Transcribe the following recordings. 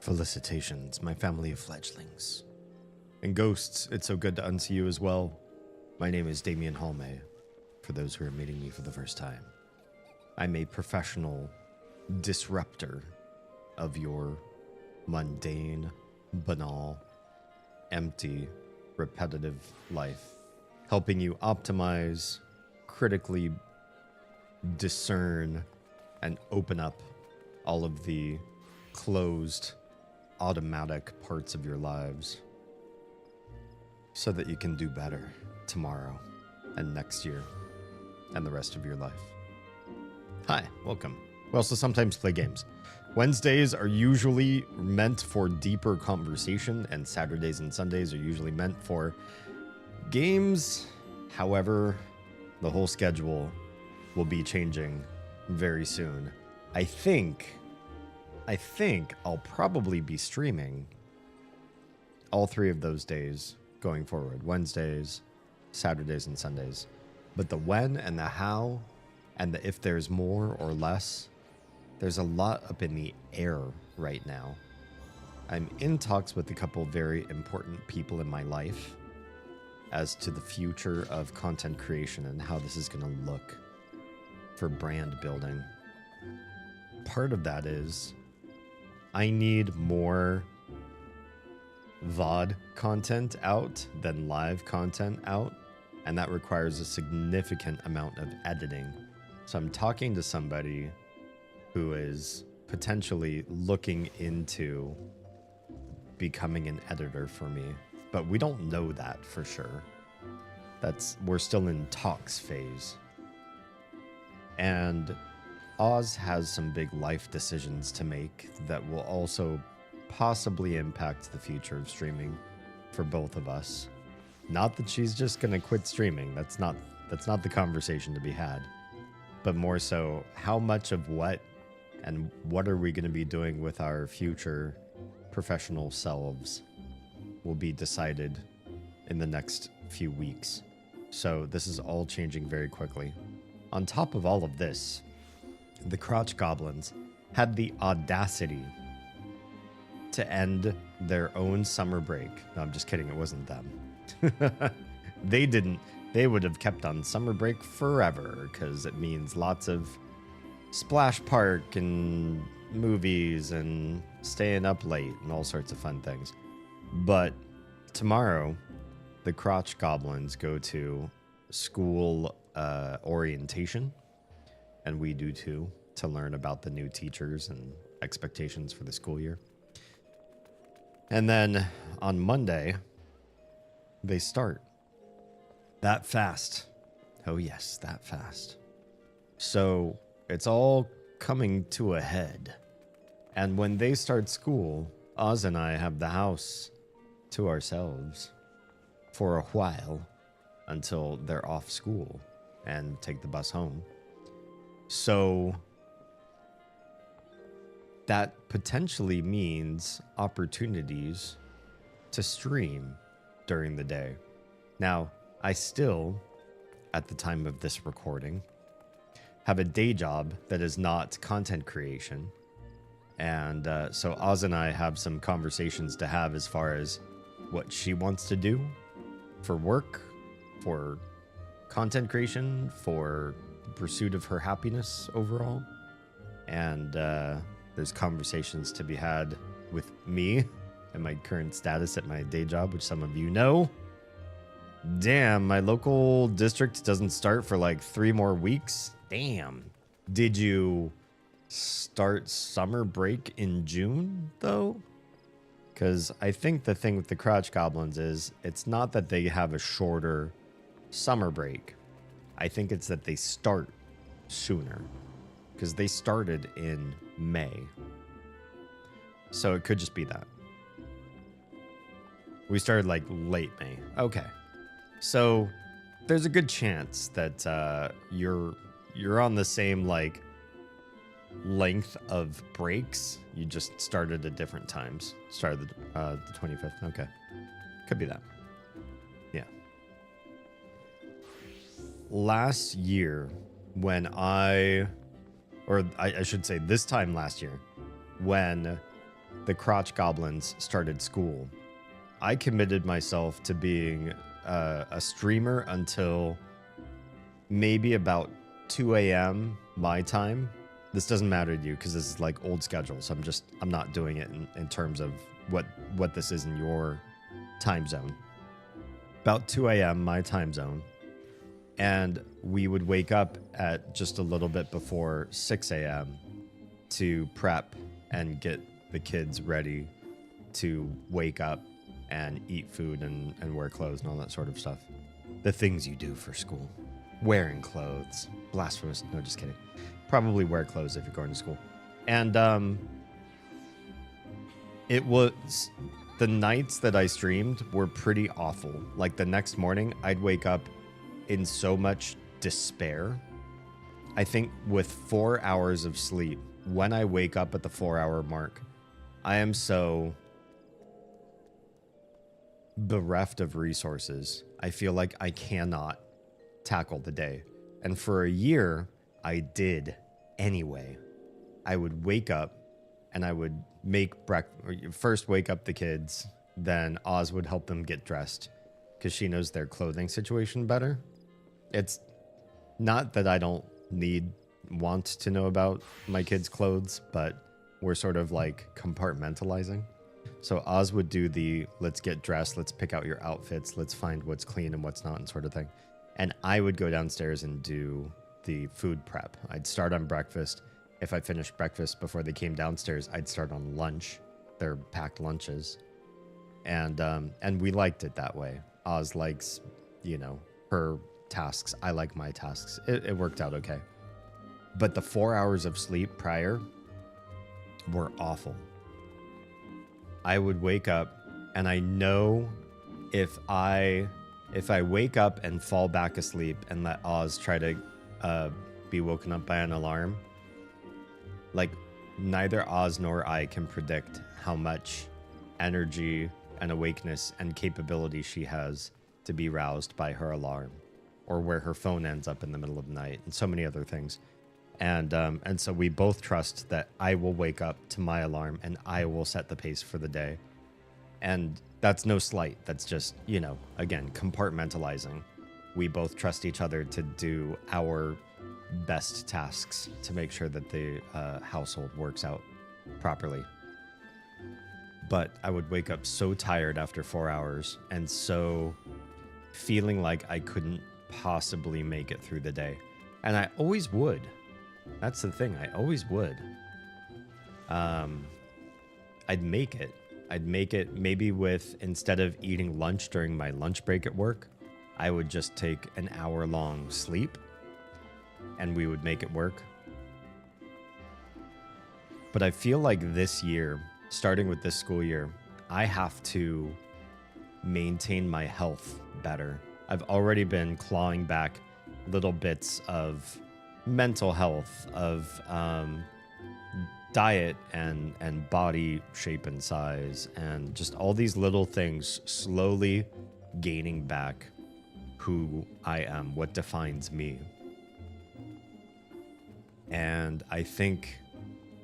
Felicitations, my family of fledglings. And ghosts, it's so good to unsee you as well. My name is Damien Halme, for those who are meeting me for the first time. I'm a professional disruptor of your mundane, banal, empty, repetitive life, helping you optimize, critically discern, and open up all of the closed, automatic parts of your lives so that you can do better tomorrow and next year and the rest of your life. Hi, welcome. We also sometimes play games. Wednesdays are usually meant for deeper conversation, and Saturdays and Sundays are usually meant for games. However, the whole schedule will be changing very soon. I think I'll probably be streaming all 3 of those days going forward. Wednesdays, Saturdays, and Sundays. But the when and the how and the if there's more or less, there's a lot up in the air right now. I'm in talks with a couple very important people in my life as to the future of content creation and how this is going to look for brand building. Part of that is I need more VOD content out than live content out, and that requires a significant amount of editing. So I'm talking to somebody who is potentially looking into becoming an editor for me, but we don't know that for sure. We're still in talks phase. And Oz has some big life decisions to make that will also possibly impact the future of streaming for both of us. Not that she's just gonna quit streaming. That's not the conversation to be had. But more so, how much of what and what are we gonna be doing with our future professional selves will be decided in the next few weeks. So this is all changing very quickly. On top of all of this, the Crotch Goblins had the audacity to end their own summer break. No, I'm just kidding. It wasn't them. They didn't. They would have kept on summer break forever because it means lots of splash park and movies and staying up late and all sorts of fun things. But tomorrow, the Crotch Goblins go to school orientation, and we do too, to learn about the new teachers and expectations for the school year. And then on Monday, they start. That fast. Oh yes, that fast. So it's all coming to a head. And when they start school, Oz and I have the house to ourselves for a while until they're off school and take the bus home. So that potentially means opportunities to stream during the day. Now, I still, at the time of this recording, have a day job that is not content creation. And so Oz and I have some conversations to have as far as what she wants to do for work, for content creation, for the pursuit of her happiness overall. And there's conversations to be had with me and my current status at my day job, which some of you know. Damn, my local district doesn't start for like 3 more weeks. Damn. Did you start summer break in June, though? Because I think the thing with the Crouch Goblins is it's not that they have a shorter summer break. I think it's that they start sooner. Because they started in May. So it could just be that. We started like late May. Okay. So there's a good chance that you're on the same like length of breaks. You just started at different times. Started the 25th. Okay. Could be that. Yeah. Last year when I should say this time last year, when the crotch goblins started school, I committed myself to being a streamer until maybe about 2 a.m. my time. This doesn't matter to you because this is like old schedule, so I'm not doing it in terms of what this is in your time zone. About 2 a.m. my time zone, and we would wake up at just a little bit before 6 a.m. to prep and get the kids ready to wake up and eat food and wear clothes and all that sort of stuff. The things you do for school. Wearing clothes. Blasphemous. No, just kidding. Probably wear clothes if you're going to school. And it was... The nights that I streamed were pretty awful. Like the next morning, I'd wake up in so much despair. I think with 4 hours of sleep, when I wake up at the 4-hour mark, I am so bereft of resources. I feel like I cannot tackle the day. And for a year, I did anyway. I would wake up and I would make breakfast. First, wake up the kids. Then Oz would help them get dressed because she knows their clothing situation better. It's not that I don't want to know about my kids' clothes, but we're sort of like compartmentalizing. So Oz would do the let's get dressed, let's pick out your outfits, let's find what's clean and what's not and sort of thing. And I would go downstairs and do the food prep. I'd start on breakfast. If I finished breakfast before they came downstairs, I'd start on lunch, their packed lunches. And we liked it that way. Oz likes, her tasks. I like my tasks. It worked out okay. But the 4 hours of sleep prior were awful. I would wake up and I know if I wake up and fall back asleep and let Oz try to be woken up by an alarm, like neither Oz nor I can predict how much energy and awakeness and capability she has to be roused by her alarm, or where her phone ends up in the middle of the night, and so many other things. And so we both trust that I will wake up to my alarm and I will set the pace for the day. And that's no slight. That's just, again, compartmentalizing. We both trust each other to do our best tasks to make sure that the household works out properly. But I would wake up so tired after 4 hours and so feeling like I couldn't possibly make it through the day. And I always would. That's the thing. I always would. I'd make it. I'd make it maybe with, instead of eating lunch during my lunch break at work, I would just take an hour-long sleep and we would make it work. But I feel like this year, starting with this school year, I have to maintain my health better. I've already been clawing back little bits of mental health, of diet and body shape and size, and just all these little things slowly gaining back who I am, what defines me. And I think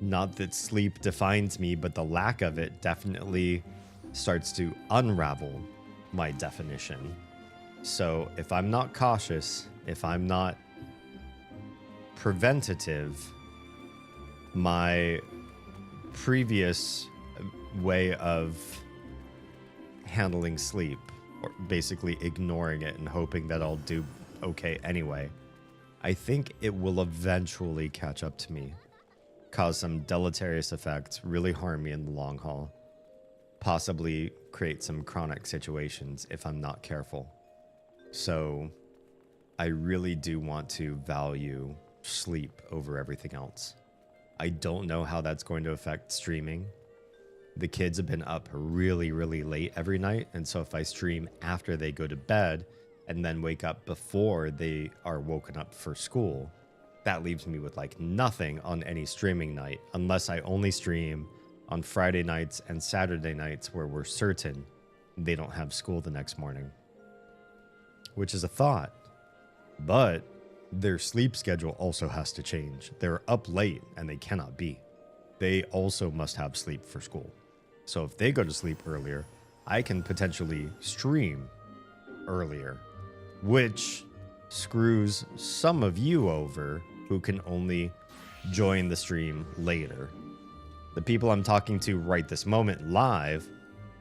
not that sleep defines me, but the lack of it definitely starts to unravel my definition. So if I'm not cautious, if I'm not preventative, my previous way of handling sleep, or basically ignoring it and hoping that I'll do okay anyway, I think it will eventually catch up to me, cause some deleterious effects, really harm me in the long haul, possibly create some chronic situations if I'm not careful. So I really do want to value sleep over everything else. I don't know how that's going to affect streaming. The kids have been up really, really late every night, and so if I stream after they go to bed and then wake up before they are woken up for school, that leaves me with like nothing on any streaming night, unless I only stream on Friday nights and Saturday nights where we're certain they don't have school the next morning, which is a thought. But their sleep schedule also has to change. They're up late and they cannot be. They also must have sleep for school. So if they go to sleep earlier, I can potentially stream earlier, which screws some of you over who can only join the stream later. The people I'm talking to right this moment live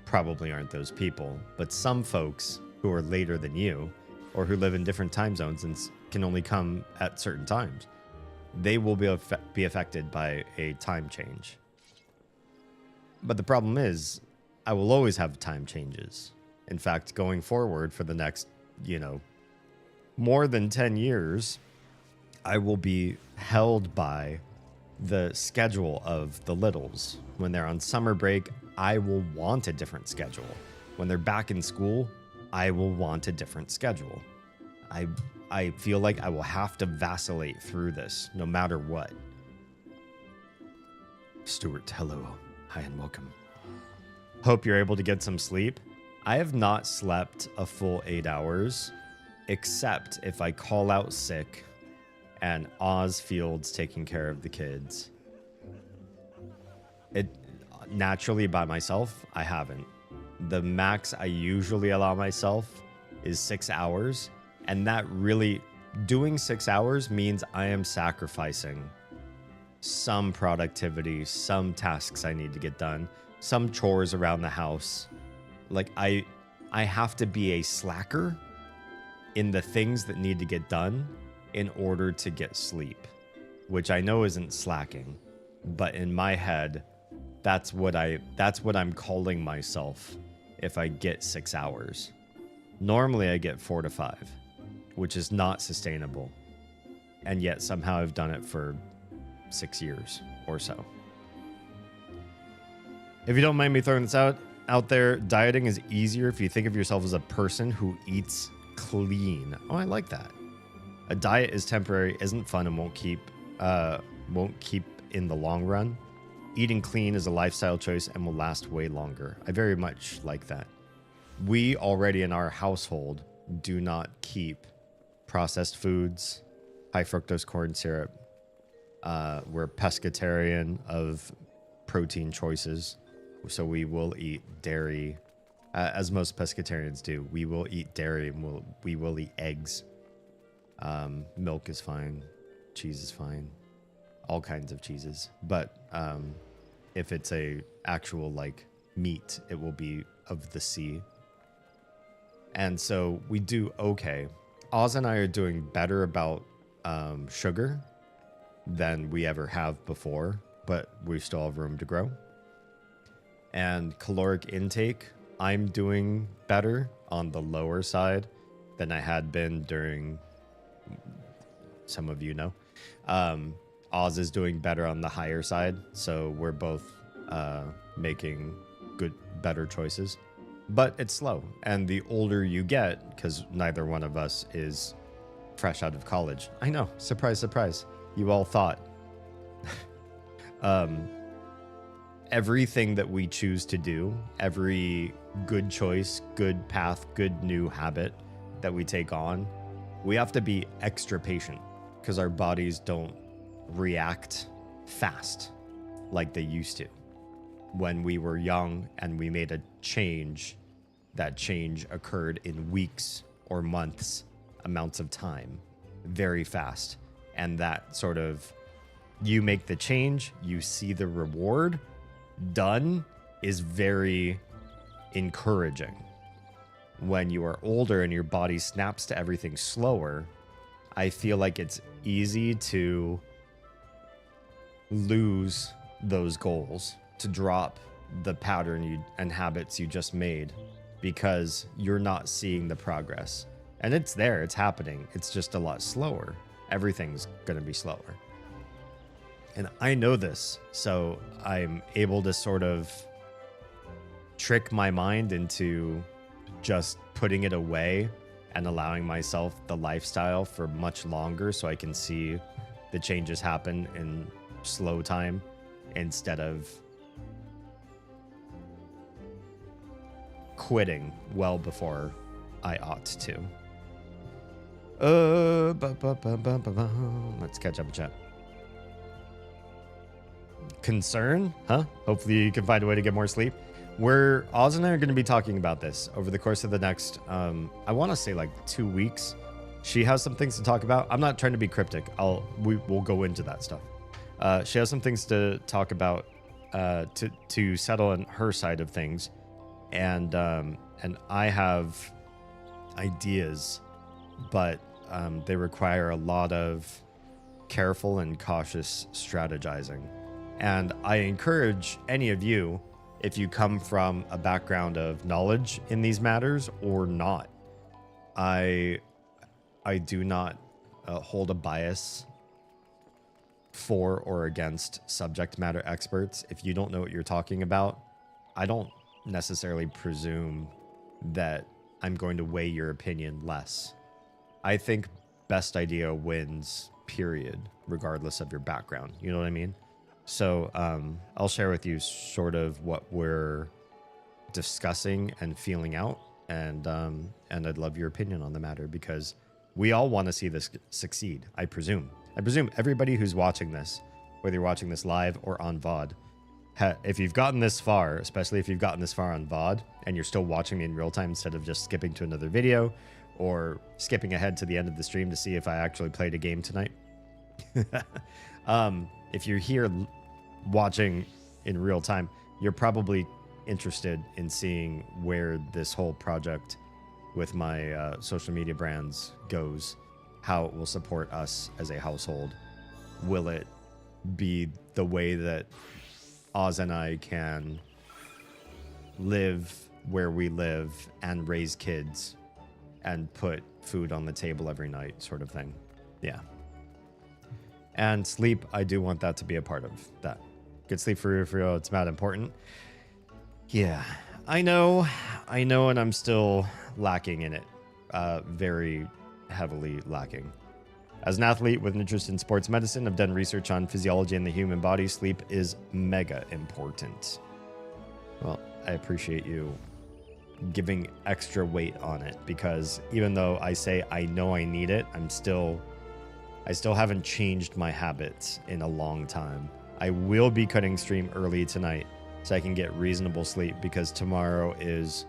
probably aren't those people, but some folks who are later than you or who live in different time zones and can only come at certain times, they will be affected by a time change. But the problem is, I will always have time changes. In fact, going forward for the next, more than 10 years, I will be held by the schedule of the littles. When they're on summer break, I will want a different schedule. When they're back in school, I will want a different schedule. I feel like I will have to vacillate through this no matter what. Stuart, hello. Hi and welcome. Hope you're able to get some sleep. I have not slept a full 8 hours, except if I call out sick and Oz Field's taking care of the kids. It naturally by myself, I haven't. The max I usually allow myself is 6 hours, and that really, doing 6 hours means I am sacrificing some productivity, some tasks I need to get done, some chores around the house. Like I have to be a slacker in the things that need to get done in order to get sleep, which I know isn't slacking, but in my head, that's what I'm calling myself if I get 6 hours. Normally I get 4 to 5, which is not sustainable. And yet somehow I've done it for 6 years or so. If you don't mind me throwing this out there, dieting is easier if you think of yourself as a person who eats clean. Oh, I like that. A diet is temporary, isn't fun, and won't keep in the long run. Eating clean is a lifestyle choice and will last way longer. I very much like that. We already in our household do not keep processed foods, high fructose corn syrup. We're pescatarian of protein choices, so we will eat dairy, as most pescatarians do. We will eat dairy and we will eat eggs. Milk is fine, cheese is fine, all kinds of cheeses. But if it's a actual like meat, it will be of the sea. And so we do okay. Oz and I are doing better about sugar than we ever have before, but we still have room to grow. And caloric intake, I'm doing better on the lower side than I had been during, some of you know. Oz is doing better on the higher side, so we're both making better choices. But it's slow, and the older you get, because neither one of us is fresh out of college. I know, surprise, surprise. You all thought. Everything that we choose to do, every good choice, good path, good new habit that we take on, we have to be extra patient because our bodies don't react fast like they used to. When we were young and we made a change, that change occurred in weeks or months amounts of time, very fast. And that sort of, you make the change, you see the reward done, is very encouraging. When you are older and your body snaps to everything slower, I feel like it's easy to lose those goals, to drop the pattern and habits you just made because you're not seeing the progress. And it's there, it's happening. It's just a lot slower. Everything's going to be slower. And I know this, so I'm able to sort of trick my mind into just putting it away and allowing myself the lifestyle for much longer so I can see the changes happen in slow time instead of quitting well before I ought to. Let's catch up and chat. Concern? Huh? Hopefully you can find a way to get more sleep. Oz and I are going to be talking about this over the course of the next, I want to say like 2 weeks. She has some things to talk about. I'm not trying to be cryptic. We'll go into that stuff. She has some things to talk about to settle on her side of things, and I have ideas, but they require a lot of careful and cautious strategizing. And I encourage any of you, if you come from a background of knowledge in these matters or not, I do not hold a bias for or against subject matter experts. If you don't know what you're talking about, I don't necessarily presume that I'm going to weigh your opinion less. I think best idea wins, period, regardless of your background. You know what I mean? So I'll share with you sort of what we're discussing and feeling out, and I'd love your opinion on the matter, because we all want to see this succeed, I presume. I presume everybody who's watching this, whether you're watching this live or on VOD, if you've gotten this far, especially if you've gotten this far on VOD, and you're still watching me in real time instead of just skipping to another video or skipping ahead to the end of the stream to see if I actually played a game tonight. If you're here watching in real time, you're probably interested in seeing where this whole project with my social media brands goes, how it will support us as a household. Will it be the way that Oz and I can live where we live and raise kids and put food on the table every night, sort of thing? Yeah. And sleep, I do want that to be a part of that. Good sleep for real, it's mad important. Yeah, I know, and I'm still lacking in it. Very heavily lacking. As an athlete with an interest in sports medicine, I've done research on physiology in the human body. Sleep is mega important. Well, I appreciate you giving extra weight on it, because even though I say I know I need it, I still haven't changed my habits in a long time. I will be cutting stream early tonight so I can get reasonable sleep, because tomorrow is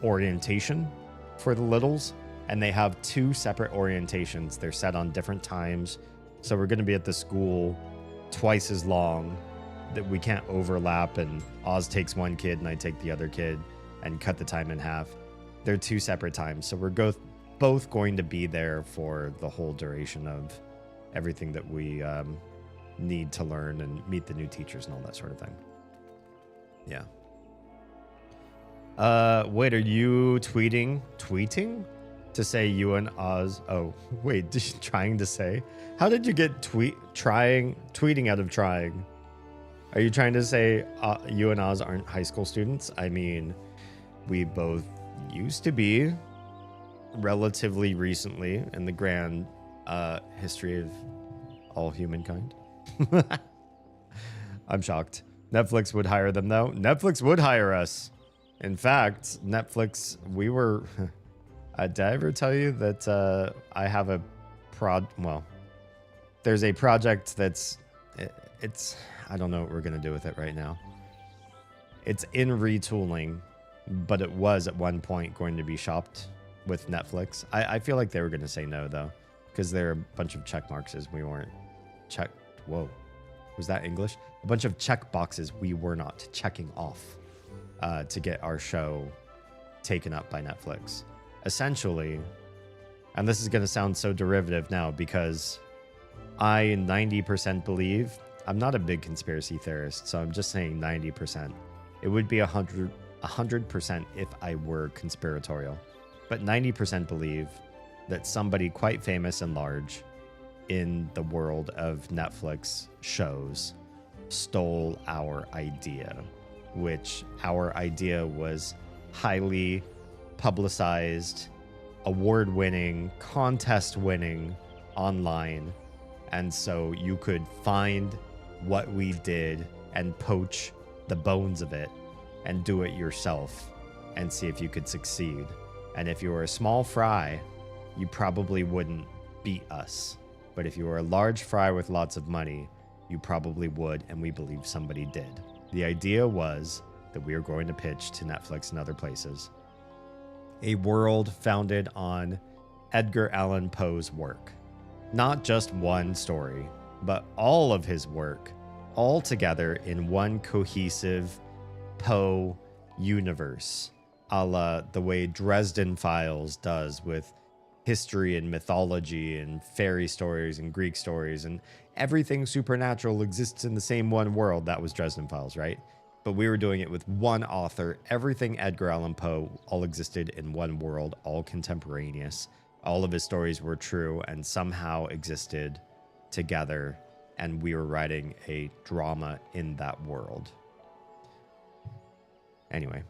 orientation for the littles, and they have 2 separate orientations. They're set on different times, so we're going to be at the school twice as long, that we can't overlap, and Oz takes one kid and I take the other kid and cut the time in half. They're 2 separate times, so we're both going to be there for the whole duration of everything that we need to learn and meet the new teachers and all that sort of thing. Yeah. Wait, are you tweeting to say you and Oz? Oh, wait, trying to say? How did you get tweeting out of trying? Are you trying to say you and Oz aren't high school students? I mean, we both used to be relatively recently in the grand history of all humankind. I'm shocked. Netflix would hire them, though. Netflix would hire us. In fact, Netflix, we were... did I ever tell you that I have a there's a project that's... It's... I don't know what we're going to do with it right now. It's in retooling, but it was at one point going to be shopped with Netflix. I feel like they were going to say no, though, because there are a bunch of check marks as we weren't checked. Whoa. Was that English? A bunch of check boxes we were not checking off to get our show taken up by Netflix. Essentially, and this is going to sound so derivative now because I 90% believe, I'm not a big conspiracy theorist, so I'm just saying 90%. It would be 100% if I were conspiratorial, but 90% believe that somebody quite famous and large in the world of Netflix shows stole our idea, which our idea was highly publicized, award-winning, contest-winning online, and so you could find what we did and poach the bones of it and do it yourself and see if you could succeed. And if you were a small fry, you probably wouldn't beat us. But if you were a large fry with lots of money, you probably would, and we believe somebody did. The idea was that we are going to pitch to Netflix and other places. A world founded on Edgar Allan Poe's work. Not just one story, but all of his work, all together in one cohesive Poe universe, a la the way Dresden Files does with history and mythology and fairy stories and Greek stories, and everything supernatural exists in the same one world. That was Dresden Files, right? But we were doing it with one author. Everything Edgar Allan Poe all existed in one world, all contemporaneous. All of his stories were true and somehow existed together, and we were writing a drama in that world. Anyway,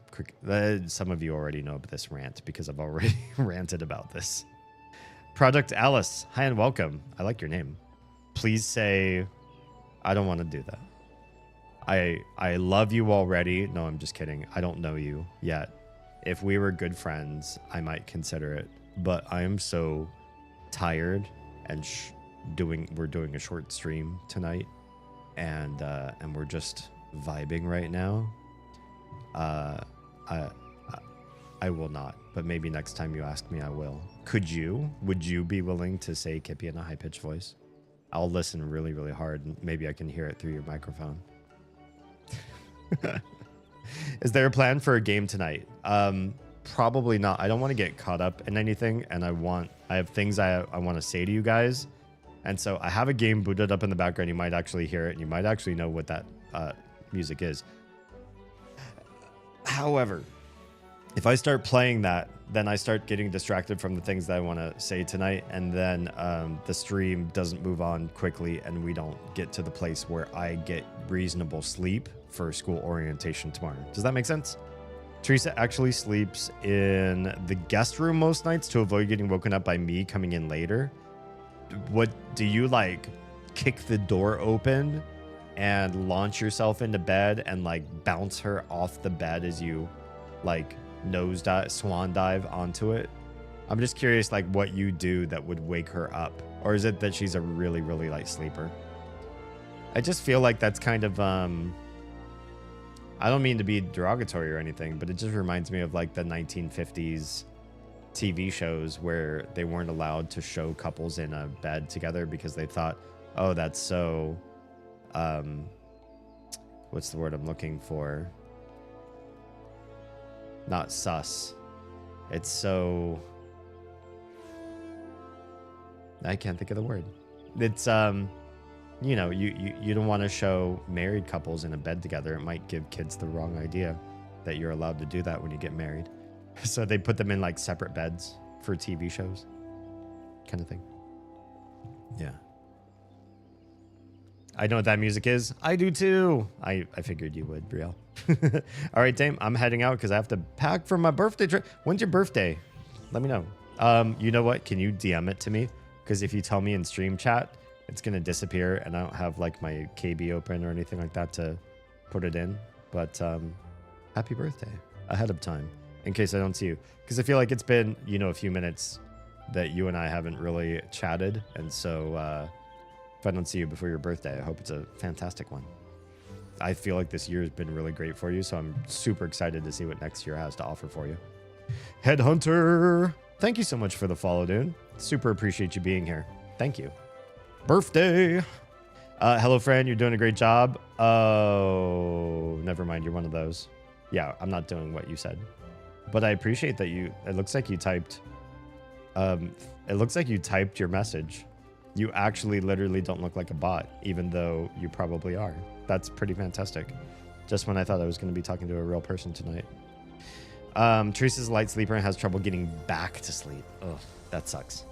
some of you already know about this rant because I've already ranted about this. Project Alice, hi and welcome. I like your name. Please say, I don't want to do that. I love you already. No, I'm just kidding. I don't know you yet. If we were good friends, I might consider it. But I am so tired, and we're doing a short stream tonight, and we're just vibing right now. I will not, but maybe next time you ask me, I will. Would you be willing to say Kippy in a high-pitched voice? I'll listen really, really hard, and maybe I can hear it through your microphone. Is there a plan for a game tonight? Probably not. I don't want to get caught up in anything, and I have things I want to say to you guys. And so I have a game booted up in the background. You might actually hear it, and you might actually know what that music is. However, if I start playing that, then I start getting distracted from the things that I want to say tonight, and then the stream doesn't move on quickly, and we don't get to the place where I get reasonable sleep for school orientation tomorrow. Does that make sense? Teresa actually sleeps in the guest room most nights to avoid getting woken up by me coming in later. What do you like? Kick the door open and launch yourself into bed and like bounce her off the bed as you like swan dive onto it? I'm just curious, like, what you do that would wake her up, or is it that she's a really, really light sleeper? I just feel like that's kind of I don't mean to be derogatory or anything, but it just reminds me of like the 1950s TV shows where they weren't allowed to show couples in a bed together because they thought, oh, that's so what's the word I'm looking for? Not sus. It's so, I can't think of the word. It's you know, you don't want to show married couples in a bed together. It might give kids the wrong idea that you're allowed to do that when you get married. So they put them in like separate beds for TV shows, kind of thing. Yeah. I know what that music is. I do too. I figured you would, Brielle. All right, Dame, I'm heading out because I have to pack for my birthday trip. When's your birthday? Let me know. You know what? Can you DM it to me? Because if you tell me in stream chat, it's going to disappear, and I don't have like my KB open or anything like that to put it in. But happy birthday ahead of time in case I don't see you. Because I feel like it's been, you know, a few minutes that you and I haven't really chatted. And so if I don't see you before your birthday, I hope it's a fantastic one. I feel like this year has been really great for you, so I'm super excited to see what next year has to offer for you. Headhunter, thank you so much for the follow, dude. Super appreciate you being here. Thank you. Birthday. Hello, friend. You're doing a great job. Oh, never mind. You're one of those. Yeah, I'm not doing what you said. But I appreciate that you, it looks like you typed your message. You actually literally don't look like a bot, even though you probably are. That's pretty fantastic. Just when I thought I was going to be talking to a real person tonight. Teresa's a light sleeper and has trouble getting back to sleep. Ugh, that sucks.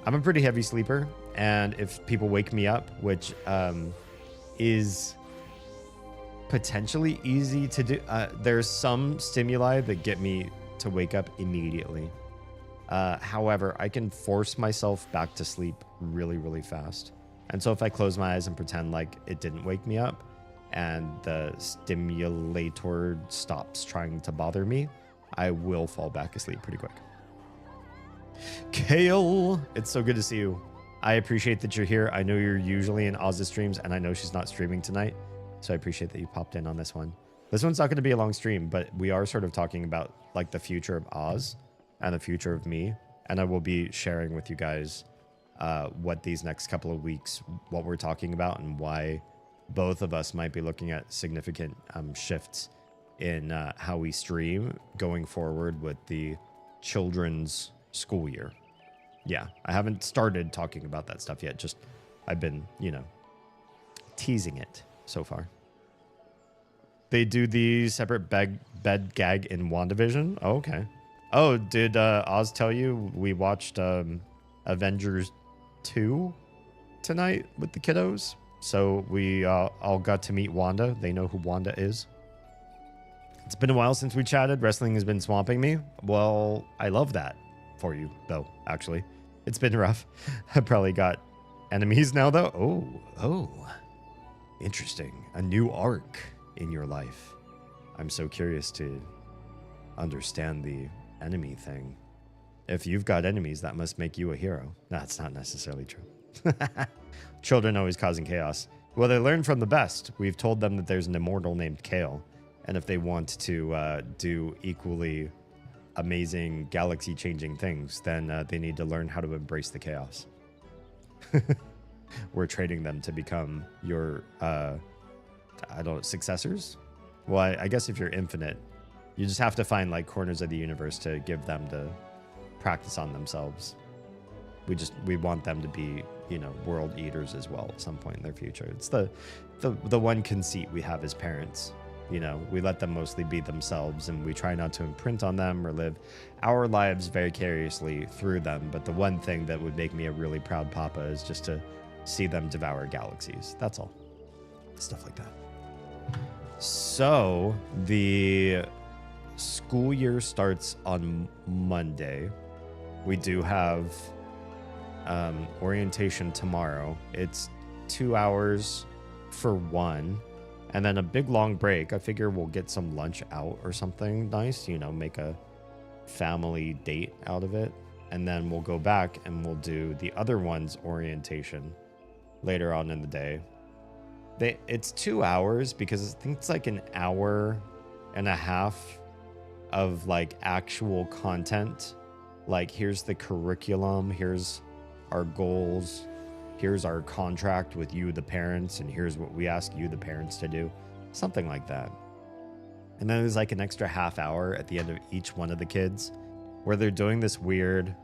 I'm a pretty heavy sleeper, and if people wake me up, which is potentially easy to do, there's some stimuli that get me to wake up immediately. However, I can force myself back to sleep really, really fast. And so if I close my eyes and pretend like it didn't wake me up and the stimulator stops trying to bother me, I will fall back asleep pretty quick. Kale, it's so good to see you. I appreciate that you're here. I know you're usually in Oz's streams, and I know she's not streaming tonight, so I appreciate that you popped in on this one. This one's not going to be a long stream, but we are sort of talking about like the future of Oz and the future of me. And I will be sharing with you guys what these next couple of weeks, what we're talking about and why both of us might be looking at significant shifts in how we stream going forward with the children's school year. Yeah, I haven't started talking about that stuff yet. Just I've been, you know, teasing it so far. They do the separate bed gag in WandaVision. Oh, okay. Oh, did Oz tell you we watched Avengers 2 tonight with the kiddos? So we all got to meet Wanda. They know who Wanda is. It's been a while since we chatted. Wrestling has been swamping me. Well, I love that for you, though, actually. It's been rough. I probably got enemies now, though. Oh. Interesting. A new arc in your life. I'm so curious to understand the enemy thing. If you've got enemies, that must make you a hero. That's not necessarily true. Children always causing chaos. Well, they learn from the best. We've told them that there's an immortal named Kale. And if they want to do equally amazing galaxy-changing things, then they need to learn how to embrace the chaos. We're training them to become your, successors? Well, I guess if you're infinite, you just have to find like corners of the universe to give them to practice on themselves. We want them to be, you know, world eaters as well at some point in their future. It's the one conceit we have as parents. You know, we let them mostly be themselves and we try not to imprint on them or live our lives vicariously through them. But the one thing that would make me a really proud papa is just to see them devour galaxies. That's all. Stuff like that. So the school year starts on Monday. We do have orientation tomorrow. It's 2 hours for one. And then a big long break. I figure we'll get some lunch out or something nice, you know, make a family date out of it. And then we'll go back and we'll do the other one's orientation later on in the day. It's 2 hours because I think it's like an hour and a half of like actual content. Like here's the curriculum, here's our goals, here's our contract with you, the parents, and here's what we ask you, the parents, to do. Something like that. And then there's like an extra half hour at the end of each one of the kids where they're doing this weird,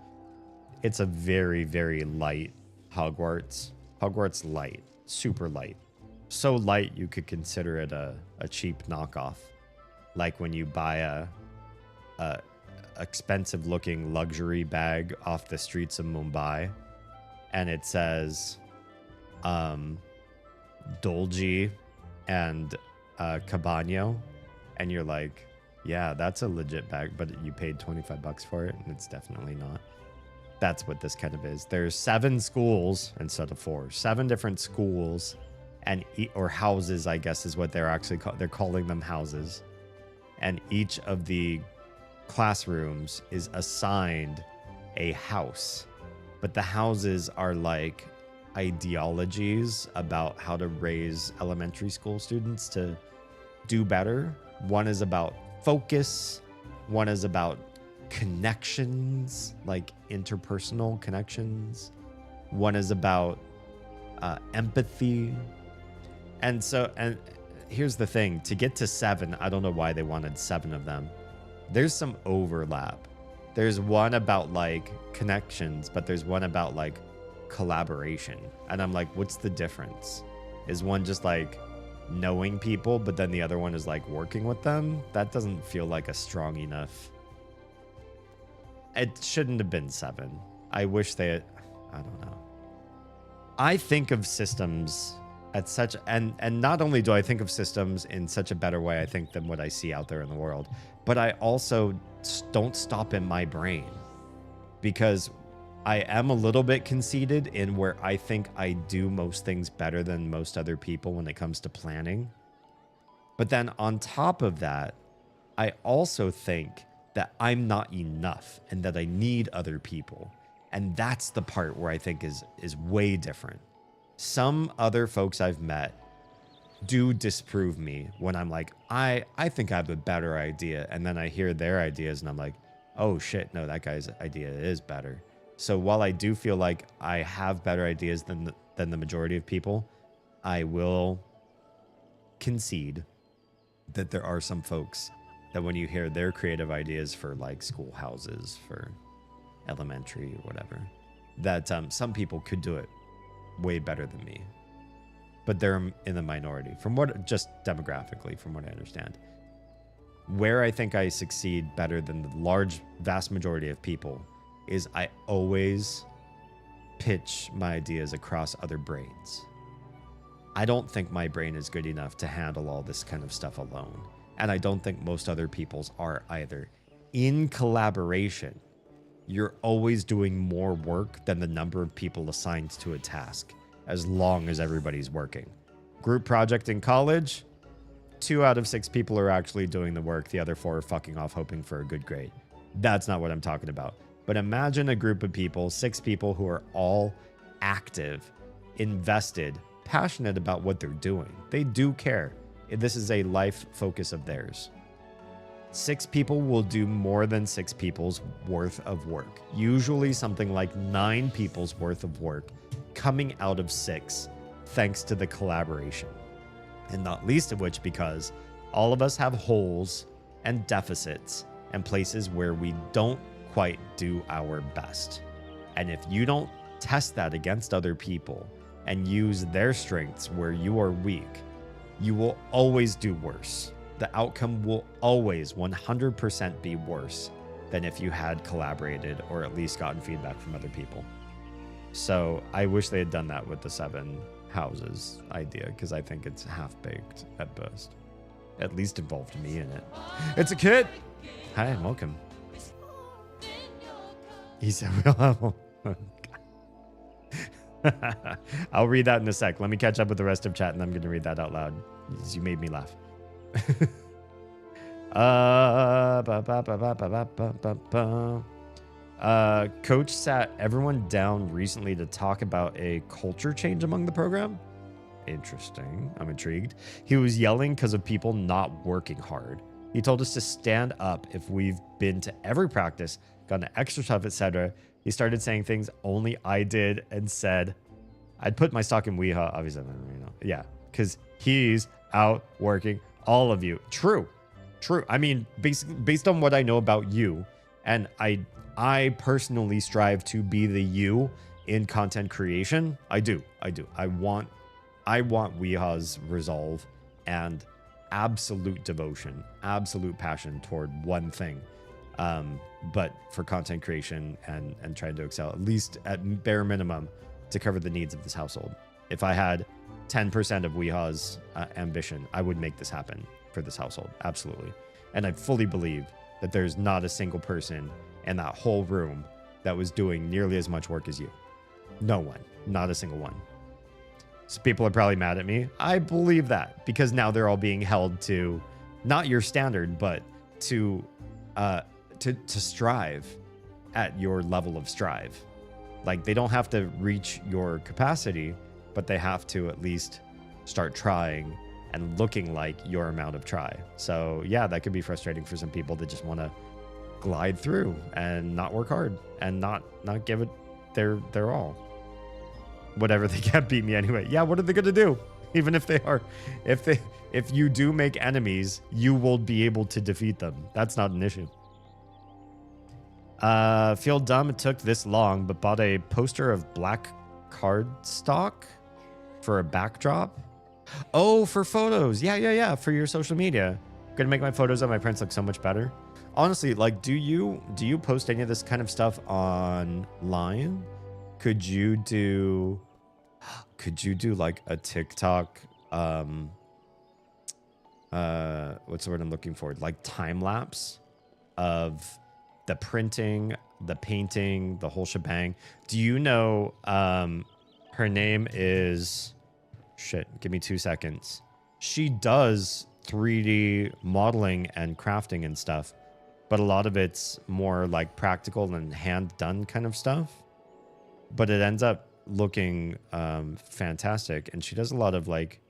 it's a very, very light Hogwarts. Hogwarts light. Super light. So light you could consider it a cheap knockoff. Like when you buy a expensive looking luxury bag off the streets of Mumbai and it says Dolce and Cabano, and you're like, yeah, that's a legit bag, but you paid $25 for it, and it's definitely not. That's what this kind of is. There's 7 schools instead of 4. 7 different schools and or houses, I guess is what they're actually they're calling them houses. And each of the classrooms is assigned a house. But the houses are like ideologies about how to raise elementary school students to do better. One is about focus. One is about connections, like interpersonal connections. One is about empathy. And here's the thing. To get to 7, I don't know why they wanted 7 of them. There's some overlap. There's one about like connections, but there's one about like collaboration. And I'm like, what's the difference? Is one just like knowing people, but then the other one is like working with them? That doesn't feel like a strong enough. It shouldn't have been 7. I wish they had, I don't know. I think of systems at such, and not only do I think of systems in such a better way, I think, than what I see out there in the world, but I also don't stop in my brain because I am a little bit conceited in where I think I do most things better than most other people when it comes to planning. But then on top of that, I also think that I'm not enough and that I need other people. And that's the part where I think is way different. Some other folks I've met do disprove me when I'm like, I think I have a better idea. And then I hear their ideas and I'm like, oh shit, no, that guy's idea is better. So while I do feel like I have better ideas than the majority of people, I will concede that there are some folks that when you hear their creative ideas for like schoolhouses, for elementary or whatever, that some people could do it way better than me. But they're in the minority from what, just demographically, from what I understand. Where I think I succeed better than the vast majority of people is I always pitch my ideas across other brains. I don't think my brain is good enough to handle all this kind of stuff alone. And I don't think most other people's are either. In collaboration, you're always doing more work than the number of people assigned to a task, as long as everybody's working. Group project in college, 2 out of 6 people are actually doing the work. The other 4 are fucking off hoping for a good grade. That's not what I'm talking about. But imagine a group of people, 6 people who are all active, invested, passionate about what they're doing. They do care. This is a life focus of theirs. 6 people will do more than 6 people's worth of work. Usually something like 9 people's worth of work coming out of 6, thanks to the collaboration. And not least of which because all of us have holes and deficits and places where we don't quite do our best. And if you don't test that against other people and use their strengths where you are weak, you will always do worse. The outcome will always 100% be worse than if you had collaborated or at least gotten feedback from other people. So I wish they had done that with the 7 houses idea, because I think it's half-baked at best. At least involved me in it. It's a kid! Hi, welcome. He said we'll have... I'll read that in a sec. Let me catch up with the rest of chat and I'm going to read that out loud. You made me laugh. Coach sat everyone down recently to talk about a culture change among the program. Interesting. I'm intrigued. He was yelling because of people not working hard. He told us to stand up if we've been to every practice, gone to extra stuff, etc. He started saying things only I did and said, I'd put my stock in Weeha, obviously, you know. Yeah, because he's out working all of you. True. I mean, based on what I know about you, and I personally strive to be the you in content creation. I do. I want Weeha's resolve and absolute devotion, absolute passion toward one thing. But for content creation and trying to excel, at least at bare minimum, to cover the needs of this household. If I had 10% of Weeha's ambition, I would make this happen for this household. Absolutely. And I fully believe that there's not a single person in that whole room that was doing nearly as much work as you. No one. Not a single one. So people are probably mad at me. I believe that because now they're all being held to not your standard, but to strive at your level of strive. Like they don't have to reach your capacity, but they have to at least start trying and looking like your amount of try. So yeah, that could be frustrating for some people that just want to glide through and not work hard and not give it their all. Whatever, they can't beat me anyway. Yeah, what are they gonna do? Even if they are, if you do make enemies, you will be able to defeat them. That's not an issue. Feel dumb it took this long, but bought a poster of black cardstock for a backdrop. Oh, for photos. Yeah. For your social media. Gonna make my photos of my prints look so much better. Honestly, like, do you post any of this kind of stuff online? Could you do like a TikTok, what's the word I'm looking for? Like time lapse of the printing, the painting, the whole shebang. Do you know, her name is, shit, give me 2 seconds. She does 3D modeling and crafting and stuff, but a lot of it's more like practical and hand done kind of stuff. But it ends up looking fantastic. And she does a lot of like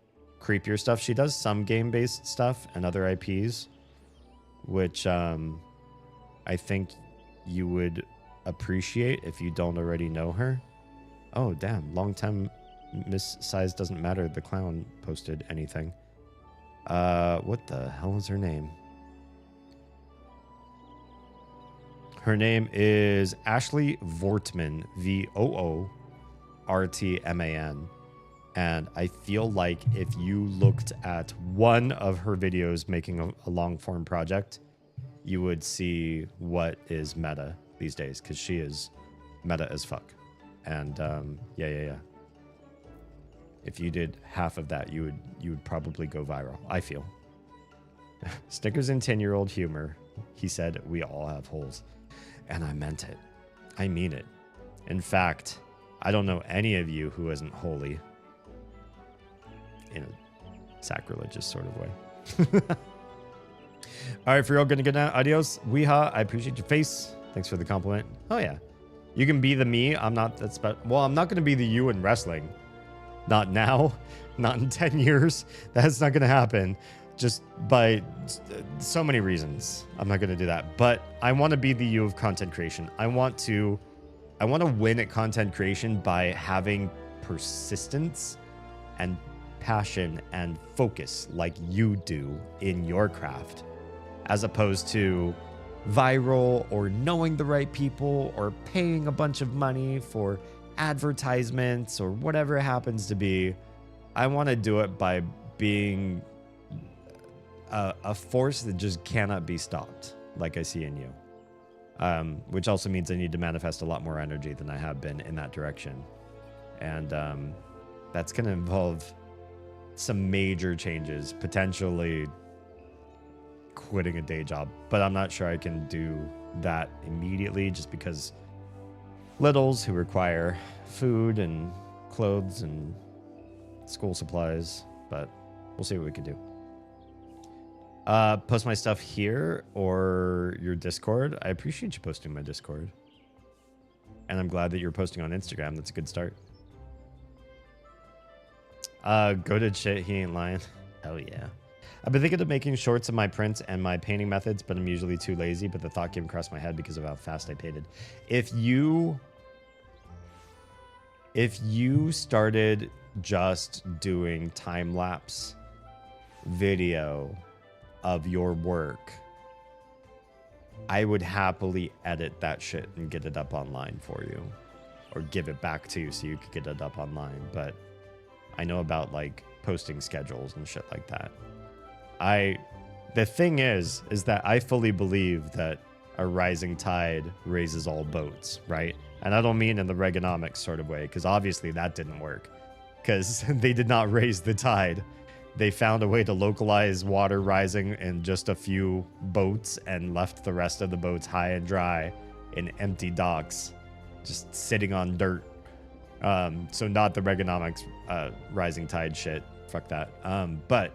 creepier stuff. She does some game-based stuff and other IPs, which I think you would appreciate if you don't already know her. Oh, damn. Long time Miss Size Doesn't Matter. The clown posted anything. What the hell is her name? Her name is Ashley Vortman, Voortman. And I feel like if you looked at one of her videos making a long form project, you would see what is meta these days, because she is meta as fuck. And yeah. If you did half of that, you would probably go viral, I feel. Stickers and 10-year-old humor. He said we all have holes. And I meant it. I mean it. In fact, I don't know any of you who isn't holy. In a sacrilegious sort of way. All right, for real, gonna get now. Adios. Weeha, I appreciate your face. Thanks for the compliment. Oh, yeah. You can be the me. I'm not that special. Well, I'm not gonna be the you in wrestling. Not now. Not in 10 years. That's not gonna happen. Just by so many reasons. I'm not gonna do that. But I want to be the you of content creation. I want to win at content creation by having persistence and passion and focus like you do in your craft, as opposed to viral or knowing the right people or paying a bunch of money for advertisements or whatever it happens to be. I want to do it by being a force that just cannot be stopped, like I see in you. Which also means I need to manifest a lot more energy than I have been in that direction. And that's going to involve some major changes, potentially quitting a day job. But I'm not sure I can do that immediately, just because littles who require food and clothes and school supplies. But we'll see what we can do. Post my stuff here or your Discord. I appreciate you posting my Discord. And I'm glad that you're posting on Instagram. That's a good start. Goated shit, he ain't lying. Hell yeah. I've been thinking of making shorts of my prints and my painting methods, but I'm usually too lazy. But the thought came across my head because of how fast I painted. If you started just doing time-lapse video of your work, I would happily edit that shit and get it up online for you, or give it back to you so you could get it up online. But I know about like posting schedules and shit like that. The thing is that I fully believe that a rising tide raises all boats, right? And I don't mean in the Reaganomics sort of way, because obviously that didn't work, because they did not raise the tide. They found a way to localize water rising in just a few boats and left the rest of the boats high and dry in empty docks, just sitting on dirt. So not the Reaganomics rising tide shit. Fuck that. But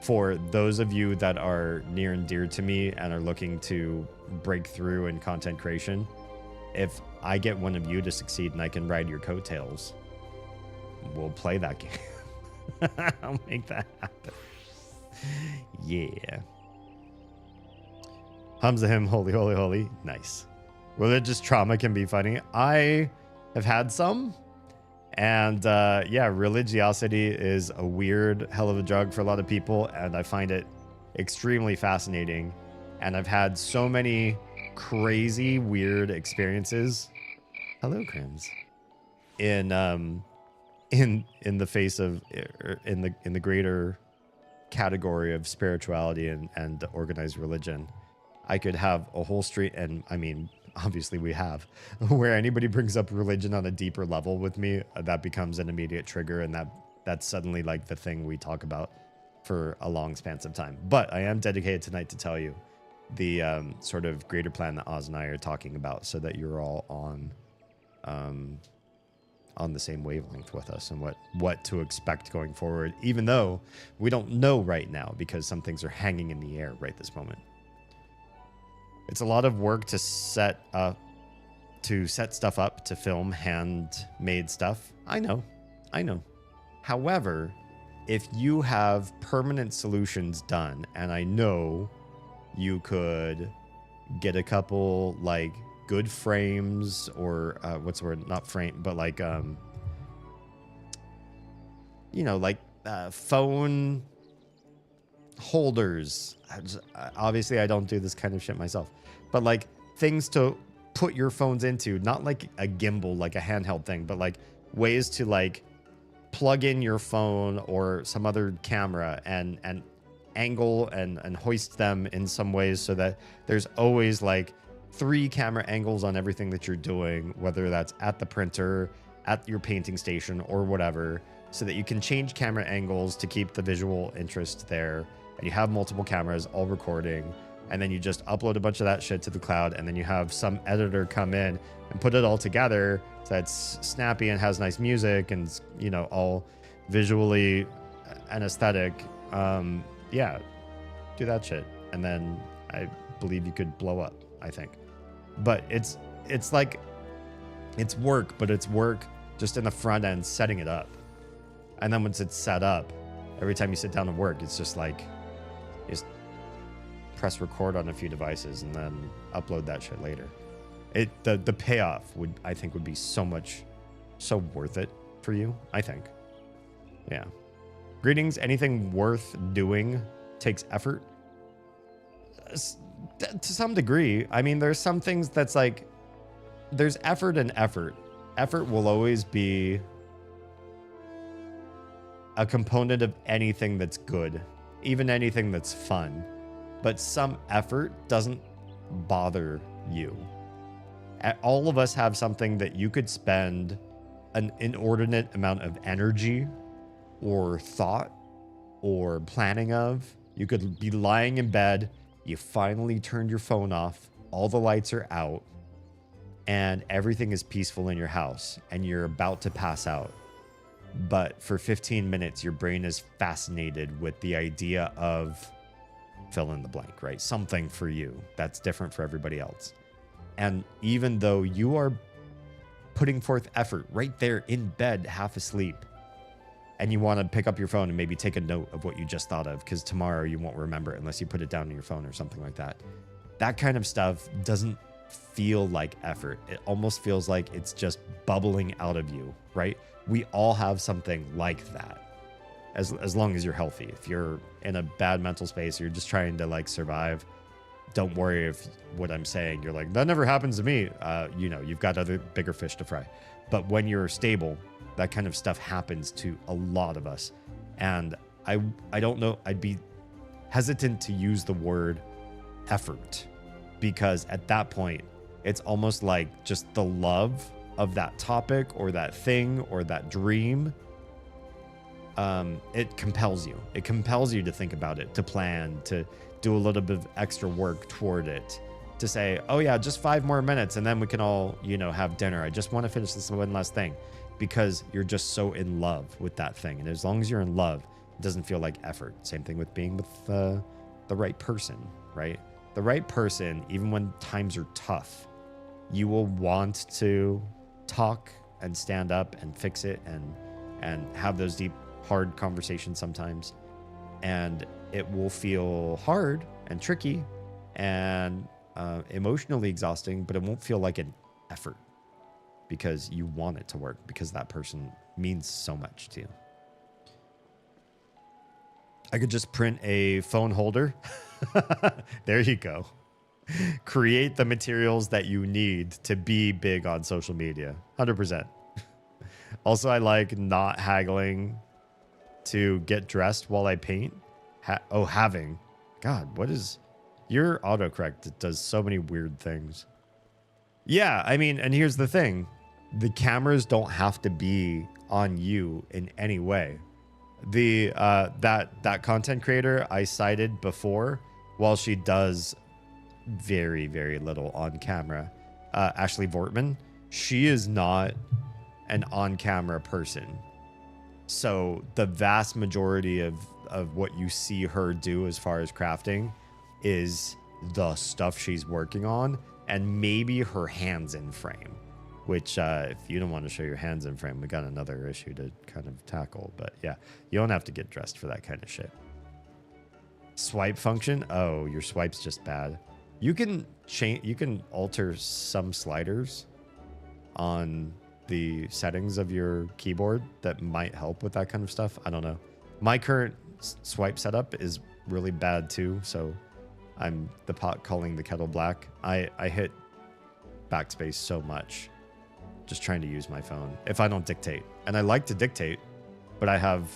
for those of you that are near and dear to me and are looking to break through in content creation, if I get one of you to succeed and I can ride your coattails, we'll play that game. I'll make that happen. Yeah. Hamza him, holy, holy, holy. Nice. Religious trauma can be funny. I have had some. And yeah, religiosity is a weird hell of a drug for a lot of people. And I find it extremely fascinating. And I've had so many crazy, weird experiences. Hello, Crims. In the face of, in the greater category of spirituality and organized religion. I could have a whole street, and I mean, obviously we have, where anybody brings up religion on a deeper level with me, that becomes an immediate trigger, and that's suddenly like the thing we talk about for a long span of time. But I am dedicated tonight to tell you the sort of greater plan that Oz and I are talking about, so that you're all on the same wavelength with us and what to expect going forward, even though we don't know right now because some things are hanging in the air right this moment. It's a lot of work to set stuff up, to film handmade stuff. I know. However, if you have permanent solutions done, and I know you could get a couple like good frames or what's the word? Not frame, but like like phone holders. Obviously, I don't do this kind of shit myself, but like things to put your phones into, not like a gimbal, like a handheld thing, but like ways to like plug in your phone or some other camera and angle and hoist them in some ways so that there's always like 3 camera angles on everything that you're doing, whether that's at the printer, at your painting station, or whatever, so that you can change camera angles to keep the visual interest there. And you have multiple cameras all recording, and then you just upload a bunch of that shit to the cloud, and then you have some editor come in and put it all together so it's snappy and has nice music and, all visually and aesthetic. Yeah, do that shit. And then I believe you could blow up, I think. But it's like, it's work, but it's work just in the front end, setting it up. And then once it's set up, every time you sit down to work, it's just like, just press record on a few devices and then upload that shit later. The payoff I think would be so worth it for you, I think. Yeah. Greetings. Anything worth doing takes effort. To some degree. I mean, there's some things that's like, there's effort and effort. Effort will always be a component of anything that's good, even anything that's fun. But some effort doesn't bother you. All of us have something that you could spend an inordinate amount of energy or thought or planning of. You could be lying in bed, you finally turned your phone off, all the lights are out, and everything is peaceful in your house, and you're about to pass out. But for 15 minutes, your brain is fascinated with the idea of fill in the blank, right? Something for you that's different for everybody else. And even though you are putting forth effort right there in bed, half asleep, and you want to pick up your phone and maybe take a note of what you just thought of, because tomorrow you won't remember it unless you put it down on your phone or something like that. That kind of stuff doesn't feel like effort. It almost feels like it's just bubbling out of you, right? We all have something like that. As long as you're healthy. If you're in a bad mental space, you're just trying to like survive, don't worry if what I'm saying, you're like, that never happens to me. You've got other bigger fish to fry. But when you're stable, that kind of stuff happens to a lot of us. And I don't know, I'd be hesitant to use the word effort, because at that point, it's almost like just the love of that topic or that thing or that dream. It compels you. It compels you to think about it, to plan, to do a little bit of extra work toward it, to say, oh yeah, just 5 more minutes and then we can all, have dinner. I just want to finish this one last thing, because you're just so in love with that thing. And as long as you're in love, it doesn't feel like effort. Same thing with being with the right person, right? The right person, even when times are tough, you will want to talk and stand up and fix it and have those deep, hard conversations sometimes. And it will feel hard and tricky and emotionally exhausting, but it won't feel like an effort, because you want it to work, because that person means so much to you. I could just print a phone holder. There you go. Create the materials that you need to be big on social media. 100%. Also, I like not haggling to get dressed while I paint. Having. God, what is... Your autocorrect does so many weird things. Yeah, I mean, and here's the thing. The cameras don't have to be on you in any way. The that content creator I cited before, while she does very, very little on camera, Ashley Vortman, she is not an on-camera person. So the vast majority of what you see her do as far as crafting is the stuff she's working on, and maybe her hands in frame, which if you don't want to show your hands in frame, we got another issue to kind of tackle. But yeah, you don't have to get dressed for that kind of shit. Swipe function? Oh, your swipe's just bad. You can change. You can alter some sliders on the settings of your keyboard that might help with that kind of stuff. I don't know. My current swipe setup is really bad too, so I'm the pot calling the kettle black. I hit backspace so much just trying to use my phone if I don't dictate. And I like to dictate, but I have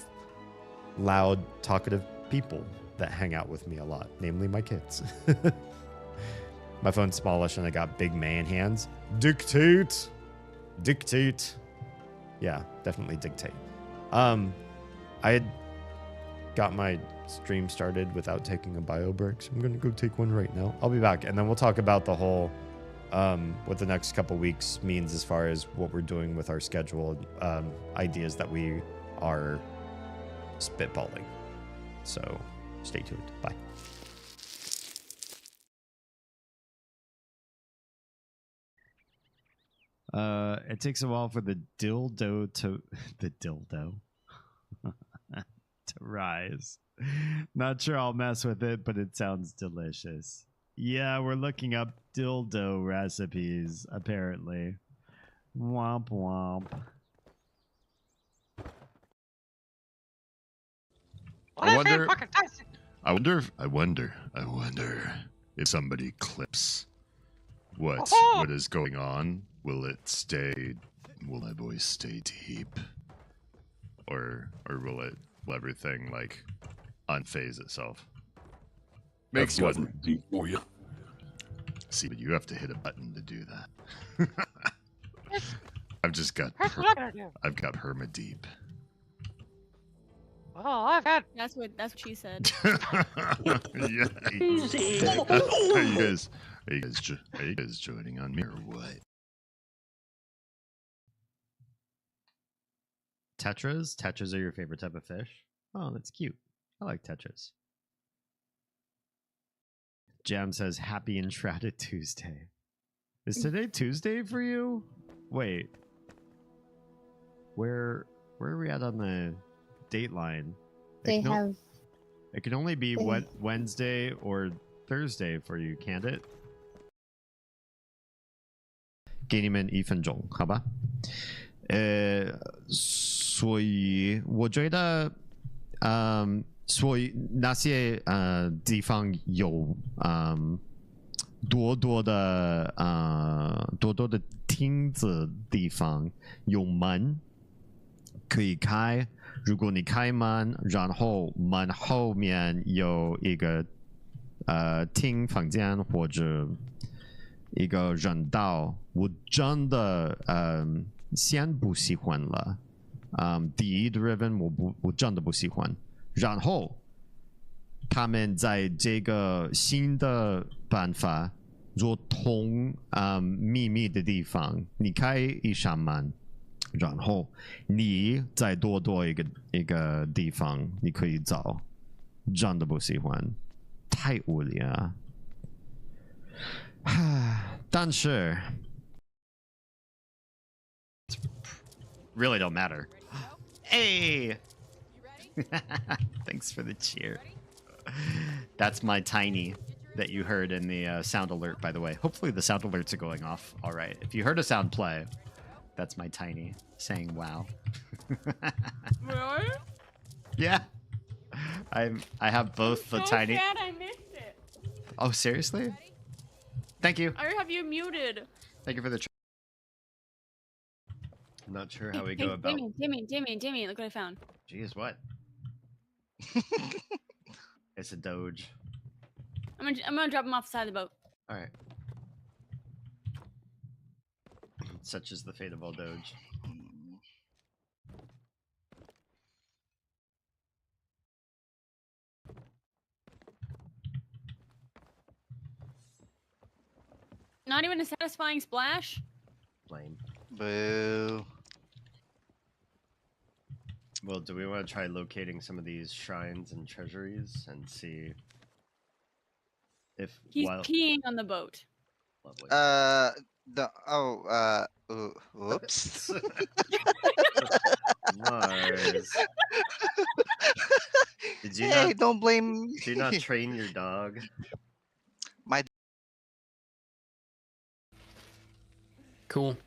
loud, talkative people that hang out with me a lot, namely my kids. My phone's smallish and I got big man hands. Dictate. Dictate. Yeah, definitely dictate. I had got my stream started without taking a bio break, so I'm gonna go take one right now. I'll be back, and then we'll talk about the whole what the next couple weeks means as far as what we're doing with our schedule, ideas that we are spitballing. So stay tuned. Bye. It takes a while for the dildo to to rise. Not sure I'll mess with it, but it sounds delicious. Yeah, we're looking up dildo recipes, apparently. Womp womp. I wonder if somebody clips what is going on. Will my voice stay deep? Or will everything like unphase itself? Makes one deep for you. See, but you have to hit a button to do that. I've just got I've got perma deep. Well, I've had. That's what she said. Yeah. Are you guys joining on me or what? Tetras? Tetras are your favorite type of fish? Oh, that's cute. I like tetras. Jam says, happy Enshrouded Tuesday. Is today Tuesday for you? Wait. Where are we at on the date line? They have... It can only be Wednesday or Thursday for you, can't it? 给你们1分钟，好吧？所以我觉得，所以那些地方有多多的亭子地方有门可以开。如果你开门，然后门后面有一个厅房间或者一个人道，我真的先不喜欢了。第一 driven 我真的不喜欢。然后他们在这个新的办法做通秘密的地方，你开一扇门，然后你再多一个地方你可以找。真的不喜欢，太无聊了。但是 really don't matter. Hey! Thanks for the cheer. That's my tiny that you heard in the sound alert, by the way. Hopefully the sound alerts are going off all right. If you heard a sound play, that's my tiny saying wow. Really? Yeah. I have both the so tiny... sad I missed it. Oh, seriously? Thank you. I have you muted. Thank you for the... I'm not sure how we go about... Jimmy, look what I found. Jeez, what? It's a doge. I'm gonna drop him off the side of the boat. All right. Such is the fate of all doge. Not even a satisfying splash? Lame. Boo. Well, do we want to try locating some of these shrines and treasuries and see if He's peeing on the boat. Lovely. Whoops. Mars. Did you Hey, not don't blame did you not train your dog? my. Cool.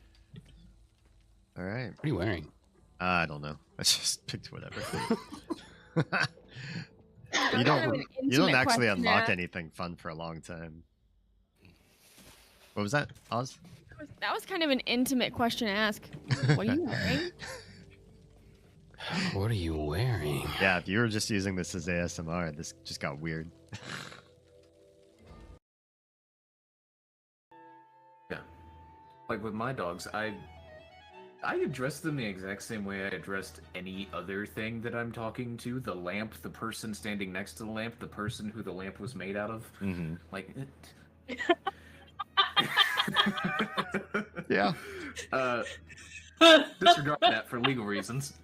All right. What are you wearing? I don't know. I just picked whatever. That you was kind of don't an you don't intimate actually question to unlock ask. anything fun for a long time. What was that, Oz? That was kind of an intimate question to ask. What are you wearing? What are you wearing? Yeah, if you were just using this as ASMR, this just got weird. Yeah. Like with my dogs, I address them the exact same way I addressed any other thing that I'm talking to. The lamp, the person standing next to the lamp, the person who the lamp was made out of. Mm-hmm. Like Yeah. Disregard that for legal reasons.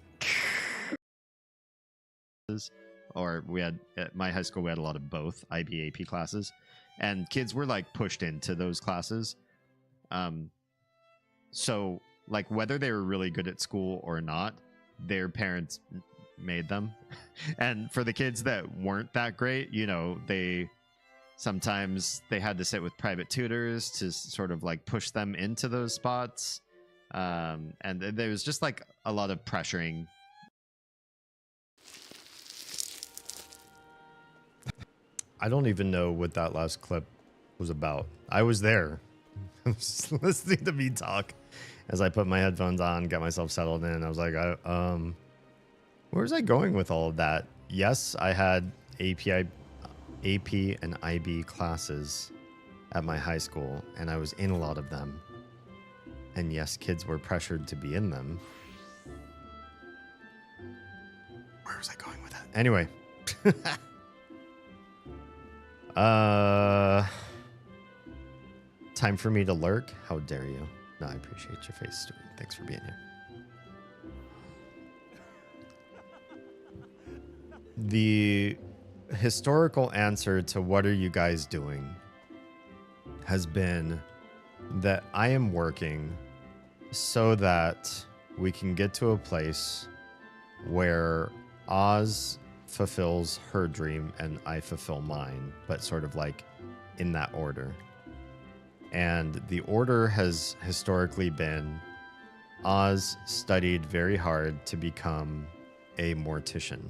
Or we had at my high school we had a lot of both IB AP classes, and kids were like pushed into those classes. So like whether they were really good at school or not, their parents made them. And for the kids that weren't that great, you know, they sometimes they had to sit with private tutors to sort of like push them into those spots. And there was just like a lot of pressuring. I don't even know what that last clip was about. I was there. I was listening to me talk as I put my headphones on, got myself settled in. I was like, where was I going with all of that? Yes, I had AP and IB classes at my high school, and I was in a lot of them. And yes, kids were pressured to be in them. Where was I going with that? Anyway. Time for me to lurk? How dare you? No, I appreciate your face, Stuart. Thanks for being here. The historical answer to what are you guys doing has been that I am working so that we can get to a place where Oz fulfills her dream and I fulfill mine, but sort of like in that order. And the order has historically been Oz studied very hard to become a mortician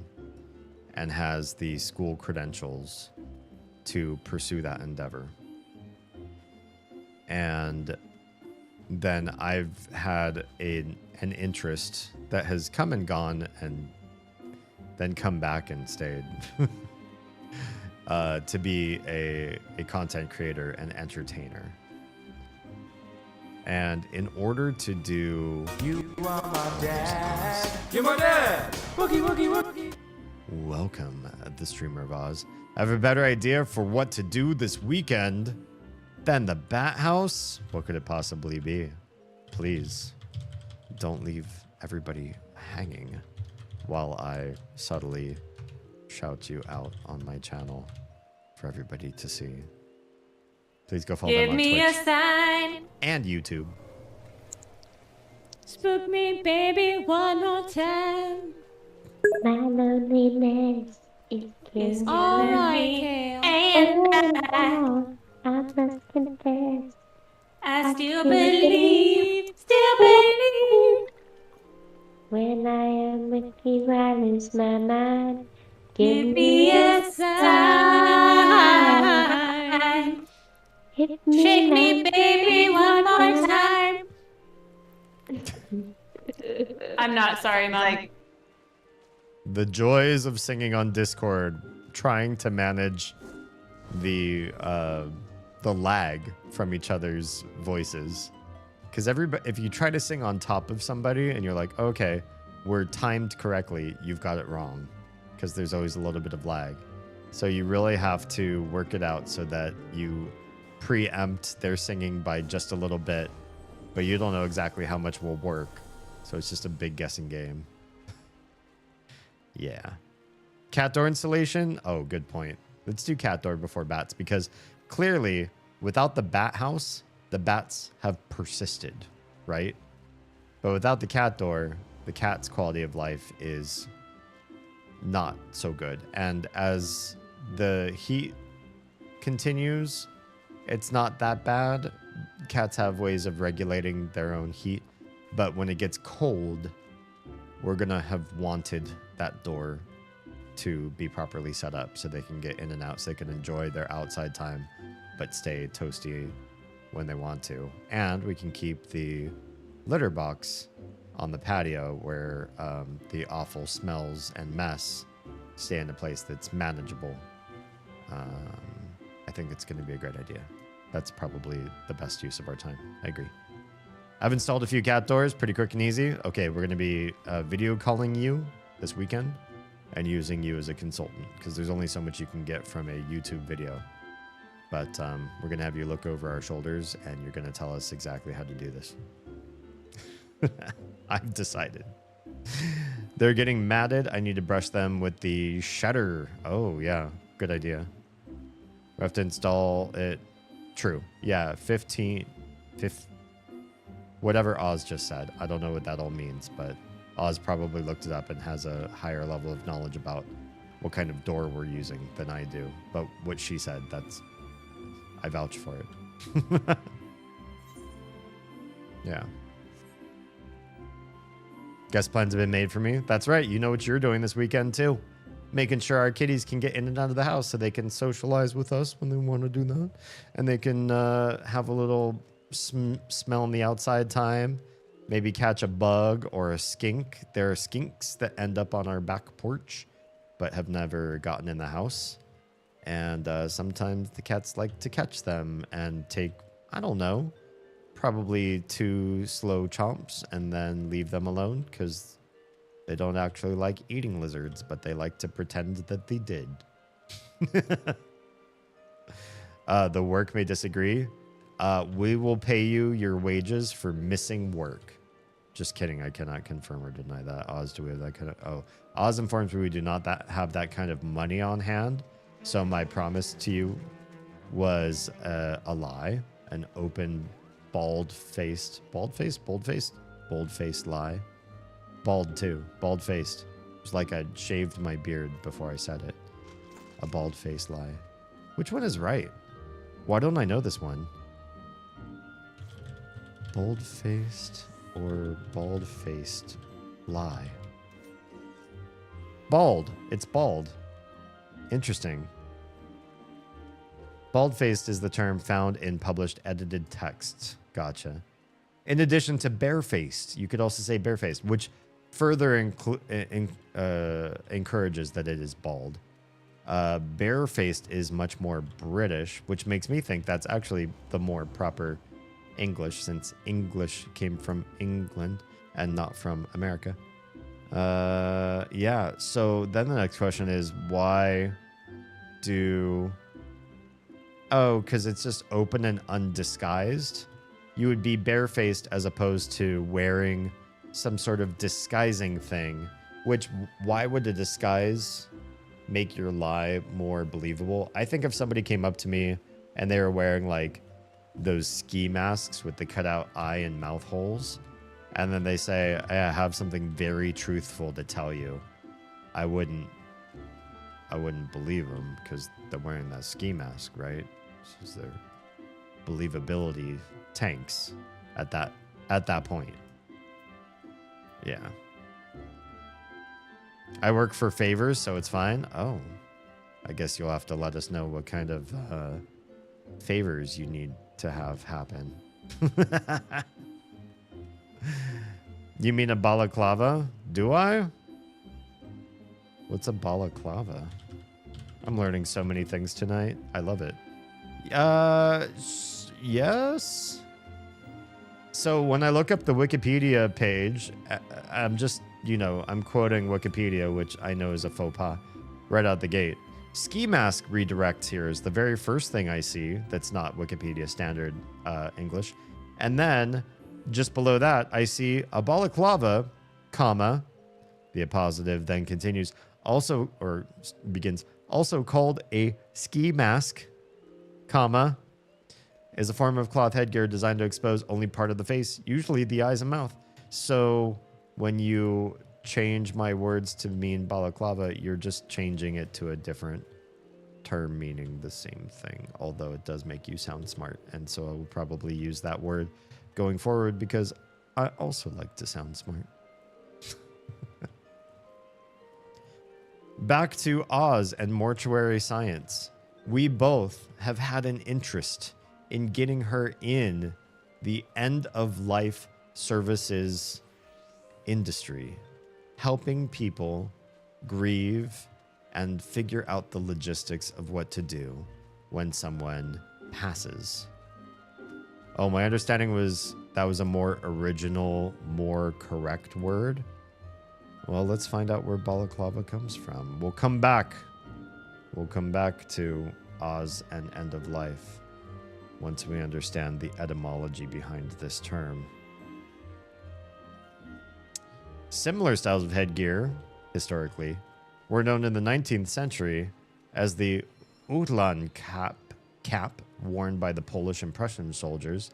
and has the school credentials to pursue that endeavor. And then I've had an interest that has come and gone and then come back and stayed to be a content creator and entertainer. And in order to do... You are my dad. You're my dad. Wookie, wookie, wookie. Welcome, the Streamer of Oz. I have a better idea for what to do this weekend than the Bat House. What could it possibly be? Please, don't leave everybody hanging while I subtly shout you out on my channel for everybody to see. Please go follow them on Twitch a sign. and YouTube. Spook me, baby, one more time. My loneliness is It's killing alright, me. Kale. And I must confess, I still believe, when I am with you, I lose my mind. give me a sign. Hit me, Shake me, like baby, one more time. I'm not sorry, Mom. The joys of singing on Discord, trying to manage the lag from each other's voices. Because if you try to sing on top of somebody and you're like, okay, we're timed correctly, you've got it wrong. Because there's always a little bit of lag. So you really have to work it out so that you preempt their singing by just a little bit, but you don't know exactly how much will work. So it's just a big guessing game. Yeah. Cat door installation? Oh, good point. Let's do cat door before bats, because clearly without the bat house, the bats have persisted right? But without the cat door, the cat's quality of life is not so good. And as the heat continues, it's not that bad. Cats have ways of regulating their own heat. But when it gets cold, we're going to have wanted that door to be properly set up so they can get in and out, so they can enjoy their outside time, but stay toasty when they want to. And we can keep the litter box on the patio where the awful smells and mess stay in a place that's manageable. I think it's going to be a great idea. That's probably the best use of our time. I agree. I've installed a few cat doors, pretty quick and easy. Okay, we're going to be video calling you this weekend and using you as a consultant because there's only so much you can get from a YouTube video. But we're going to have you look over our shoulders and you're going to tell us exactly how to do this. I've decided. They're getting matted. I need to brush them with the shutter. Oh, yeah. Good idea. We have to install it. True. Yeah, 15... whatever Oz just said. I don't know what that all means, but Oz probably looked it up and has a higher level of knowledge about what kind of door we're using than I do. But what she said, that's... I vouch for it. Yeah. Guest plans have been made for me. That's right. You know what you're doing this weekend, too. Making sure our kitties can get in and out of the house so they can socialize with us when they want to do that. And they can have a little smell on the outside time. Maybe catch a bug or a skink. There are skinks that end up on our back porch but have never gotten in the house. And sometimes the cats like to catch them and take, I don't know, probably 2 slow chomps and then leave them alone because they don't actually like eating lizards, but they like to pretend that they did. The work may disagree. We will pay you your wages for missing work. Just kidding. I cannot confirm or deny that. Oz, do we have that kind of... Oh, Oz informs me we do not have that kind of money on hand. So my promise to you was a lie. An open, bold-faced lie. Bald, too. Bald-faced. It was like I shaved my beard before I said it. A bald-faced lie. Which one is right? Why don't I know this one? Bold-faced or bald-faced lie? Bald. It's bald. Interesting. Bald-faced is the term found in published edited texts. Gotcha. In addition to barefaced, you could also say barefaced, which further encourages that it is bald. Barefaced is much more British, which makes me think that's actually the more proper English, since English came from England and not from America. Yeah, so then the next question is, why do... Oh, because it's just open and undisguised? You would be barefaced as opposed to wearing some sort of disguising thing, which, why would a disguise make your lie more believable? I think if somebody came up to me and they were wearing like those ski masks with the cutout eye and mouth holes, and then they say, I have something very truthful to tell you, I wouldn't believe them because they're wearing that ski mask, right? This is their believability tanks at that point. Yeah. I work for favors, so it's fine. Oh, I guess you'll have to let us know what kind of favors you need to have happen. You mean a balaclava? Do I? What's a balaclava? I'm learning so many things tonight. I love it. Yes. So when I look up the Wikipedia page, I'm just, I'm quoting Wikipedia, which I know is a faux pas right out the gate. Ski mask redirects here is the very first thing I see that's not Wikipedia standard English. And then just below that, I see a balaclava, comma, the appositive then continues, also, or begins, also called a ski mask, comma, is a form of cloth headgear designed to expose only part of the face, usually the eyes and mouth. So when you change my words to mean balaclava, you're just changing it to a different term meaning the same thing, although it does make you sound smart. And so I will probably use that word going forward because I also like to sound smart. Back to Oz and mortuary science. We both have had an interest in getting her in the end of life services industry, helping people grieve and figure out the logistics of what to do when someone passes. Oh, my understanding was that was a more original, more correct word. Well, let's find out where balaclava comes from. We'll come back. We'll come back to Oz and end of life once we understand the etymology behind this term. Similar styles of headgear, historically, were known in the 19th century as the Utlan cap worn by the Polish and Prussian soldiers,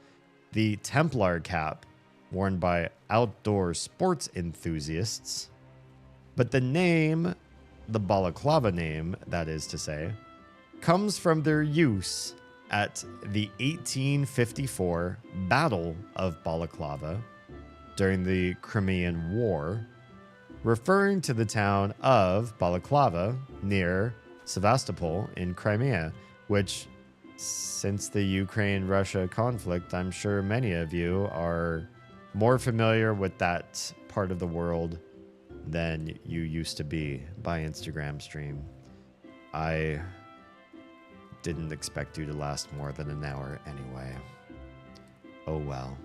the Templar cap worn by outdoor sports enthusiasts. But the name, the balaclava name, that is to say, comes from their use at the 1854 Battle of Balaclava during the Crimean War, referring to the town of Balaclava near Sevastopol in Crimea, which, since the Ukraine-Russia conflict, I'm sure many of you are more familiar with that part of the world than you used to be by Instagram stream. I didn't expect you to last more than an hour anyway. Oh well.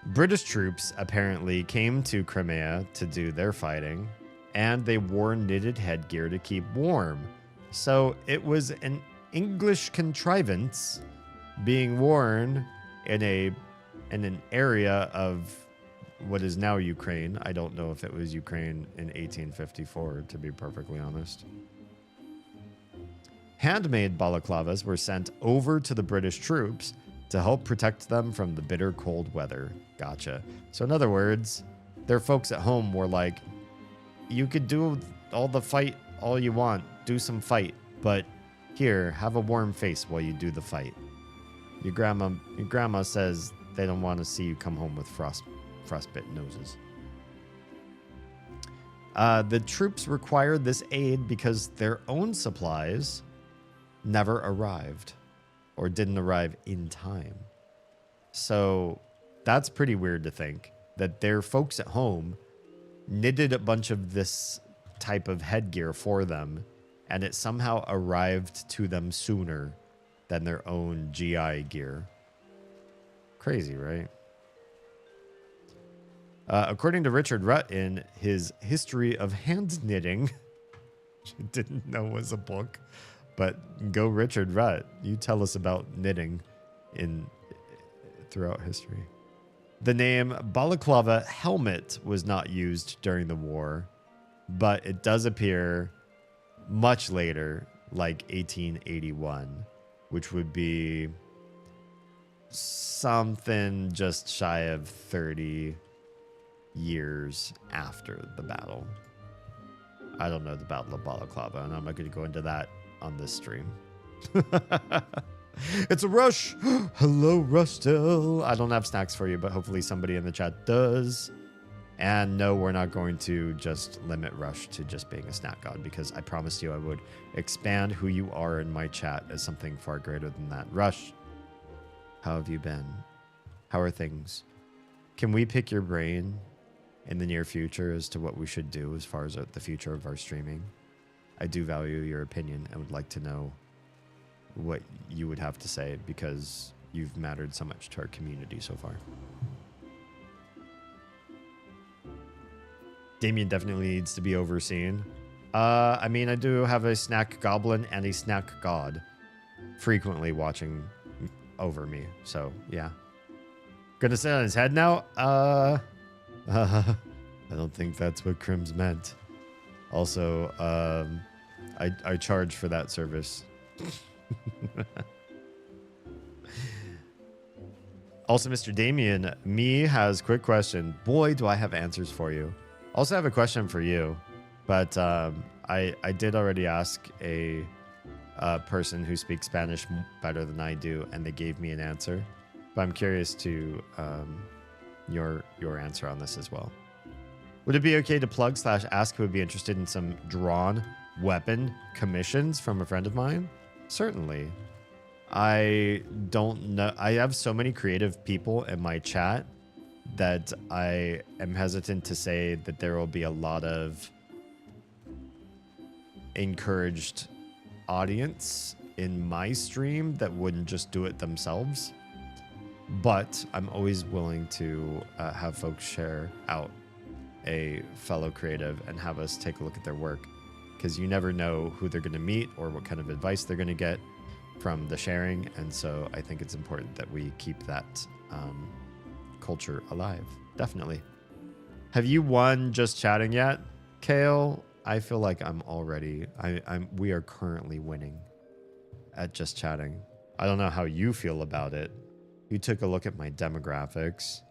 British troops apparently came to Crimea to do their fighting, and they wore knitted headgear to keep warm. So it was an English contrivance being worn in an area of what is now Ukraine. I don't know if it was Ukraine in 1854, to be perfectly honest. Handmade balaclavas were sent over to the British troops to help protect them from the bitter cold weather. Gotcha. So in other words, their folks at home were like, you could do all the fight all you want, do some fight, but here, have a warm face while you do the fight. Your grandma says they don't want to see you come home with frostbitten noses. The troops required this aid because their own supplies never arrived or didn't arrive in time. So that's pretty weird to think that their folks at home knitted a bunch of this type of headgear for them, and it somehow arrived to them sooner than their own GI gear. Crazy, right? According to Richard Rutt in his History of Hand Knitting, which I didn't know was a book, but go Richard Rutt. You tell us about knitting throughout history. The name balaclava helmet was not used during the war, but it does appear much later, like 1881, which would be something just shy of 30 years after the battle. I don't know the Battle of Balaclava, and I'm not going to go into that on this stream. It's a Rush. Hello, Rushdell. I don't have snacks for you, but hopefully somebody in the chat does. And no, we're not going to just limit Rush to just being a snack god, because I promised you I would expand who you are in my chat as something far greater than that. Rush, how have you been? How are things? Can we pick your brain in the near future as to what we should do as far as the future of our streaming? I do value your opinion and would like to know what you would have to say, because you've mattered so much to our community so far. Damien definitely needs to be overseen. I mean, I do have a snack goblin and a snack god frequently watching over me. So, yeah. Gonna sit on his head now? I don't think that's what Crims meant. Also, I charge for that service. Also, Mr. Damien, me has quick question. Boy, do I have answers for you. Also have a question for you, but I did already ask a person who speaks Spanish better than I do, and they gave me an answer. But I'm curious to your answer on this as well. Would it be okay to plug / ask who would be interested in some drawn weapon commissions from a friend of mine? Certainly. I don't know. I have so many creative people in my chat that I am hesitant to say that there will be a lot of encouraged audience in my stream that wouldn't just do it themselves. But I'm always willing to have folks share out a fellow creative and have us take a look at their work, because you never know who they're going to meet or what kind of advice they're going to get from the sharing. And so I think it's important that we keep that culture alive. Definitely. Have you won just chatting yet, Kale? I feel like I'm already, we are currently winning at just chatting. I don't know how you feel about it. You took a look at my demographics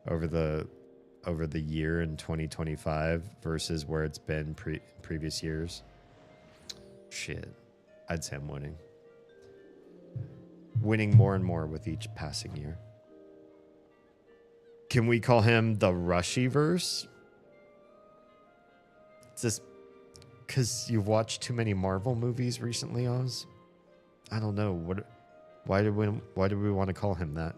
over the year in 2025 versus where it's been previous years. Shit. I'd say I'm winning. Winning more and more with each passing year. Can we call him the Rushyverse? Just because you've watched too many Marvel movies recently, Oz? I don't know. Why do we want to call him that?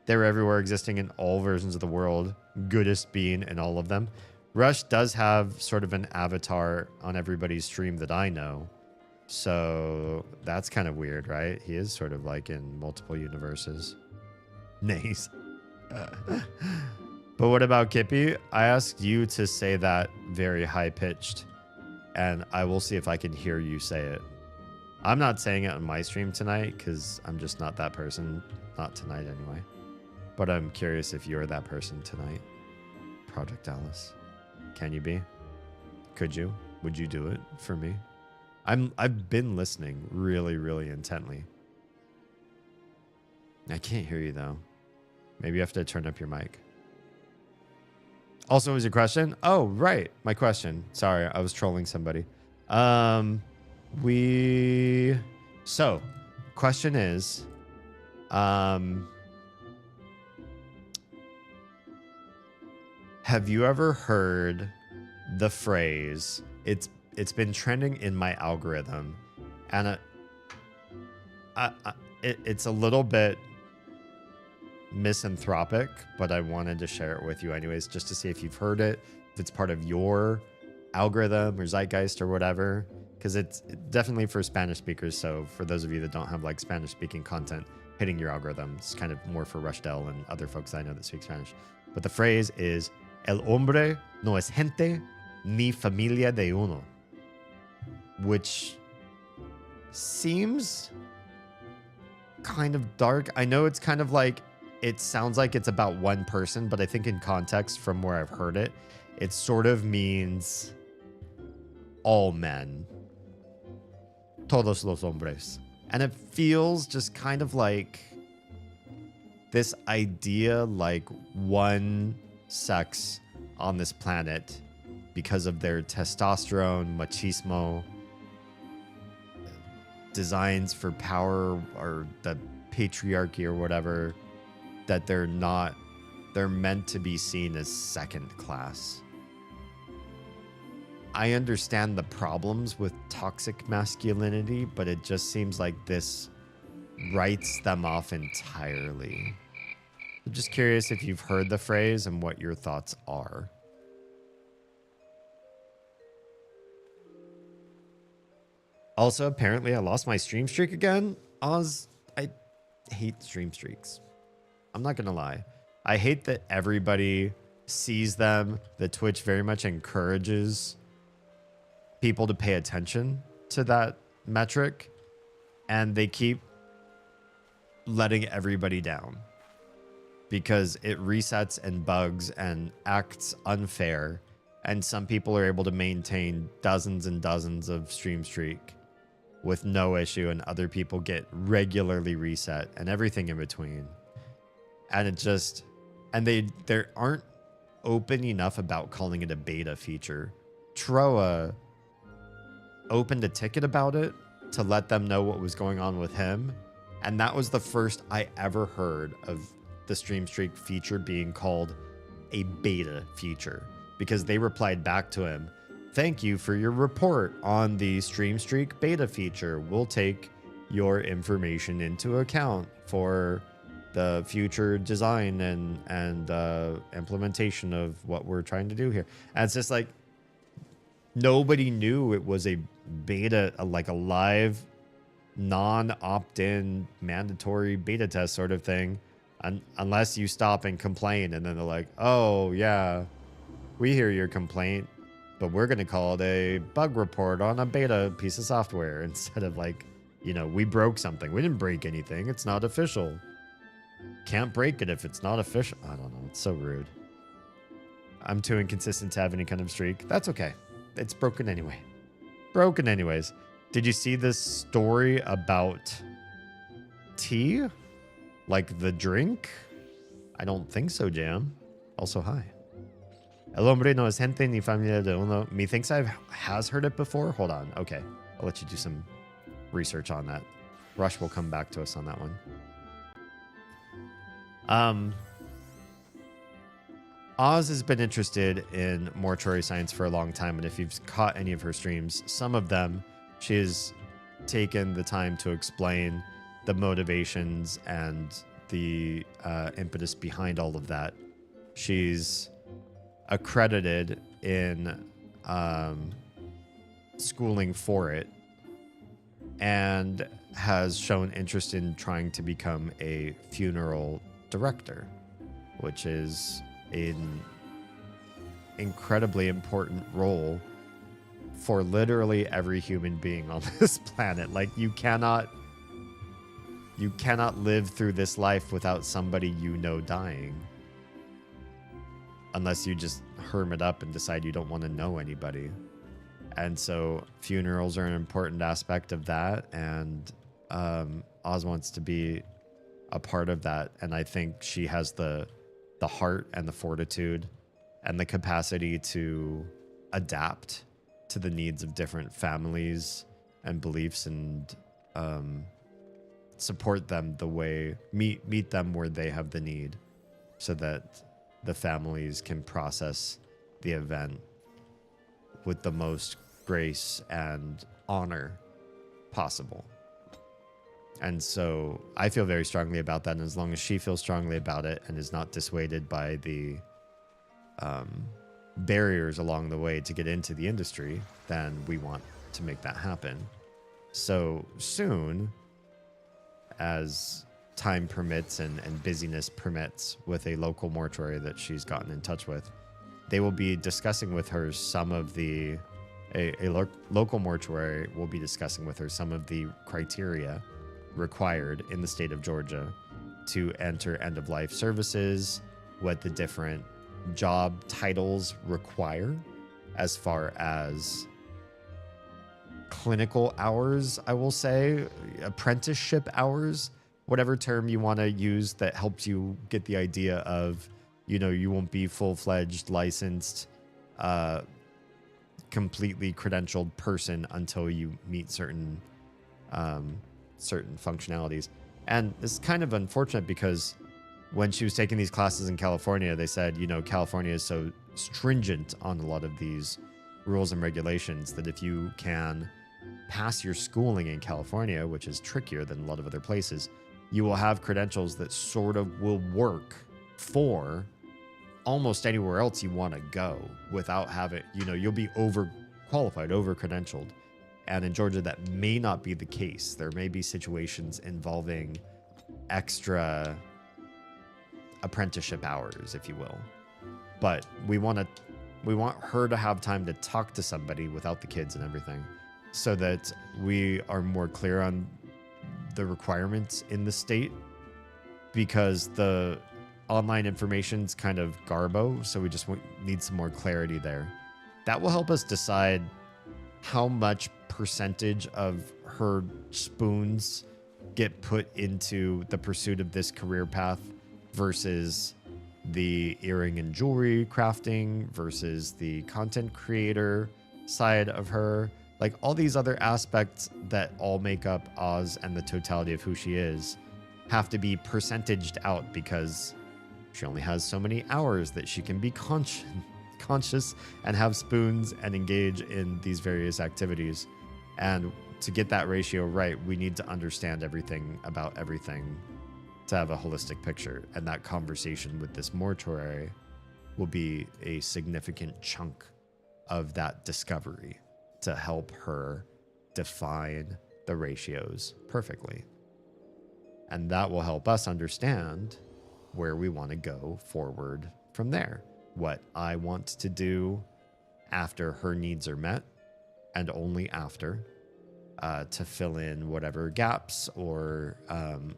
They're everywhere, existing in all versions of the world, goodest being in all of them. Rush does have sort of an avatar on everybody's stream that I know. So that's kind of weird, right? He is sort of like in multiple universes. Nice. But what about Kippy? I asked you to say that very high pitched, and I will see if I can hear you say it. I'm not saying it on my stream tonight because I'm just not that person. Not tonight anyway. But I'm curious if you're that person tonight. Project Alice. Can you be? Could you? Would you do it for me? I've been listening really, really intently. I can't hear you though. Maybe you have to turn up your mic. Also, was your question? Oh, right. My question. Sorry, I was trolling somebody. So, question is, have you ever heard the phrase, it's been trending in my algorithm, and it's a little bit misanthropic, but I wanted to share it with you anyways, just to see if you've heard it, if it's part of your algorithm or zeitgeist or whatever, because it's definitely for Spanish speakers. So for those of you that don't have like Spanish speaking content hitting your algorithm, it's kind of more for Rushdell and other folks I know that speak Spanish. But the phrase is, el hombre no es gente ni familia de uno, which seems kind of dark. I know it's kind of like, it sounds like it's about one person, but I think in context from where I've heard it, it sort of means all men. Todos los hombres. And it feels just kind of like this idea like one sex on this planet, because of their testosterone, machismo, designs for power, or the patriarchy or whatever, that they're meant to be seen as second class. I understand the problems with toxic masculinity, but it just seems like this writes them off entirely. I'm just curious if you've heard the phrase and what your thoughts are. Also, apparently I lost my stream streak again. Oz, I hate stream streaks. I'm not going to lie. I hate that everybody sees them. The Twitch very much encourages people to pay attention to that metric, and they keep letting everybody down because it resets and bugs and acts unfair. And some people are able to maintain dozens and dozens of stream streak with no issue, and other people get regularly reset and everything in between. and they aren't open enough about calling it a beta feature. Troa opened a ticket about it to let them know what was going on with him, and that was the first I ever heard of the Stream Streak feature being called a beta feature, because they replied back to him, "Thank you for your report on the Stream Streak beta feature. We'll take your information into account for the future design and implementation of what we're trying to do here." And it's just like, nobody knew it was a beta, like a live, non-opt-in, mandatory beta test sort of thing, unless you stop and complain, and then they're like, "Oh yeah, we hear your complaint, but we're going to call it a bug report on a beta piece of software," instead of like, we broke something. We didn't break anything. It's not official. Can't break it if it's not official. I don't know. It's so rude. I'm too inconsistent to have any kind of streak. That's okay. It's broken anyway. Broken anyways. Did you see this story about tea? Like the drink? I don't think so, Jam. Also, hi. El hombre no es gente ni familia de uno. Methinks has heard it before. Hold on. Okay. I'll let you do some research on that. Rush will come back to us on that one. Oz has been interested in mortuary science for a long time, and if you've caught any of her streams, some of them, she has taken the time to explain the motivations and the impetus behind all of that. She's accredited in schooling for it, and has shown interest in trying to become a funeral director, which is an incredibly important role for literally every human being on this planet. Like, you cannot live through this life without somebody dying, unless you just hermit up and decide you don't want to know anybody. And so funerals are an important aspect of that, and Oz wants to be a part of that. And I think she has the heart and the fortitude and the capacity to adapt to the needs of different families and beliefs, and support them the way, meet them where they have the need, so that the families can process the event with the most grace and honor possible. And so I feel very strongly about that. And as long as she feels strongly about it and is not dissuaded by the barriers along the way to get into the industry, then we want to make that happen. So soon, as time permits and busyness permits with a local mortuary that she's gotten in touch with, they will be discussing with her some of the local mortuary will be discussing with her some of the criteria required in the state of Georgia to enter end-of-life services, what the different job titles require as far as clinical hours, I will say, apprenticeship hours, whatever term you want to use that helps you get the idea of, you won't be full-fledged, licensed, completely credentialed person until you meet certain functionalities. And it's kind of unfortunate because when she was taking these classes in California, they said, California is so stringent on a lot of these rules and regulations that if you can pass your schooling in California, which is trickier than a lot of other places, you will have credentials that sort of will work for almost anywhere else you want to go without having, you'll be overqualified, over-credentialed. And in Georgia, that may not be the case. There may be situations involving extra apprenticeship hours, if you will. But we want her to have time to talk to somebody without the kids and everything, so that we are more clear on the requirements in the state, because the online information's kind of garbo, so we just need some more clarity there. That will help us decide how much percentage of her spoons get put into the pursuit of this career path versus the earring and jewelry crafting versus the content creator side of her. Like all these other aspects that all make up Oz and the totality of who she is have to be percentaged out because she only has so many hours that she can be conscious and have spoons and engage in these various activities. And to get that ratio right, we need to understand everything about everything to have a holistic picture. And that conversation with this mortuary will be a significant chunk of that discovery to help her define the ratios perfectly. And that will help us understand where we want to go forward from there. What I want to do after her needs are met, and only after, to fill in whatever gaps or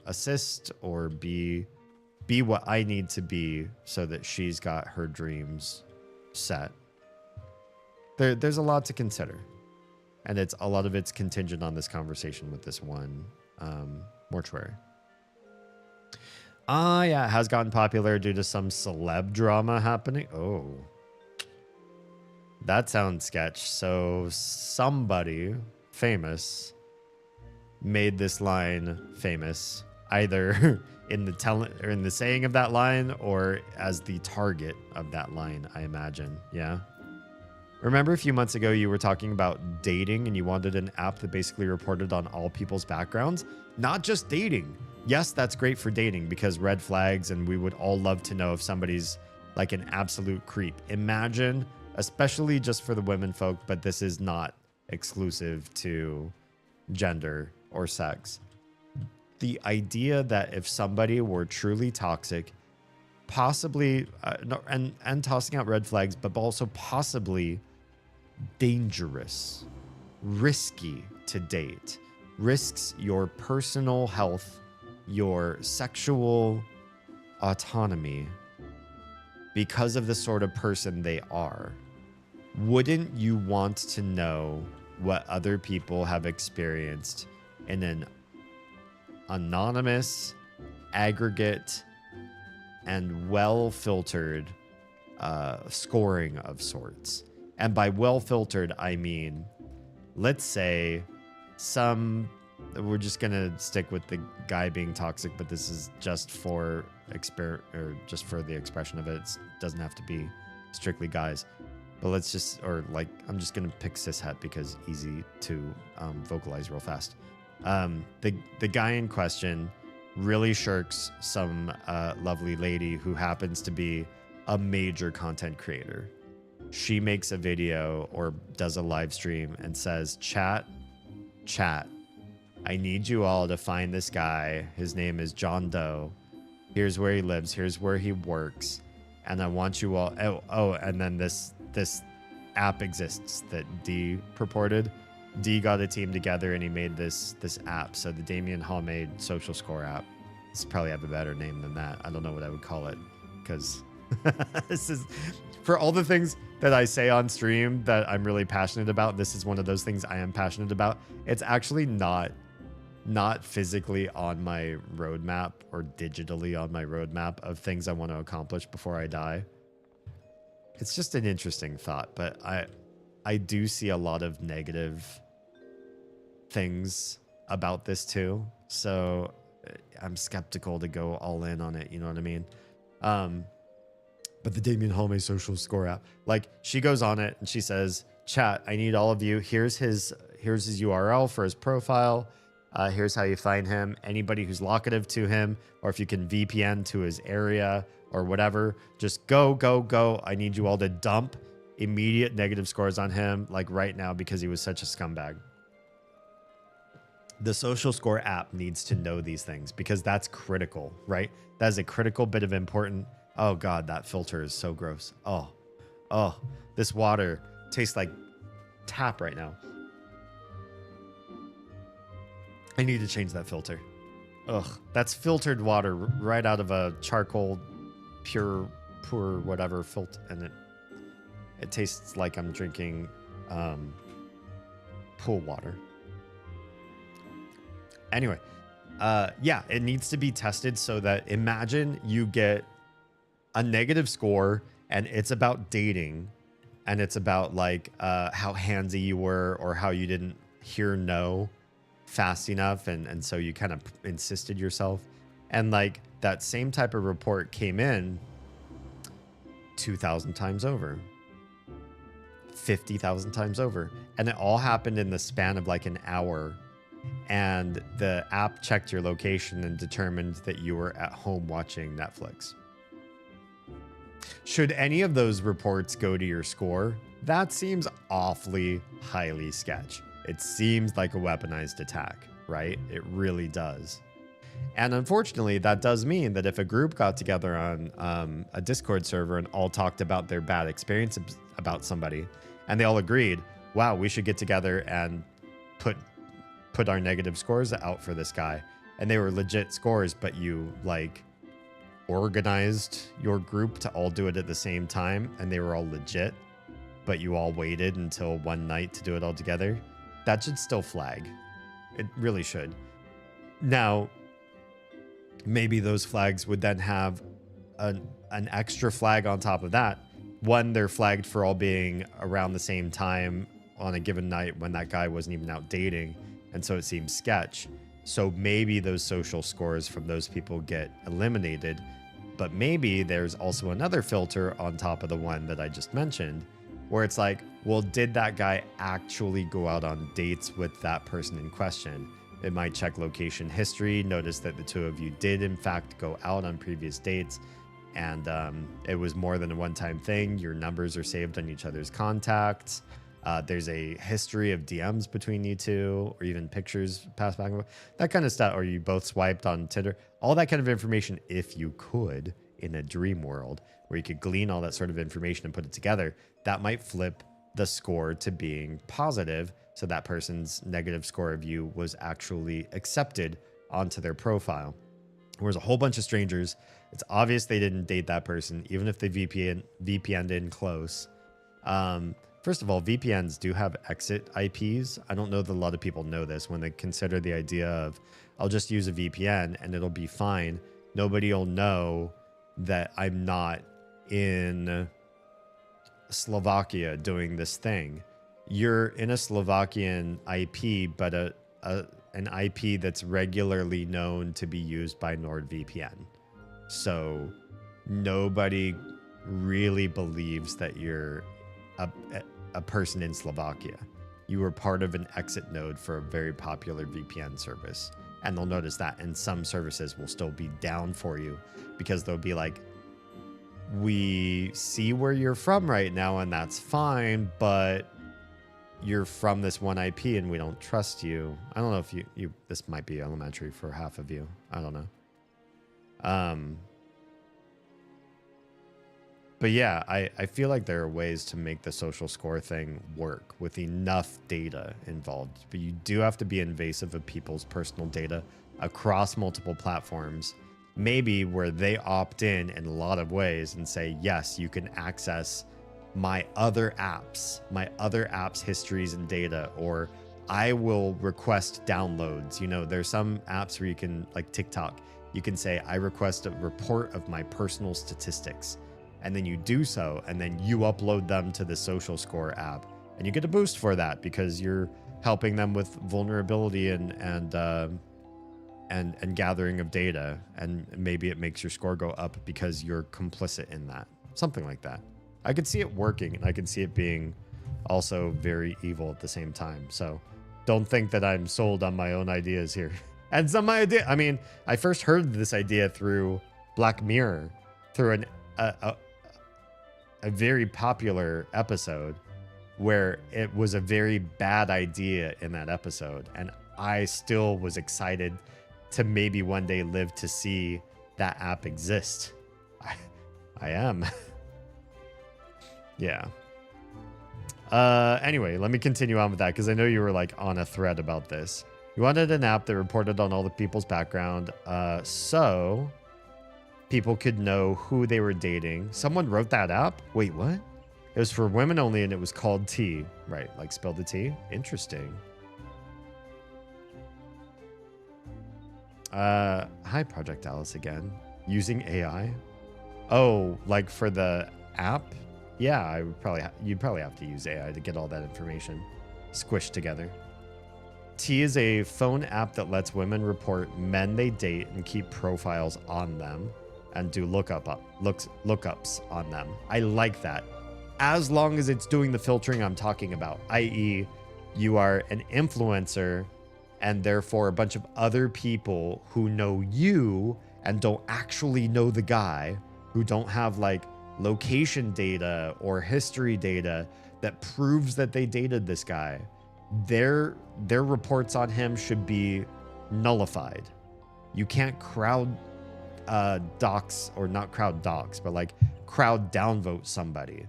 assist or be what I need to be so that she's got her dreams set. There's a lot to consider. And a lot of it's contingent on this conversation with this one mortuary. Yeah, it has gotten popular due to some celeb drama happening. Oh, that sounds sketch. So somebody famous made this line famous, either in the saying of that line or as the target of that line, I imagine. Yeah. Remember a few months ago you were talking about dating and you wanted an app that basically reported on all people's backgrounds? Not just dating. Yes, that's great for dating because red flags, and we would all love to know if somebody's like an absolute creep. Imagine, especially just for the women folk, but this is not exclusive to gender or sex. The idea that if somebody were truly toxic, possibly, and tossing out red flags, but also possibly dangerous, risky to date, risks your personal health, your sexual autonomy because of the sort of person they are. Wouldn't you want to know what other people have experienced in an anonymous, aggregate, and well-filtered scoring of sorts? And by well-filtered, I mean, let's say we're just gonna stick with the guy being toxic, but this is just for just for the expression of it. It doesn't have to be strictly guys. But let's just, I'm just gonna pick cishet because easy to vocalize real fast. The guy in question really shirks some lovely lady who happens to be a major content creator. She makes a video or does a live stream and says, chat, I need you all to find this guy. His name is John Doe. Here's where he lives. Here's where he works. And I want you all, and then this app exists that D purported. D got a team together and he made this app. So the Damien Hall made social score app. This probably have a better name than that. I don't know what I would call it because this is, for all the things that I say on stream that I'm really passionate about, this is one of those things I am passionate about. It's actually not physically on my roadmap or digitally on my roadmap of things I want to accomplish before I die. It's just an interesting thought, but I do see a lot of negative things about this too. So I'm skeptical to go all in on it. You know what I mean? But the Damien Holme social score app, like she goes on it and she says, chat, I need all of you. Here's his URL for his profile. Here's how you find him. Anybody who's locative to him, or if you can VPN to his area or whatever, just go. I need you all to dump immediate negative scores on him, like right now, because he was such a scumbag. The social score app needs to know these things because that's critical, right? That is a critical bit of important. Oh God, that filter is so gross. Oh, this water tastes like tap right now. I need to change that filter. Ugh, that's filtered water right out of a charcoal, pure whatever filter, and it tastes like I'm drinking pool water. Anyway, Yeah, it needs to be tested so that imagine you get a negative score and it's about dating and it's about like how handsy you were or how you didn't hear no fast enough and so you kind of insisted yourself. And like that same type of report came in 2,000 times over, 50,000 times over. And it all happened in the span of like an hour. And the app checked your location and determined that you were at home watching Netflix. Should any of those reports go to your score, that seems awfully highly sketch. It seems like a weaponized attack, right? It really does. And unfortunately, that does mean that if a group got together on a Discord server and all talked about their bad experience about somebody, and they all agreed, wow, we should get together and put our negative scores out for this guy, and they were legit scores, but you like organized your group to all do it at the same time, and they were all legit, but you all waited until one night to do it all together, that should still flag. It really should. Now, maybe those flags would then have an extra flag on top of that. One, they're flagged for all being around the same time on a given night when that guy wasn't even out dating, and so it seems sketch. So maybe those social scores from those people get eliminated, but maybe there's also another filter on top of the one that I just mentioned, where it's like, well, did that guy actually go out on dates with that person in question? It might check location history, notice that the two of you did in fact go out on previous dates, and it was more than a one-time thing. Your numbers are saved on each other's contacts. There's a history of DMs between you two, or even pictures passed back and forth, that kind of stuff. Or you both swiped on Tinder, all that kind of information, if you could, in a dream world where you could glean all that sort of information and put it together, that might flip the score to being positive. So that person's negative score of you was actually accepted onto their profile. Whereas a whole bunch of strangers, it's obvious they didn't date that person, even if they VPN'd in close. First of all, VPNs do have exit IPs. I don't know that a lot of people know this when they consider the idea of, I'll just use a VPN and it'll be fine. Nobody will know that I'm not in Slovakia doing this thing. You're in a Slovakian IP, but an IP that's regularly known to be used by NordVPN. So nobody really believes that you're a person in Slovakia. You were part of an exit node for a very popular VPN service. And they'll notice that. And some services will still be down for you because they'll be like, we see where you're from right now and that's fine, but you're from this one IP and we don't trust you. I don't know if you this might be elementary for half of you. I don't know. But yeah, I feel like there are ways to make the social score thing work with enough data involved. But you do have to be invasive of people's personal data across multiple platforms. Maybe where they opt in a lot of ways and say, yes, you can access my other apps histories and data, or I will request downloads. You know, there's some apps where you can, like TikTok, you can say, I request a report of my personal statistics. And then you do so, and then you upload them to the social score app, and you get a boost for that because you're helping them with vulnerability and gathering of data, and maybe it makes your score go up because you're complicit in that. Something like that. I could see it working, and I could see it being also very evil at the same time. So don't think that I'm sold on my own ideas here. And some idea, I mean, I first heard this idea through Black Mirror, through a very popular episode where it was a very bad idea in that episode. And I still was excited to maybe one day live to see that app exist. I am. Yeah. Anyway, let me continue on with that because I know you were like on a thread about this. You wanted an app that reported on all the people's background, so people could know who they were dating. Someone wrote that app? Wait, what? It was for women only and it was called T. Right, like spell the T? Interesting. Hi, Project Alice again. Using AI? Oh, like for the app? Yeah, I would probably you'd probably have to use AI to get all that information squished together. T is a phone app that lets women report men they date and keep profiles on them and do lookups on them. I like that. As long as it's doing the filtering I'm talking about, i.e., you are an influencer and therefore a bunch of other people who know you and don't actually know the guy, who don't have like location data or history data that proves that they dated this guy, their reports on him should be nullified. You can't crowd dox, or not crowd dox, but like crowd downvote somebody.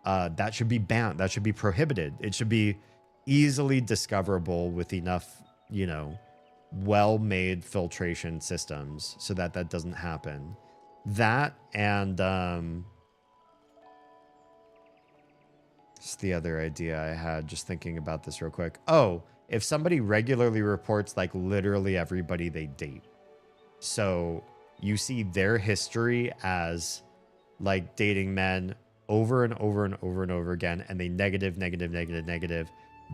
That should be banned. That should be prohibited. It should be easily discoverable with enough, you know, well-made filtration systems so that that doesn't happen. That and it's the other idea I had just thinking about this real quick. Oh, if somebody regularly reports like literally everybody they date, so you see their history as like dating men over and over and over and over again, and they negative,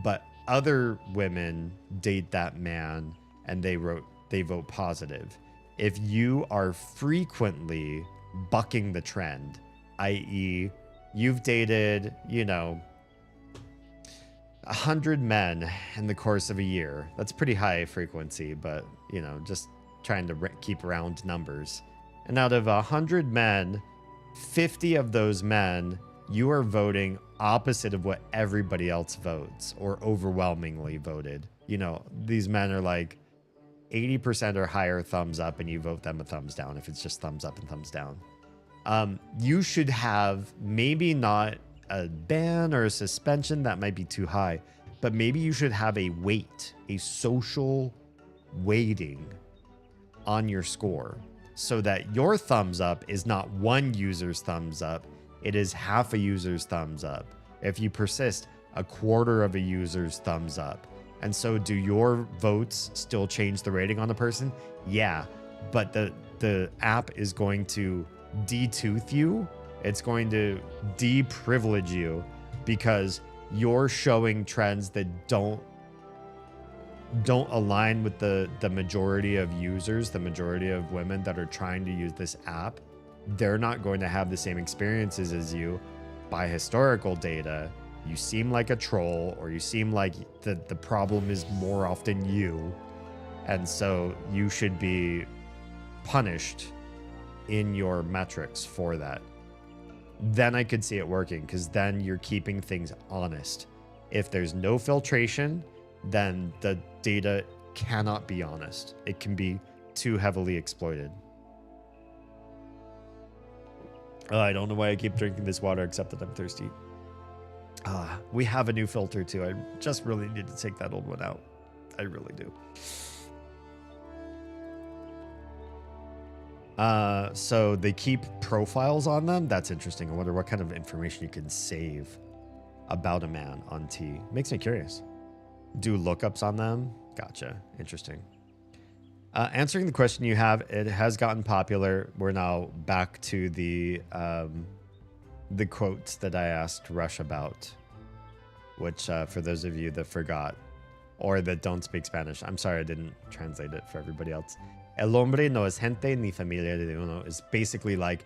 but other women date that man and they vote positive. If you are frequently bucking the trend, i.e., you've dated, you know, 100 men in the course of a year. That's pretty high frequency, but, you know, just trying to keep round numbers. And out of 100 men, 50 of those men, you are voting opposite of what everybody else votes or overwhelmingly voted. You know, these men are like 80% or higher thumbs up, and you vote them a thumbs down if it's just thumbs up and thumbs down. You should have maybe not a ban or a suspension, that might be too high, but maybe you should have a weight, a social weighting on your score so that your thumbs up is not one user's thumbs up, it is half a user's thumbs up. If you persist, a quarter of a user's thumbs up. And so do your votes still change the rating on the person? Yeah, but the app is going to detooth you. It's going to deprivilege you because you're showing trends that don't align with the majority of users, the majority of women that are trying to use this app. They're not going to have the same experiences as you. By historical data, you seem like a troll, or you seem like the problem is more often you. And so you should be punished in your metrics for that. Then I could see it working, because then you're keeping things honest. If there's no filtration, then the data cannot be honest. It can be too heavily exploited. I don't know why I keep drinking this water, except that I'm thirsty. We have a new filter too. I just really need to take that old one out. I really do. So they keep profiles on them. That's interesting. I wonder what kind of information you can save about a man on T. Makes me curious. Do lookups on them. Gotcha. Interesting. Answering the question you have, it has gotten popular. We're now back to the quotes that I asked Rush about, which for those of you that forgot or that don't speak Spanish, I'm sorry I didn't translate it for everybody else. El hombre no es gente ni familia de uno is basically like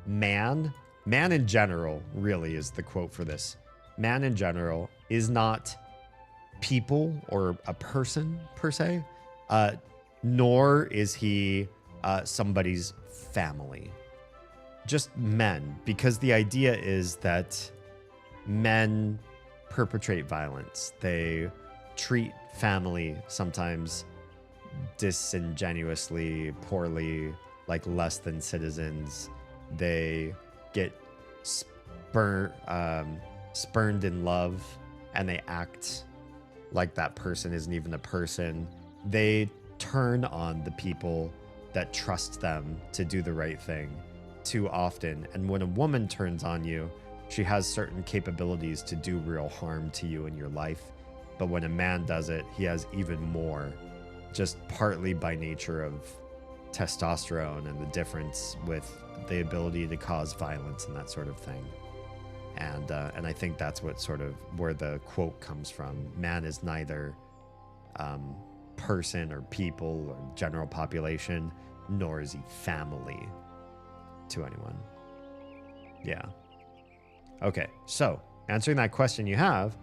man in general, really is the quote for this. Man in general is not people or a person per se, nor is he somebody's family. Just men, because the idea is that men perpetrate violence. They treat family sometimes disingenuously, poorly, like less than citizens. They get spurned in love, and they act like that person isn't even a person. They turn on the people that trust them to do the right thing too often. And when a woman turns on you, she has certain capabilities to do real harm to you in your life. But when a man does it, he has even more just partly by nature of testosterone and the difference with the ability to cause violence and that sort of thing. And I think that's what sort of where the quote comes from. Man is neither person or people or general population, nor is he family to anyone. Yeah. Okay, so answering that question you have,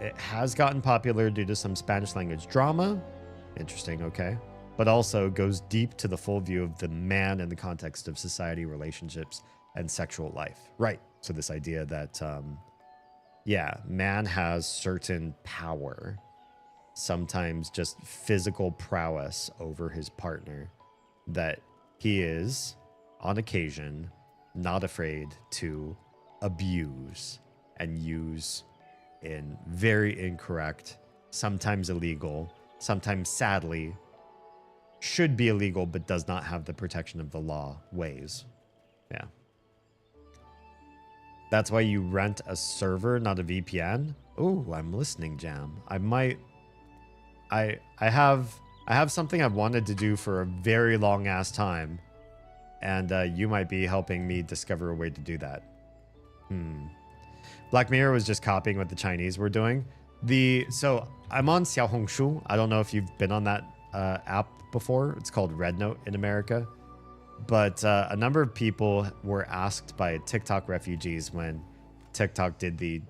it has gotten popular due to some Spanish language drama. Interesting, okay. But also goes deep to the full view of the man in the context of society, relationships, and sexual life. Right. So this idea that, man has certain power, sometimes just physical prowess over his partner, that he is, on occasion, not afraid to abuse and use in very incorrect, sometimes illegal, sometimes sadly should be illegal but does not have the protection of the law ways. Yeah. That's why you rent a server, not a VPN. Oh, I'm listening, Jam. I have something I've wanted to do for a very long ass time, and you might be helping me discover a way to do that. Black Mirror was just copying what the Chinese were doing. So I'm on Xiaohongshu. I don't know if you've been on that app before. It's called Red Note in America. But a number of people were asked by TikTok refugees when TikTok did the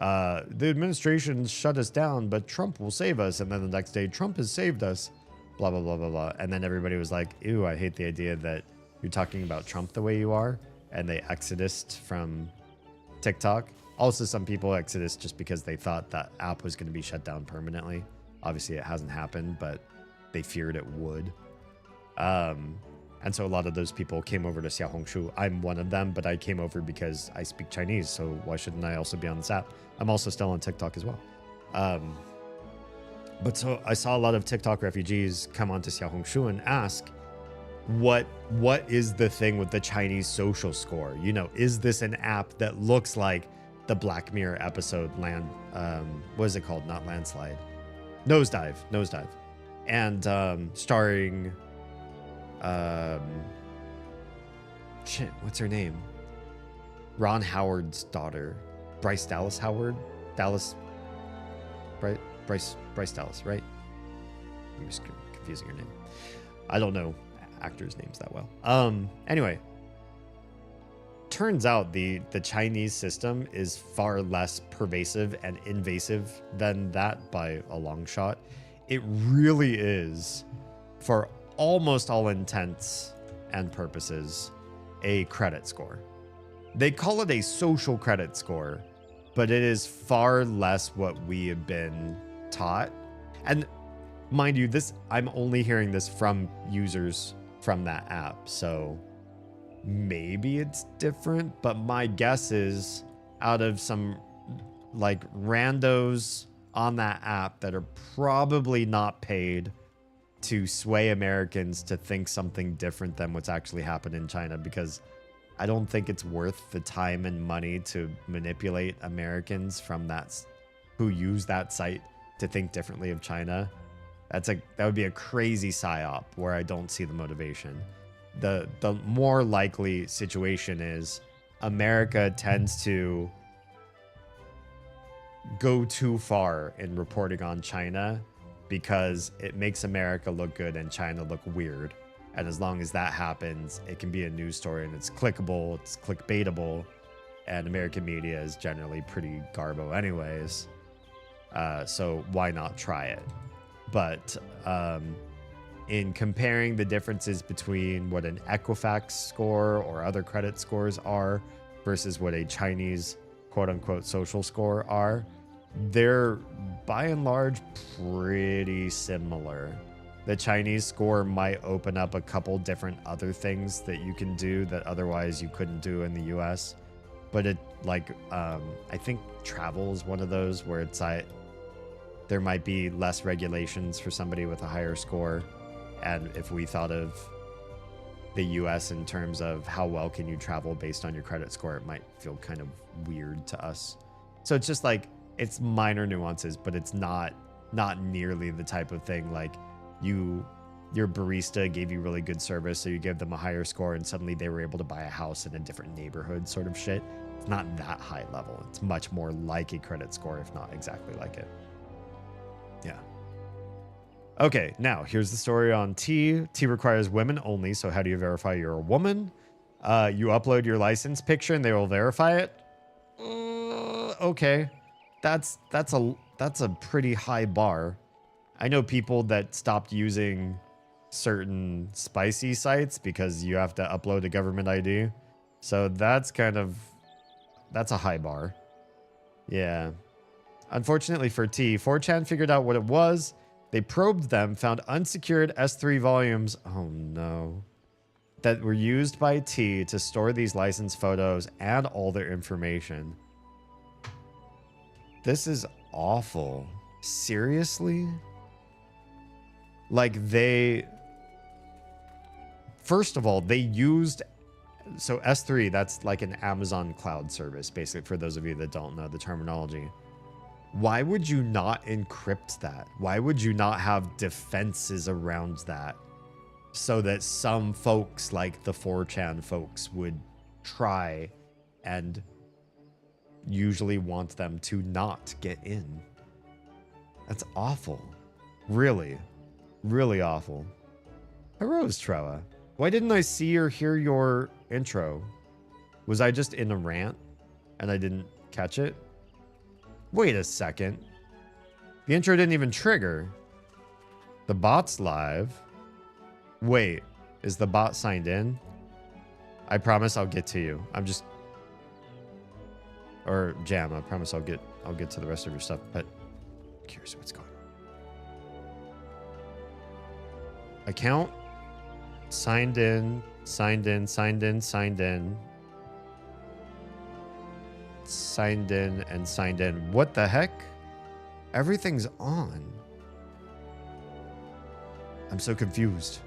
administration shut us down, but Trump will save us. And then the next day, Trump has saved us, blah, blah, blah, blah, blah. And then everybody was like, ew, I hate the idea that you're talking about Trump the way you are. And they exodused from TikTok. Also, some people exodus just because they thought that app was going to be shut down permanently. Obviously, it hasn't happened, but they feared it would. And so a lot of those people came over to Xiaohongshu. I'm one of them, but I came over because I speak Chinese, so why shouldn't I also be on this app? I'm also still on TikTok as well. But so I saw a lot of TikTok refugees come onto Xiaohongshu and ask, what is the thing with the Chinese social score? You know, is this an app that looks like the Black Mirror episode what is it called? Not Landslide. Nosedive. And starring what's her name? Ron Howard's daughter, Bryce Dallas Howard. Bryce Dallas, right? I'm just confusing her name. I don't know actors' names that well. Anyway, turns out the Chinese system is far less pervasive and invasive than that by a long shot. It really is, for almost all intents and purposes, a credit score. They call it a social credit score, but it is far less what we have been taught. And mind you, I'm only hearing this from users from that app, so maybe it's different, but my guess is out of some like randos on that app that are probably not paid to sway Americans to think something different than what's actually happened in China, because I don't think it's worth the time and money to manipulate Americans from who use that site to think differently of China. That would be a crazy psyop where I don't see the motivation. The more likely situation is America tends to go too far in reporting on China because it makes America look good and China look weird. And as long as that happens, it can be a news story and it's clickable, it's clickbaitable, and American media is generally pretty garbo anyways. So why not try it? But in comparing the differences between what an Equifax score or other credit scores are versus what a Chinese quote-unquote social score are, they're by and large pretty similar. The Chinese score might open up a couple different other things that you can do that otherwise you couldn't do in the US. But I think travel is one of those where it's there might be less regulations for somebody with a higher score. And if we thought of the US in terms of how well can you travel based on your credit score, it might feel kind of weird to us. So it's just it's minor nuances, but it's not not nearly the type of thing like your barista gave you really good service, so you give them a higher score and suddenly they were able to buy a house in a different neighborhood sort of shit. It's not that high level. It's much more like a credit score, if not exactly like it. Yeah. Okay, now here's the story on T. T requires women only, so how do you verify you're a woman? You upload your license picture and they will verify it. Okay. That's a pretty high bar. I know people that stopped using certain spicy sites because you have to upload a government ID. So that's a high bar. Yeah. Unfortunately for T, 4chan figured out what it was. They probed them, found unsecured S3 volumes. Oh no. That were used by T to store these license photos and all their information. This is awful. Seriously? Like first of all, they used, so S3, that's like an Amazon cloud service, basically, for those of you that don't know the terminology. Why would you not encrypt that? Why would you not have defenses around that so that some folks like the 4chan folks would try and usually want them to not get in? That's awful. Really, really awful. Heroes, Trewa. Why didn't I see or hear your intro? Was I just in a rant and I didn't catch it? Wait a second. The intro didn't even trigger. The bot's live. Wait, is the bot signed in? I promise I'll get to you. Or Jam, I promise I'll get to the rest of your stuff, but I'm curious what's going on. Account. Signed in. Signed in. And signed in. What the heck? Everything's on. I'm so confused.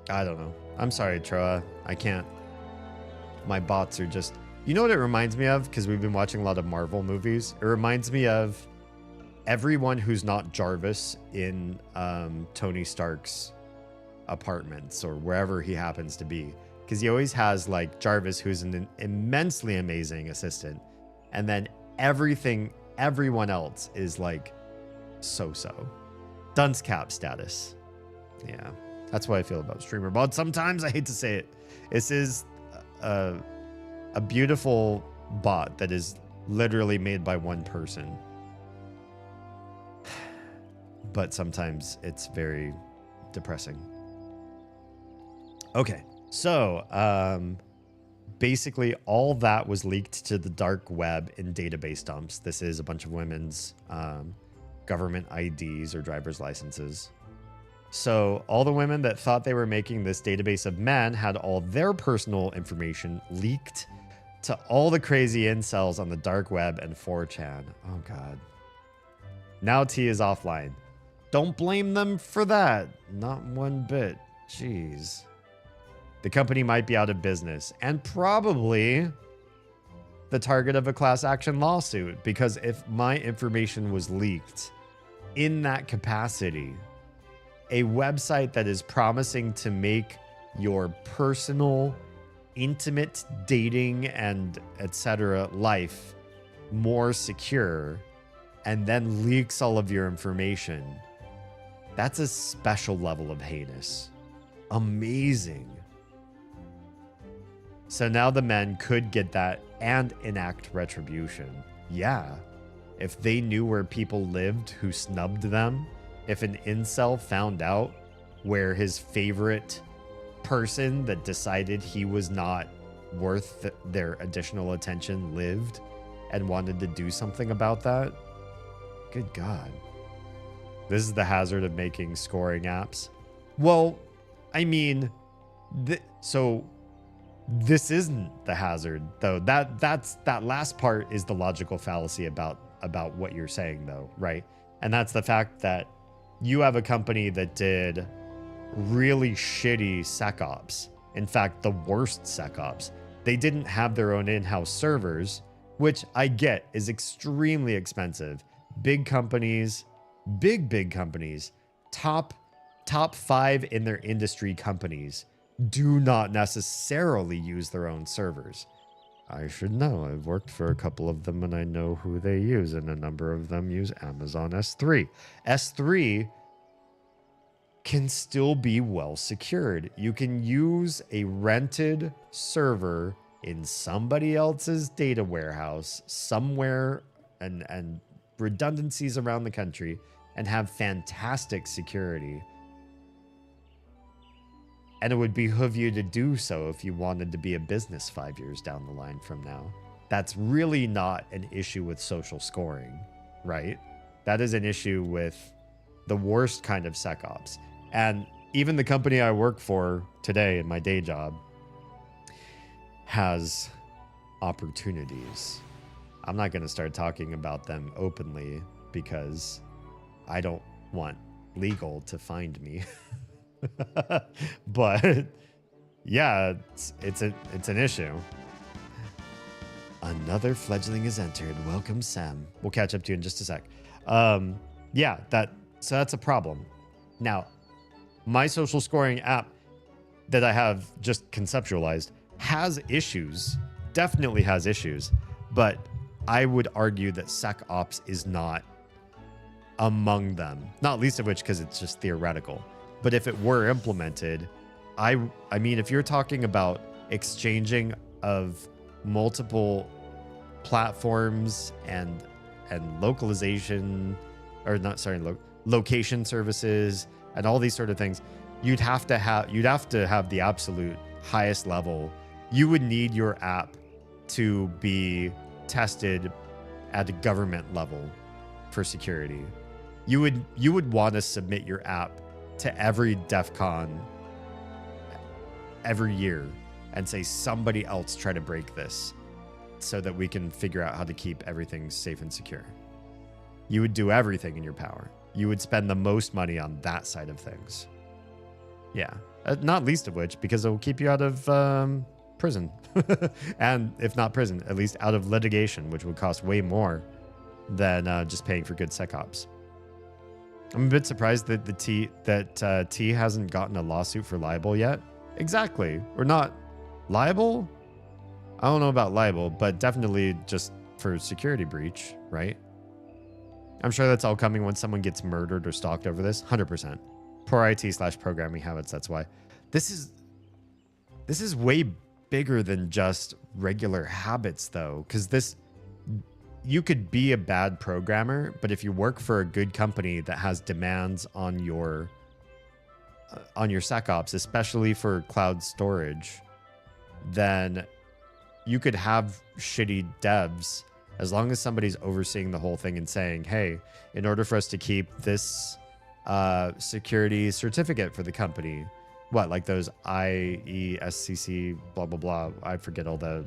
I don't know. I'm sorry, Troa. I can't. My bots are just... You know what it reminds me of? Because we've been watching a lot of Marvel movies. It reminds me of everyone who's not Jarvis in Tony Stark's apartments or wherever he happens to be. Because he always has like Jarvis, who's an immensely amazing assistant. And then everyone else is like so-so. Dunce cap status. Yeah. That's what I feel about streamer bots. Sometimes I hate to say it. This is a beautiful bot that is literally made by one person. But sometimes it's very depressing. Okay. So, basically all that was leaked to the dark web in database dumps. This is a bunch of women's government IDs or driver's licenses. So all the women that thought they were making this database of men had all their personal information leaked to all the crazy incels on the dark web and 4chan. Oh, God. Now T is offline. Don't blame them for that. Not one bit. Jeez. The company might be out of business and probably the target of a class action lawsuit, because if my information was leaked in that capacity, a website that is promising to make your personal, intimate dating and etc. life more secure and then leaks all of your information, that's a special level of heinous. Amazing. So now the men could get that and enact retribution. Yeah. If they knew where people lived who snubbed them, if an incel found out where his favorite person that decided he was not worth their additional attention lived and wanted to do something about that, good God. This is the hazard of making scoring apps. Well, I mean, so this isn't the hazard, though. That last part is the logical fallacy about what you're saying, though, right? And that's the fact that you have a company that did really shitty SecOps. In fact, the worst SecOps. They didn't have their own in-house servers. which I get is extremely expensive. Big companies, big companies, top 5 in their industry companies do not necessarily use their own servers. I should know. I've worked for a couple of them and I know who they use, and a number of them use Amazon S3. S3 can still be well secured. You can use a rented server in somebody else's data warehouse somewhere and redundancies around the country and have fantastic security. And it would behoove you to do so if you wanted to be a business 5 years down the line from now. That's really not an issue with social scoring, right? That is an issue with the worst kind of SecOps. And even the company I work for today in my day job has opportunities. I'm not going to start talking about them openly because I don't want legal to find me. But yeah, it's an issue. Another fledgling has entered. Welcome, Sam. We'll catch up to you in just a sec. Yeah, so that's a problem. Now, my social scoring app that I have just conceptualized has issues, definitely has issues, but I would argue that SecOps is not among them, not least of which because it's just theoretical. But if it were implemented, I mean, if you're talking about exchanging of multiple platforms and localization, or not, sorry, location services and all these sort of things, you'd have to have the absolute highest level. You would need your app to be tested at a government level for security. You would want to submit your app to every DEF CON every year and say somebody else try to break this so that we can figure out how to keep everything safe and secure. You would do everything in your power. You would spend the most money on that side of things. Yeah, not least of which because it will keep you out of prison. And if not prison, at least out of litigation, which would cost way more than just paying for good SecOps. I'm a bit surprised that T hasn't gotten a lawsuit for libel yet. Exactly. We're not liable. I don't know about libel, but definitely just for security breach, right? I'm sure that's all coming when someone gets murdered or stalked over this. 100%. Poor IT/programming habits. That's why. This is way bigger than just regular habits, though, because you could be a bad programmer, but if you work for a good company that has demands on your SecOps, especially for cloud storage, then you could have shitty devs as long as somebody's overseeing the whole thing and saying, hey, in order for us to keep this security certificate for the company, what, like those IESCC, blah, blah, blah. I forget all the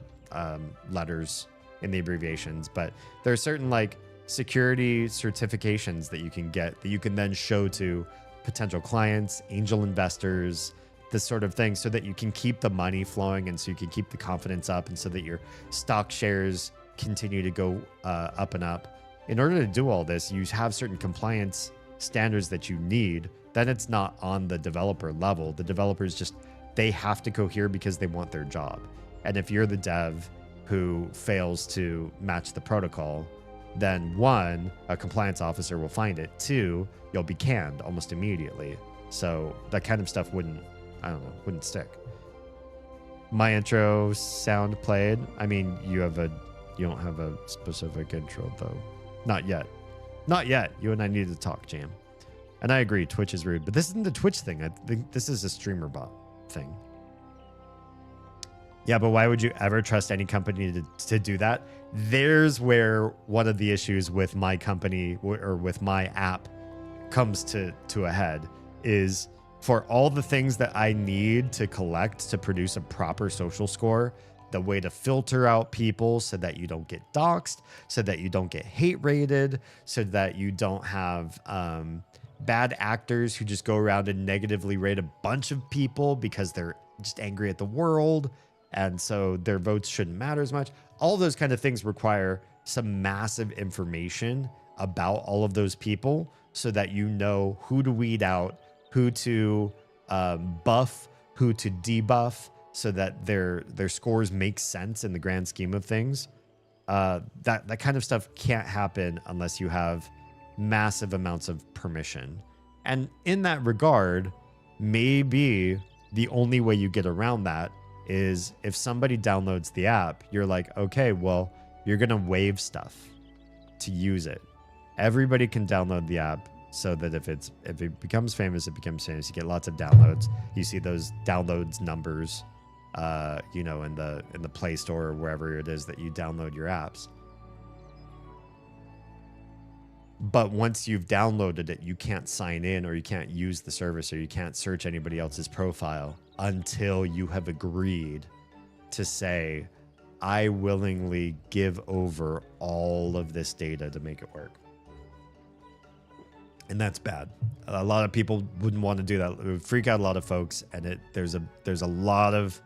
letters in the abbreviations, but there are certain like security certifications that you can get that you can then show to potential clients, angel investors, this sort of thing, so that you can keep the money flowing and so you can keep the confidence up and so that your stock shares continue to go up and up. In order to do all this, you have certain compliance standards that you need. Then it's not on the developer level. The developers they have to cohere because they want their job. And if you're the dev who fails to match the protocol, then 1, a compliance officer will find it. 2, you'll be canned almost immediately. So that kind of stuff wouldn't stick. My intro sound played. I mean, you don't have a specific intro though. Not yet. You and I need to talk, Jam. And I agree, Twitch is rude, but this isn't the Twitch thing. I think this is a streamer bot thing. Yeah, but why would you ever trust any company to do that? There's where one of the issues with my company or with my app comes to a head, is for all the things that I need to collect to produce a proper social score, the way to filter out people so that you don't get doxxed, so that you don't get hate rated, so that you don't have bad actors who just go around and negatively rate a bunch of people because they're just angry at the world. and so their votes shouldn't matter as much. All those kind of things require some massive information about all of those people so that you know who to weed out, who to buff, who to debuff, so that their scores make sense in the grand scheme of things. That kind of stuff can't happen unless you have massive amounts of permission. And in that regard, maybe the only way you get around that is if somebody downloads the app, you're like, okay, well, you're going to waive stuff to use it. Everybody can download the app so that if it becomes famous, it becomes famous. You get lots of downloads. You see those downloads numbers, in the Play Store or wherever it is that you download your apps. But once you've downloaded it, you can't sign in or you can't use the service or you can't search anybody else's profile until you have agreed to say, I willingly give over all of this data to make it work. And that's bad. A lot of people wouldn't want to do that. It would freak out a lot of folks, and there's a lot of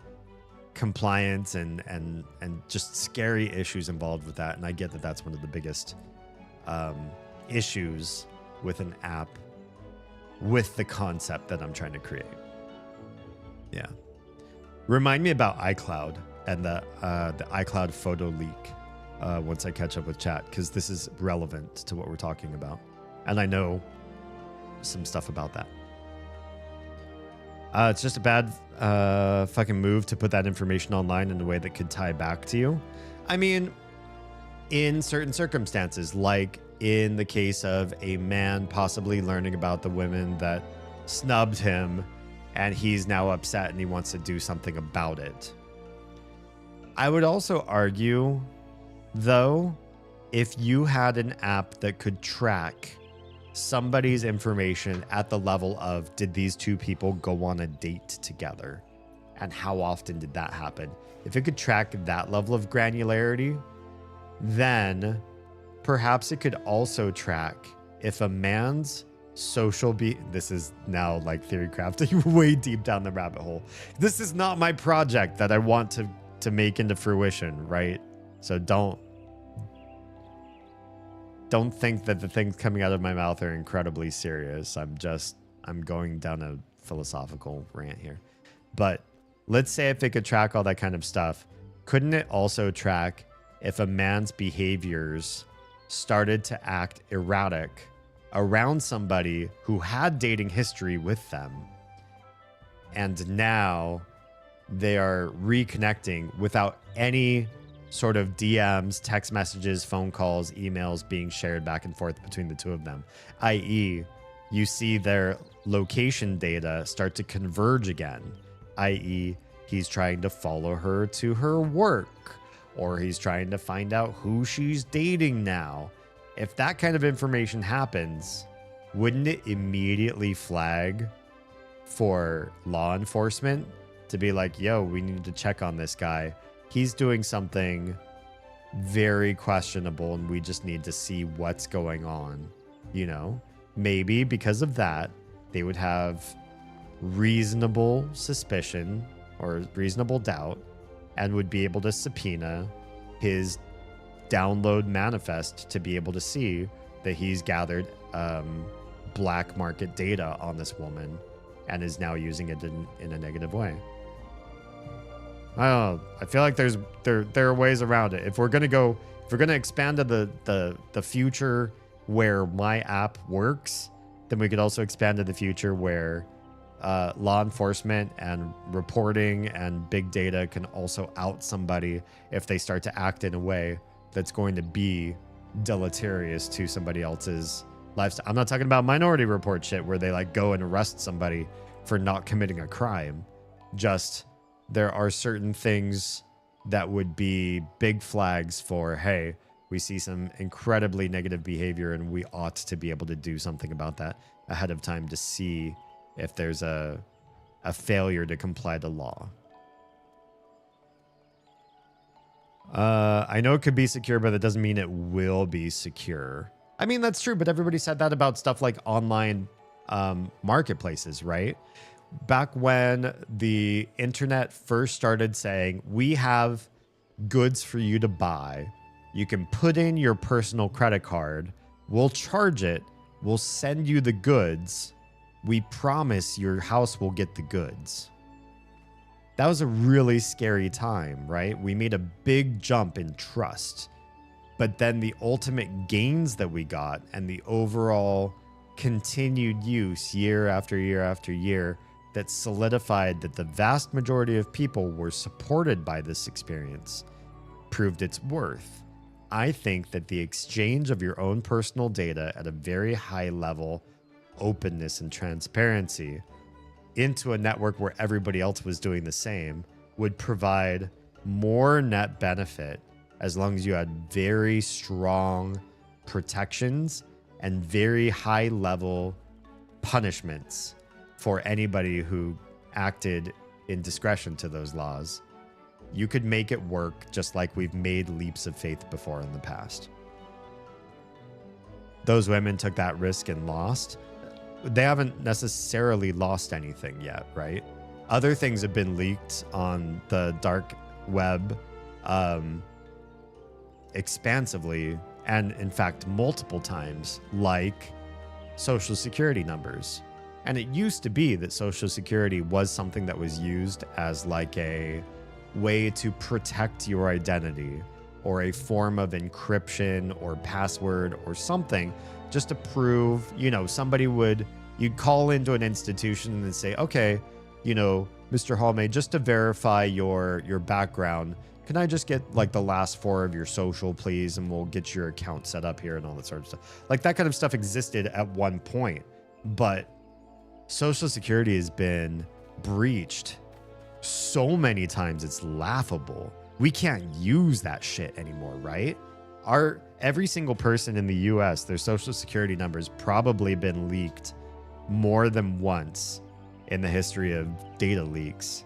compliance and just scary issues involved with that. And I get that that's one of the biggest issues with an app with the concept that I'm trying to create. Yeah. Remind me about iCloud and the iCloud photo leak once I catch up with chat, because this is relevant to what we're talking about. And I know some stuff about that. It's just a bad fucking move to put that information online in a way that could tie back to you. I mean, in certain circumstances, like in the case of a man possibly learning about the women that snubbed him, and he's now upset and he wants to do something about it. I would also argue, though, if you had an app that could track somebody's information at the level of, did these two people go on a date together? And how often did that happen? If it could track that level of granularity, then perhaps it could also track if a man's social this is now like theory crafting way deep down the rabbit hole. This is not my project that I want to make into fruition, right? So don't think that the things coming out of my mouth are incredibly serious. I'm going down a philosophical rant here. But let's say if it could track all that kind of stuff, couldn't it also track if a man's behaviors started to act erratic around somebody who had dating history with them, and now they are reconnecting without any sort of DMs, text messages, phone calls, emails being shared back and forth between the two of them, i.e., you see their location data start to converge again, i.e., he's trying to follow her to her work, or he's trying to find out who she's dating now. If that kind of information happens, wouldn't it immediately flag for law enforcement to be like, yo, we need to check on this guy. He's doing something very questionable and we just need to see what's going on. You know, maybe because of that, they would have reasonable suspicion or reasonable doubt and would be able to subpoena his download manifest to be able to see that he's gathered black market data on this woman and is now using it in a negative way. I don't know. I feel like there are ways around it. If we're gonna expand to the future where my app works, then we could also expand to the future where law enforcement and reporting and big data can also out somebody if they start to act in a way that's going to be deleterious to somebody else's lifestyle. I'm not talking about Minority Report shit where they like go and arrest somebody for not committing a crime. Just there are certain things that would be big flags for, hey, we see some incredibly negative behavior and we ought to be able to do something about that ahead of time to see if there's a failure to comply to law. I know it could be secure, but that doesn't mean it will be secure. I mean, that's true, but everybody said that about stuff like online marketplaces, right? back when the internet first started saying, we have goods for you to buy. You can put in your personal credit card. We'll charge it. We'll send you the goods. We promise your house will get the goods. That was a really scary time, right? We made a big jump in trust. But then the ultimate gains that we got and the overall continued use year after year after year that solidified that the vast majority of people were supported by this experience proved its worth. I think that the exchange of your own personal data at a very high level, openness and transparency into a network where everybody else was doing the same would provide more net benefit as long as you had very strong protections and very high level punishments for anybody who acted in discretion to those laws. You could make it work just like we've made leaps of faith before in the past. Those women took that risk and lost. They haven't necessarily lost anything yet, right? Other things have been leaked on the dark web expansively, and in fact, multiple times, like social security numbers. And it used to be that social security was something that was used as like a way to protect your identity or a form of encryption or password or something just to prove, you'd call into an institution and say, okay, Mr. Hallmay, just to verify your background, can I just get like the last 4 of your social, please? And we'll get your account set up here and all that sort of stuff. Like that kind of stuff existed at one point, but Social Security has been breached so many times it's laughable. We can't use that shit anymore, right? Every single person in the US, their Social Security number's probably been leaked more than once in the history of data leaks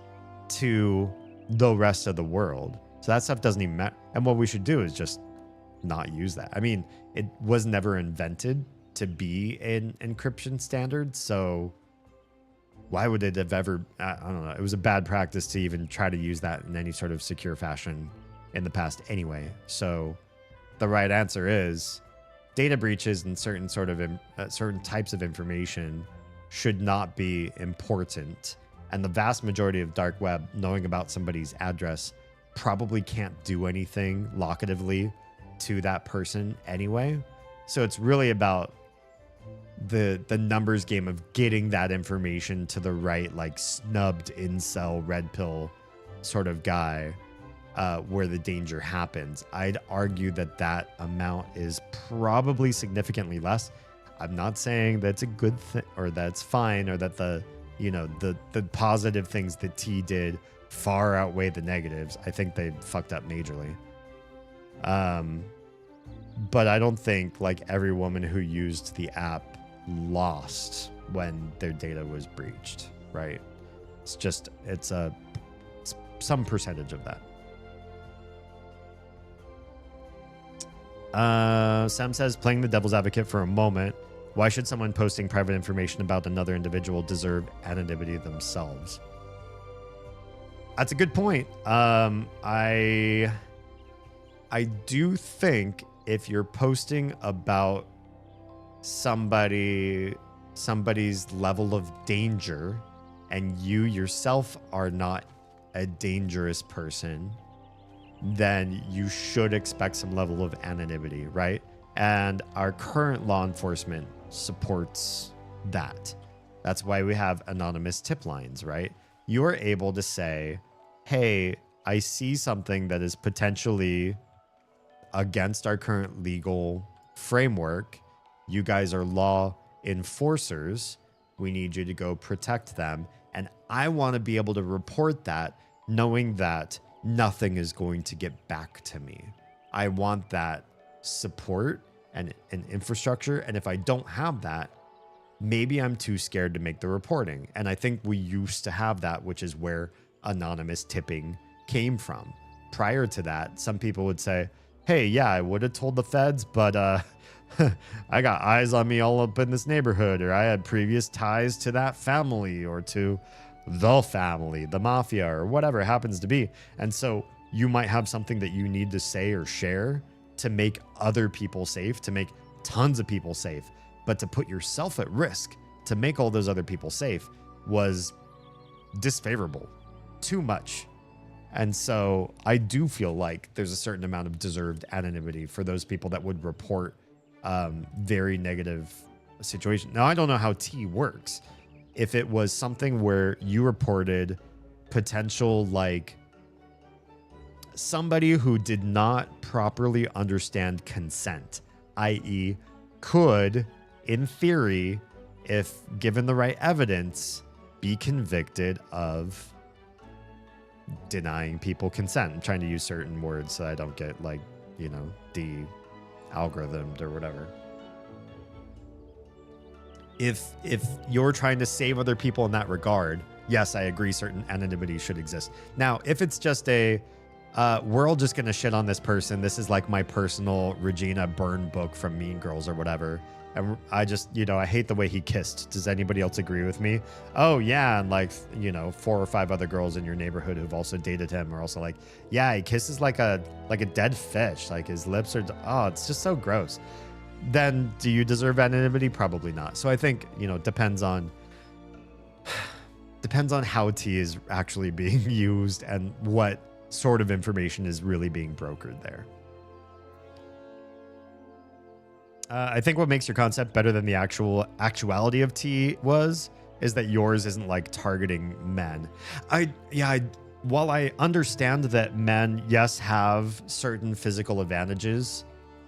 to the rest of the world. So that stuff doesn't even matter. And what we should do is just not use that. I mean, it was never invented to be an encryption standard, so why would it have ever, I don't know. It was a bad practice to even try to use that in any sort of secure fashion in the past anyway. So the right answer is data breaches and certain types of information should not be important. And the vast majority of dark web, knowing about somebody's address, probably can't do anything locatively to that person anyway. So it's really about the numbers game of getting that information to the right, like snubbed incel red pill sort of guy, where the danger happens. I'd argue that amount is probably significantly less. I'm not saying that's a good thing or that's fine or that the positive things that T did far outweigh the negatives. I think they fucked up majorly. But I don't think like every woman who used the app lost when their data was breached, right? It's some percentage of that. Sam says, playing the devil's advocate for a moment, why should someone posting private information about another individual deserve anonymity themselves? That's a good point. I do think if you're posting about somebody's level of danger and you yourself are not a dangerous person, then you should expect some level of anonymity, right? And our current law enforcement supports that. That's why we have anonymous tip lines, right? You are able to say, hey, I see something that is potentially against our current legal framework. You guys are law enforcers. We need you to go protect them. And I want to be able to report that knowing that nothing is going to get back to me. I want that support and infrastructure. And if I don't have that, maybe I'm too scared to make the reporting. And I think we used to have that, which is where anonymous tipping came from. Prior to that, some people would say, hey, yeah, I would have told the feds, but I got eyes on me all up in this neighborhood, or I had previous ties to that family or to the family, the mafia, or whatever it happens to be. And so you might have something that you need to say or share to make other people safe, to make tons of people safe. But to put yourself at risk to make all those other people safe was disfavorable, too much. And so I do feel like there's a certain amount of deserved anonymity for those people that would report very negative situation. Now, I don't know how T works. If it was something where you reported potential, like somebody who did not properly understand consent, i.e. could, in theory, if given the right evidence, be convicted of denying people consent. I'm trying to use certain words so I don't get like, de-algorithmed or whatever. If you're trying to save other people in that regard, yes, I agree certain anonymity should exist. Now, if it's just we're all just going to shit on this person. This is like my personal Regina Byrne book from Mean Girls or whatever. And I just, I hate the way he kissed. Does anybody else agree with me? Oh, yeah. And like, 4 or 5 other girls in your neighborhood who've also dated him are also like, yeah, he kisses like a dead fish. Like his lips are, it's just so gross. Then do you deserve anonymity? Probably not. So I think, depends on how tea is actually being used and what sort of information is really being brokered there. I think what makes your concept better than the actuality of tea is that yours isn't like targeting men. While I understand that men, yes, have certain physical advantages,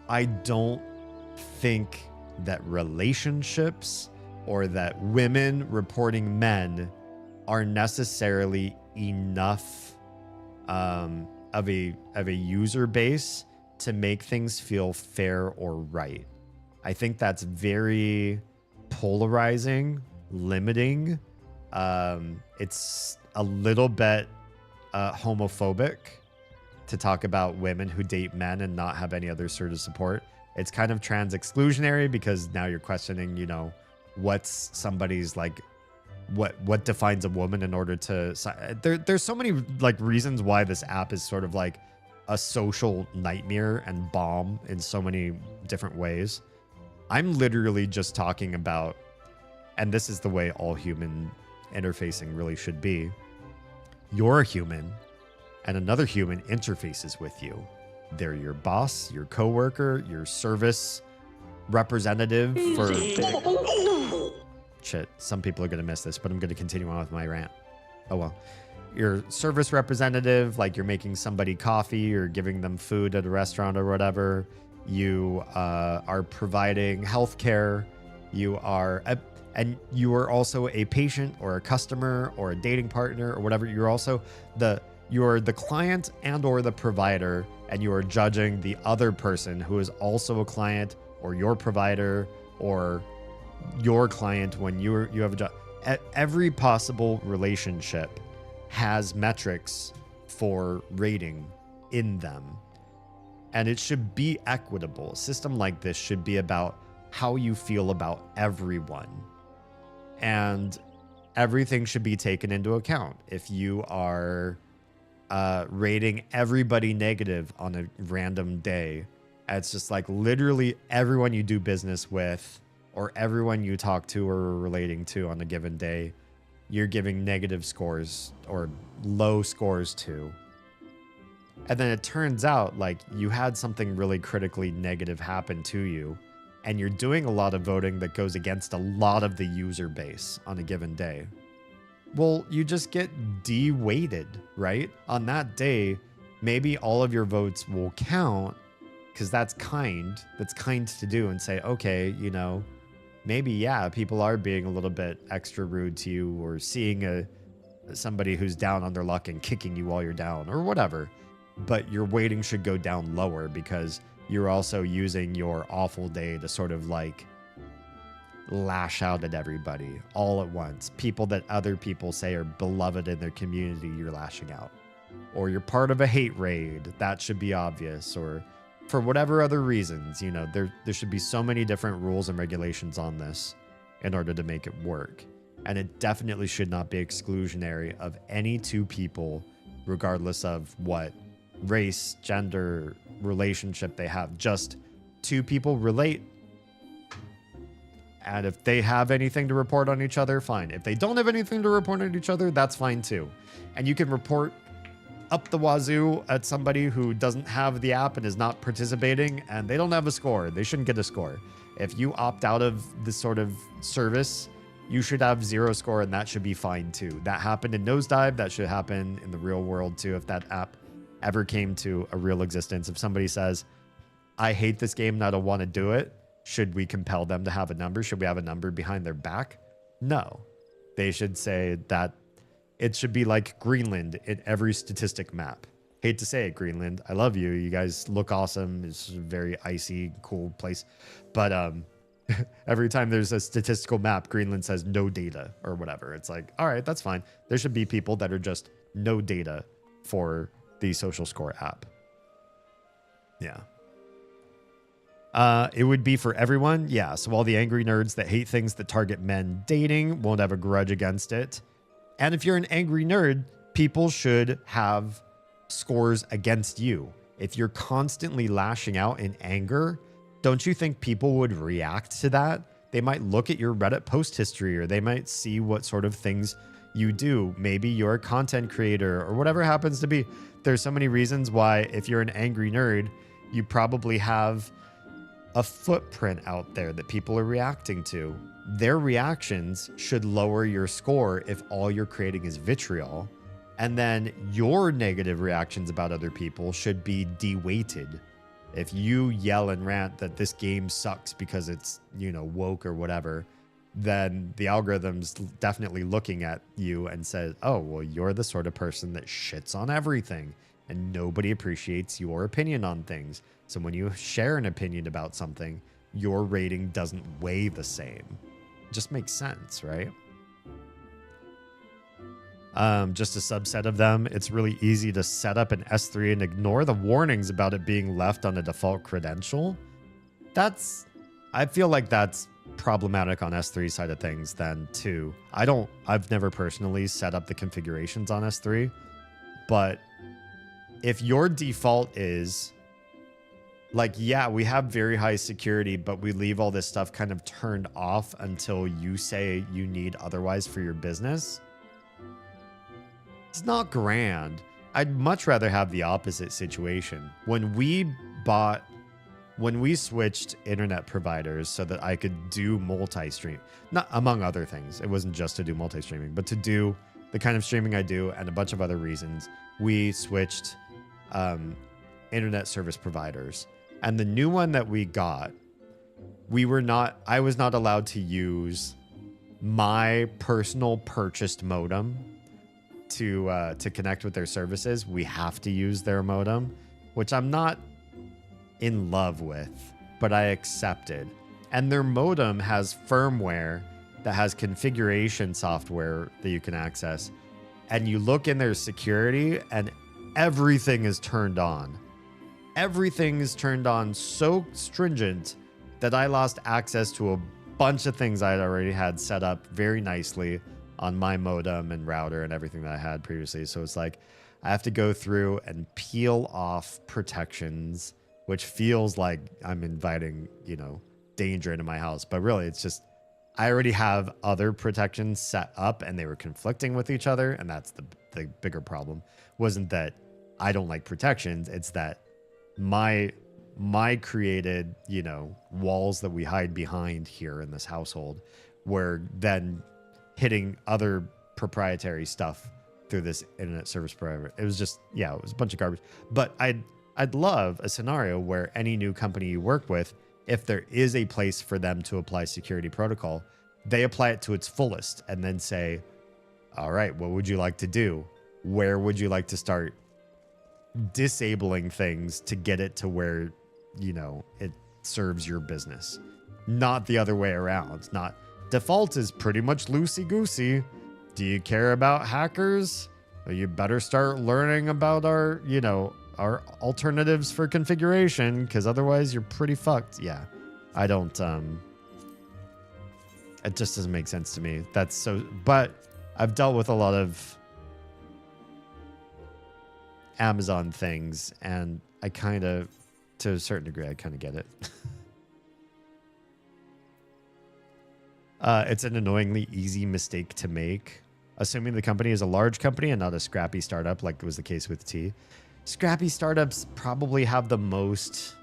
I don't think that relationships or that women reporting men are necessarily enough of a user base to make things feel fair or right. I think that's very polarizing, limiting. It's a little bit homophobic to talk about women who date men and not have any other sort of support. It's kind of trans exclusionary because now you're questioning, what's somebody's like, what defines a woman in order to. There's so many like reasons why this app is sort of like a social nightmare and bomb in so many different ways. I'm literally just talking about, and this is the way all human interfacing really should be. You're a human, and another human interfaces with you. They're your boss, your coworker, your service representative for... Shit, some people are going to miss this, but I'm going to continue on with my rant. Oh, well. Your service representative, like you're making somebody coffee or giving them food at a restaurant or whatever. You are providing healthcare. You are also a patient or a customer or a dating partner or whatever. You're the client and or the provider, and you are judging the other person who is also a client or your provider or your client when you have a job. Every possible relationship has metrics for rating in them. And it should be equitable. A system like this should be about how you feel about everyone. And everything should be taken into account. If you are rating everybody negative on a random day, it's just like literally everyone you do business with or everyone you talk to or are relating to on a given day, you're giving negative scores or low scores to. And then it turns out like you had something really critically negative happen to you, and you're doing a lot of voting that goes against a lot of the user base on a given day. Well, you just get de-weighted, right? On that day, maybe all of your votes will count because that's kind. That's kind to do and say, okay, maybe, yeah, people are being a little bit extra rude to you or seeing somebody who's down on their luck and kicking you while you're down or whatever. But your weighting should go down lower because you're also using your awful day to sort of like lash out at everybody all at once. People that other people say are beloved in their community, you're lashing out. Or you're part of a hate raid. That should be obvious. Or for whatever other reasons, there should be so many different rules and regulations on this in order to make it work. And it definitely should not be exclusionary of any two people, regardless of what race, gender, relationship they have. Just two people relate. And if they have anything to report on each other, fine. If they don't have anything to report on each other, that's fine too. And you can report up the wazoo at somebody who doesn't have the app and is not participating, and they don't have a score. They shouldn't get a score. If you opt out of this sort of service, you should have 0 score, and that should be fine too. That happened in Nosedive. That should happen in the real world too. If that app ever came to a real existence, if somebody says, I hate this game and I don't want to do it, should we compel them to have a number? Should we have a number behind their back? No. They should say that it should be like Greenland in every statistic map. Hate to say it, Greenland. I love you. You guys look awesome. It's a very icy, cool place. But every time there's a statistical map, Greenland says no data or whatever. It's like, all right, that's fine. There should be people that are just no data for the social score app. Yeah. It would be for everyone. Yeah. So all the angry nerds that hate things that target men dating won't have a grudge against it. And if you're an angry nerd, people should have scores against you. If you're constantly lashing out in anger, don't you think people would react to that? They might look at your Reddit post history, or they might see what sort of things you do. Maybe you're a content creator or whatever happens to be. There's so many reasons why if you're an angry nerd, you probably have a footprint out there that people are reacting to. Their reactions should lower your score if all you're creating is vitriol. And then your negative reactions about other people should be de-weighted. If you yell and rant that this game sucks because it's, woke or whatever, then the algorithm's definitely looking at you and says, oh, well, you're the sort of person that shits on everything and nobody appreciates your opinion on things. So when you share an opinion about something, your rating doesn't weigh the same. It just makes sense, right? Just a subset of them. It's really easy to set up an S3 and ignore the warnings about it being left on a default credential. I feel like that's problematic on S3 side of things then too. I've never personally set up the configurations on S3, but if your default is like, yeah, we have very high security, but we leave all this stuff kind of turned off until you say you need otherwise for your business, it's not grand. I'd much rather have the opposite situation. When we switched internet providers so that I could do multi-stream, not among other things, it wasn't just to do multi-streaming, but to do the kind of streaming I do and a bunch of other reasons, we switched internet service providers. And the new one that we got, I was not allowed to use my personal purchased modem to connect with their services. We have to use their modem, which I'm not in love with, but I accepted. And their modem has firmware that has configuration software that you can access. And you look in their security and everything is turned on. Everything is turned on so stringent that I lost access to a bunch of things I already had set up very nicely on my modem and router and everything that I had previously. So it's like I have to go through and peel off protections, which feels like I'm inviting, danger into my house. But really, it's just I already have other protections set up and they were conflicting with each other. And that's the bigger problem. Wasn't that I don't like protections. It's that my created, walls that we hide behind here in this household were then hitting other proprietary stuff through this internet service provider. It was just, it was a bunch of garbage. But I'd love a scenario where any new company you work with, if there is a place for them to apply security protocol, they apply it to its fullest and then say, all right, what would you like to do? Where would you like to start disabling things to get it to where, it serves your business? Not the other way around. Not default is pretty much loosey-goosey. Do you care about hackers? Well, you better start learning about our, are alternatives for configuration, because otherwise you're pretty fucked. Yeah, I don't. It just doesn't make sense to me. That's so. But I've dealt with a lot of Amazon things, and I kind of, to a certain degree, I kind of get it. It's an annoyingly easy mistake to make. Assuming the company is a large company and not a scrappy startup like was the case with T. Scrappy startups probably have the most...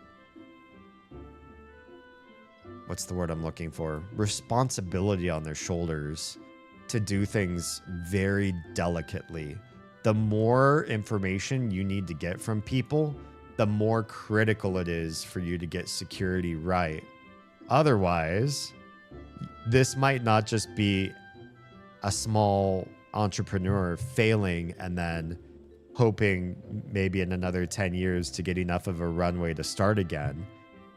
What's the word I'm looking for? Responsibility on their shoulders to do things very delicately. The more information you need to get from people, the more critical it is for you to get security right. Otherwise, this might not just be a small entrepreneur failing and then hoping maybe in another 10 years to get enough of a runway to start again.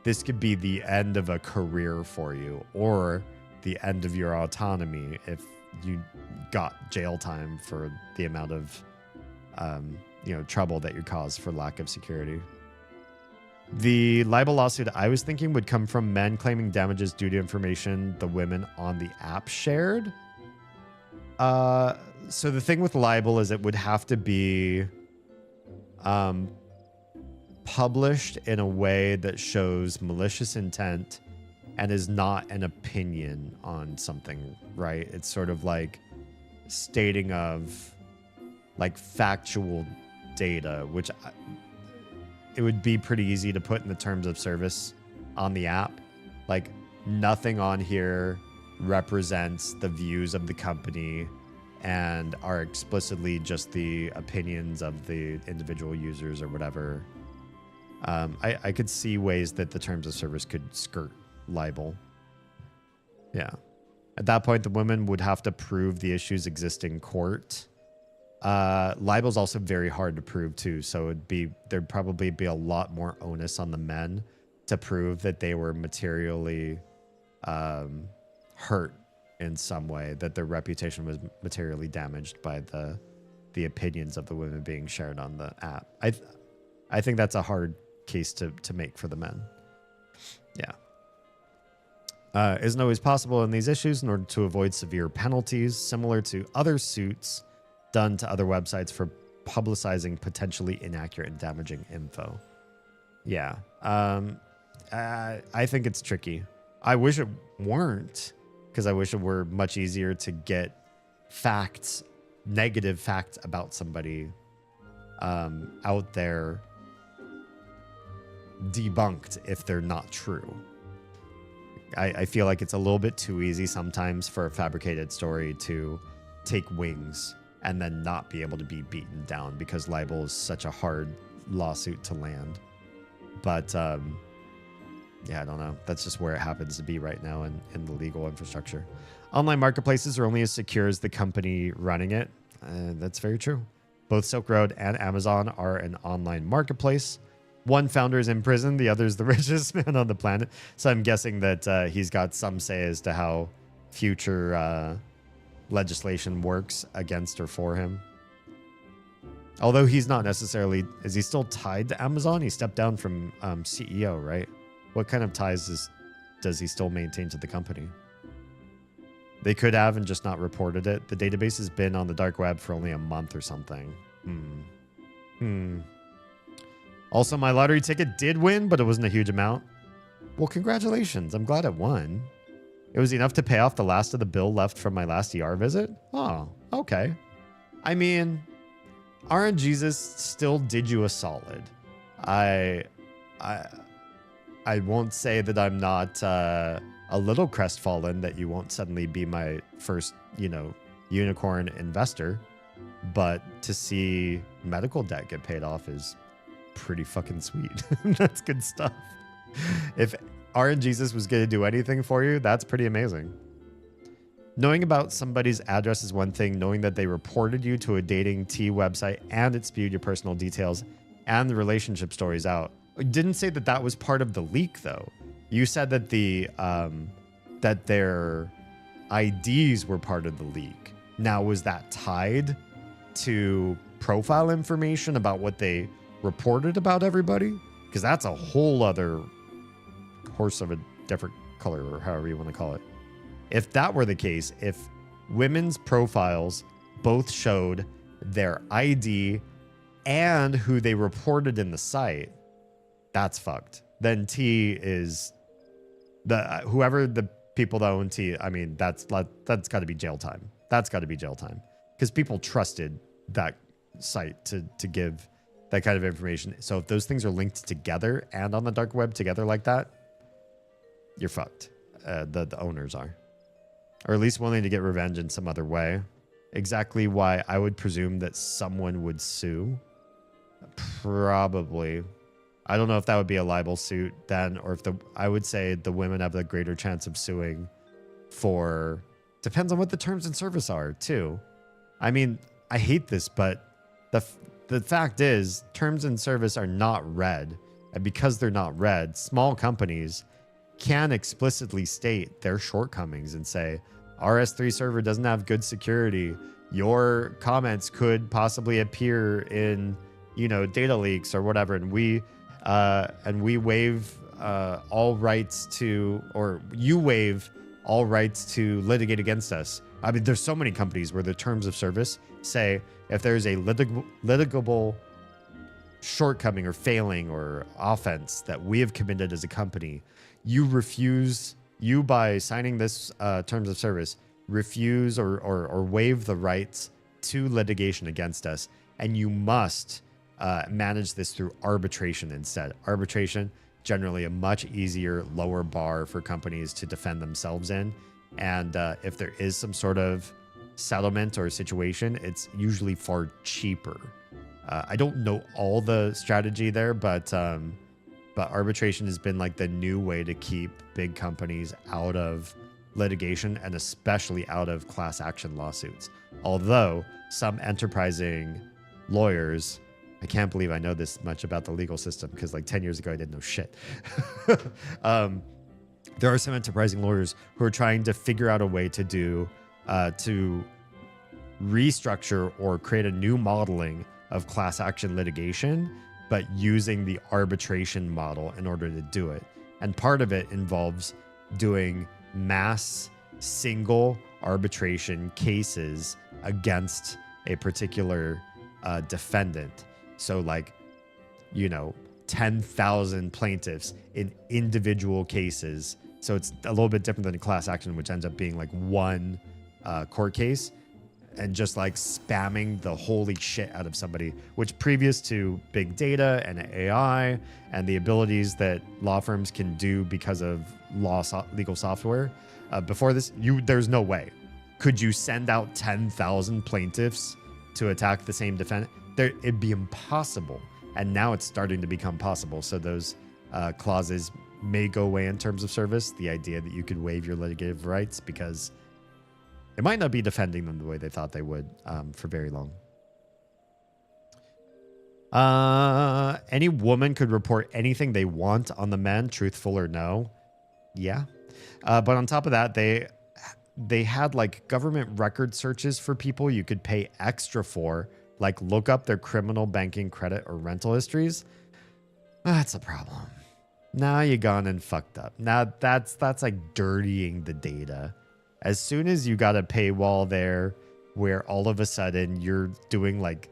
This could be the end of a career for you, or the end of your autonomy if you got jail time for the amount of trouble that you caused for lack of security. The libel lawsuit I was thinking would come from men claiming damages due to information the women on the app shared. So the thing with libel is it would have to be published in a way that shows malicious intent and is not an opinion on something, right? It's sort of like stating of like factual data, which it would be pretty easy to put in the terms of service on the app. Like nothing on here represents the views of the company and are explicitly just the opinions of the individual users or whatever. I could see ways that the terms of service could skirt libel. Yeah. At that point, the women would have to prove the issues exist in court. Libel is also very hard to prove too, so there'd probably be a lot more onus on the men to prove that they were materially hurt in some way, that their reputation was materially damaged by the opinions of the women being shared on the app. I think that's a hard case to make for the men. Yeah. Isn't always possible in these issues in order to avoid severe penalties, similar to other suits done to other websites for publicizing potentially inaccurate and damaging info. Yeah. I think it's tricky. I wish it weren't, because I wish it were much easier to get facts, negative facts about somebody out there debunked if they're not true. I feel like it's a little bit too easy sometimes for a fabricated story to take wings and then not be able to be beaten down, because libel is such a hard lawsuit to land. But yeah, I don't know. That's just where it happens to be right now in the legal infrastructure. Online marketplaces are only as secure as the company running it. That's very true. Both Silk Road and Amazon are an online marketplace. One founder is in prison. The other is the richest man on the planet. So I'm guessing that he's got some say as to how future legislation works against or for him. Although he's not necessarily... Is he still tied to Amazon? He stepped down from CEO, right? What kind of ties does he still maintain to the company? They could have and just not reported it. The database has been on the dark web for only a month or something. Also, my lottery ticket did win, but it wasn't a huge amount. Well, congratulations. I'm glad it won. It was enough to pay off the last of the bill left from my last ER visit? Oh, okay. I mean, RNGesus still did you a solid. I won't say that I'm not a little crestfallen that you won't suddenly be my first, unicorn investor. But to see medical debt get paid off is pretty fucking sweet. That's good stuff. If RNGesus was going to do anything for you, that's pretty amazing. Knowing about somebody's address is one thing. Knowing that they reported you to a dating T website and it spewed your personal details and the relationship stories out. It didn't say that that was part of the leak, though. You said that that their IDs were part of the leak. Now, was that tied to profile information about what they reported about everybody, because that's a whole other horse of a different color, or however you want to call it. If that were the case, if women's profiles both showed their ID and who they reported in the site, that's fucked. Then T is whoever the people that own T. I mean, that's got to be jail time. That's got to be jail time, because people trusted that site to give that kind of information. So if those things are linked together and on the dark web together like that, you're fucked. The owners are, or at least willing to get revenge in some other way. Exactly why I would presume that someone would sue. Probably. I don't know if that would be a libel suit then, or if I would say the women have the greater chance of suing for, depends on what the terms and service are too. I mean, I hate this, but the fact is terms and service are not read. And because they're not read, small companies can explicitly state their shortcomings and say, our S3 server doesn't have good security. Your comments could possibly appear in, data leaks or whatever. And we waive all rights to, or you waive all rights to litigate against us. I mean, there's so many companies where the terms of service say if there's a litigable shortcoming or failing or offense that we have committed as a company, you by signing this terms of service, refuse or waive the rights to litigation against us. And you must manage this through arbitration instead. Arbitration, generally a much easier, lower bar for companies to defend themselves in. And if there is some sort of settlement or situation, it's usually far cheaper. I don't know all the strategy there, but arbitration has been like the new way to keep big companies out of litigation and especially out of class action lawsuits. Although some enterprising lawyers, I can't believe I know this much about the legal system because like 10 years ago I didn't know shit. There are some enterprising lawyers who are trying to figure out a way to do to restructure or create a new modeling of class action litigation, but using the arbitration model in order to do it. And part of it involves doing mass single arbitration cases against a particular defendant. So like, 10,000 plaintiffs in individual cases. So it's a little bit different than a class action, which ends up being like one court case and just like spamming the holy shit out of somebody, which previous to big data and AI and the abilities that law firms can do because of legal software, before this, there's no way. Could you send out 10,000 plaintiffs to attack the same defendant? It'd be impossible. And now it's starting to become possible. So those clauses may go away in terms of service. The idea that you could waive your litigative rights because it might not be defending them the way they thought they would for very long. Any woman could report anything they want on the men, truthful or no. Yeah. But on top of that, they had like government record searches for people you could pay extra for, like look up their criminal, banking, credit, or rental histories. That's a problem. Now you gone and fucked up. Now that's like dirtying the data. As soon as you got a paywall there where all of a sudden you're doing like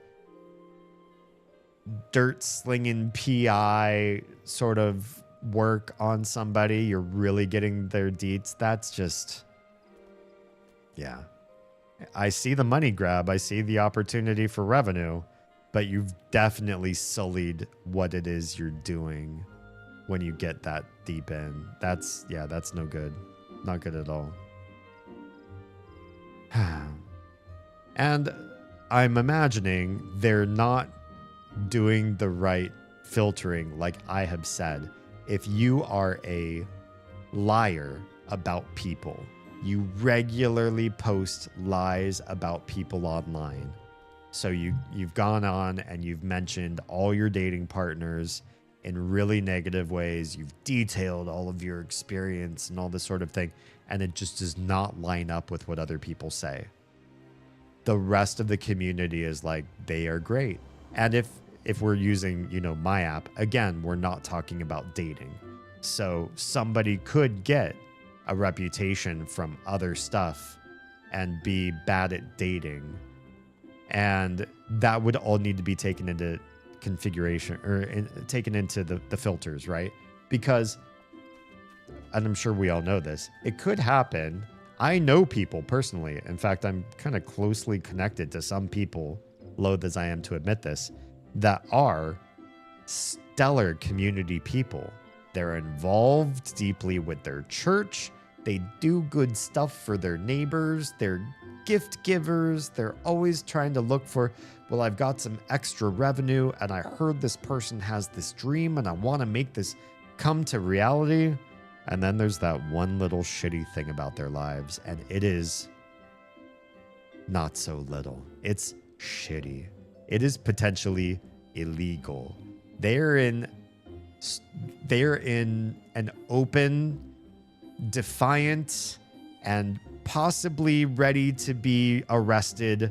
dirt slinging PI sort of work on somebody, you're really getting their deets. That's just, yeah. I see the money grab. I see the opportunity for revenue, but you've definitely sullied what it is you're doing when you get that deep in. That's no good. Not good at all. And I'm imagining they're not doing the right filtering, like I have said. If you are a liar about people, you regularly post lies about people online. So you've gone on and you've mentioned all your dating partners in really negative ways. You've detailed all of your experience and all this sort of thing, and it just does not line up with what other people say. The rest of the community is like, they are great. And if we're using, my app, again, we're not talking about dating. So somebody could get a reputation from other stuff and be bad at dating. And that would all need to be taken into configuration or taken into the filters, right? Because, and I'm sure we all know this, it could happen. I know people personally. In fact, I'm kind of closely connected to some people, loath as I am to admit this, that are stellar community people. They're involved deeply with their church. They do good stuff for their neighbors. They're gift givers. They're always trying to look for, well, I've got some extra revenue and I heard this person has this dream and I want to make this come to reality. And then there's that one little shitty thing about their lives, and it is not so little. It's shitty. It is potentially illegal. They're in an open, defiant, and possibly ready to be arrested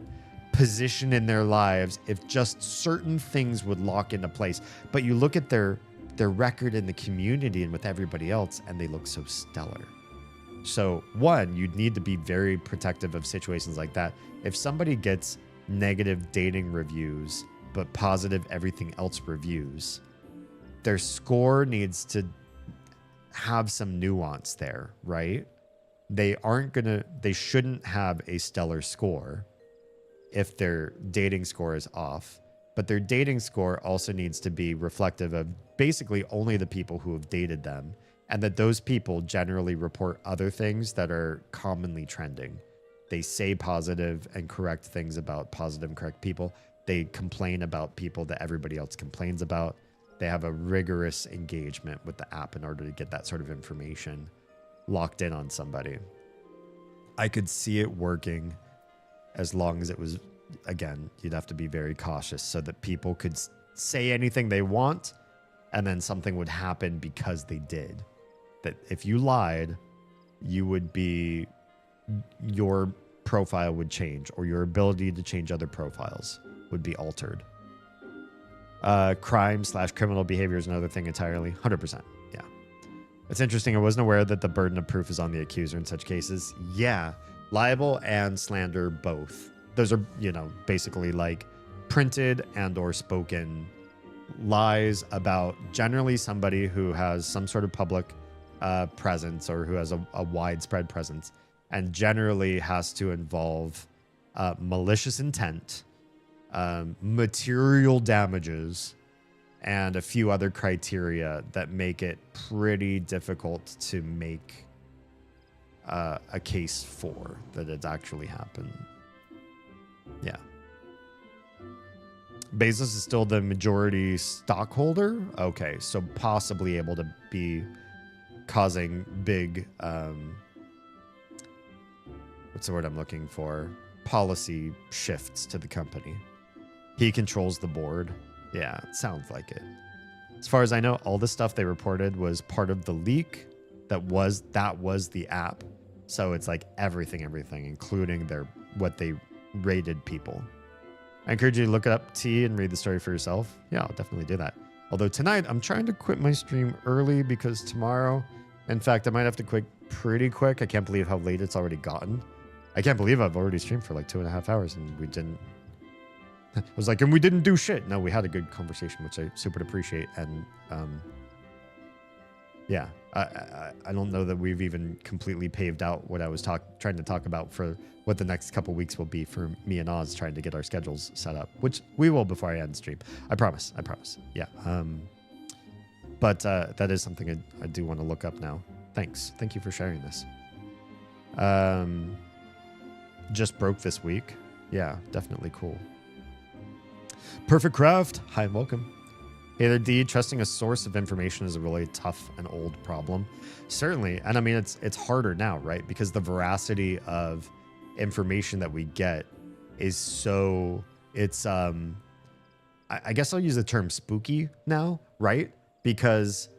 position in their lives if just certain things would lock into place. But you look at their record in the community and with everybody else, and they look so stellar. So one, you'd need to be very protective of situations like that. If somebody gets negative dating reviews, but positive everything else reviews, their score needs to have some nuance there, right? They shouldn't have a stellar score if their dating score is off. But their dating score also needs to be reflective of basically only the people who have dated them, and that those people generally report other things that are commonly trending. They say positive and correct things about positive and correct people. They complain about people that everybody else complains about. They have a rigorous engagement with the app in order to get that sort of information locked in on somebody. I could see it working as long as it was, again, you'd have to be very cautious so that people could say anything they want and then something would happen because they did. That if you lied, your profile would change, or your ability to change other profiles would be altered. Crime/criminal behavior is another thing entirely. 100%. Yeah. It's interesting. I wasn't aware that the burden of proof is on the accuser in such cases. Yeah. Libel and slander, both. Those are, basically like printed and or spoken lies about generally somebody who has some sort of public presence or who has a widespread presence, and generally has to involve malicious intent, material damages, and a few other criteria that make it pretty difficult to make a case for that it's actually happened. Yeah. Bezos is still the majority stockholder? Okay, so possibly able to be causing big, what's the word I'm looking for? Policy shifts to the company. He controls the board. Yeah, it sounds like it. As far as I know, all the stuff they reported was part of the leak that was the app. So it's like everything, including what they rated people. I encourage you to look it up, T, and read the story for yourself. Yeah, I'll definitely do that. Although tonight, I'm trying to quit my stream early because tomorrow, in fact, I might have to quit pretty quick. I can't believe how late it's already gotten. I can't believe I've already streamed for like 2.5 hours and we didn't. I was like, and we didn't do shit. No, we had a good conversation, which I super appreciate. And yeah, I don't know that we've even completely paved out what I was trying to talk about for what the next couple weeks will be for me and Oz trying to get our schedules set up, which we will before I end stream. I promise. Yeah. But that is something I do want to look up now. Thanks. Thank you for sharing this. Just broke this week. Yeah, definitely cool. Perfect Craft. Hi and welcome. Hey there, D. Trusting a source of information is a really tough and old problem. Certainly. And I mean, it's harder now, right? Because the veracity of information that we get is so, it's, I guess I'll use the term spooky now, right? Because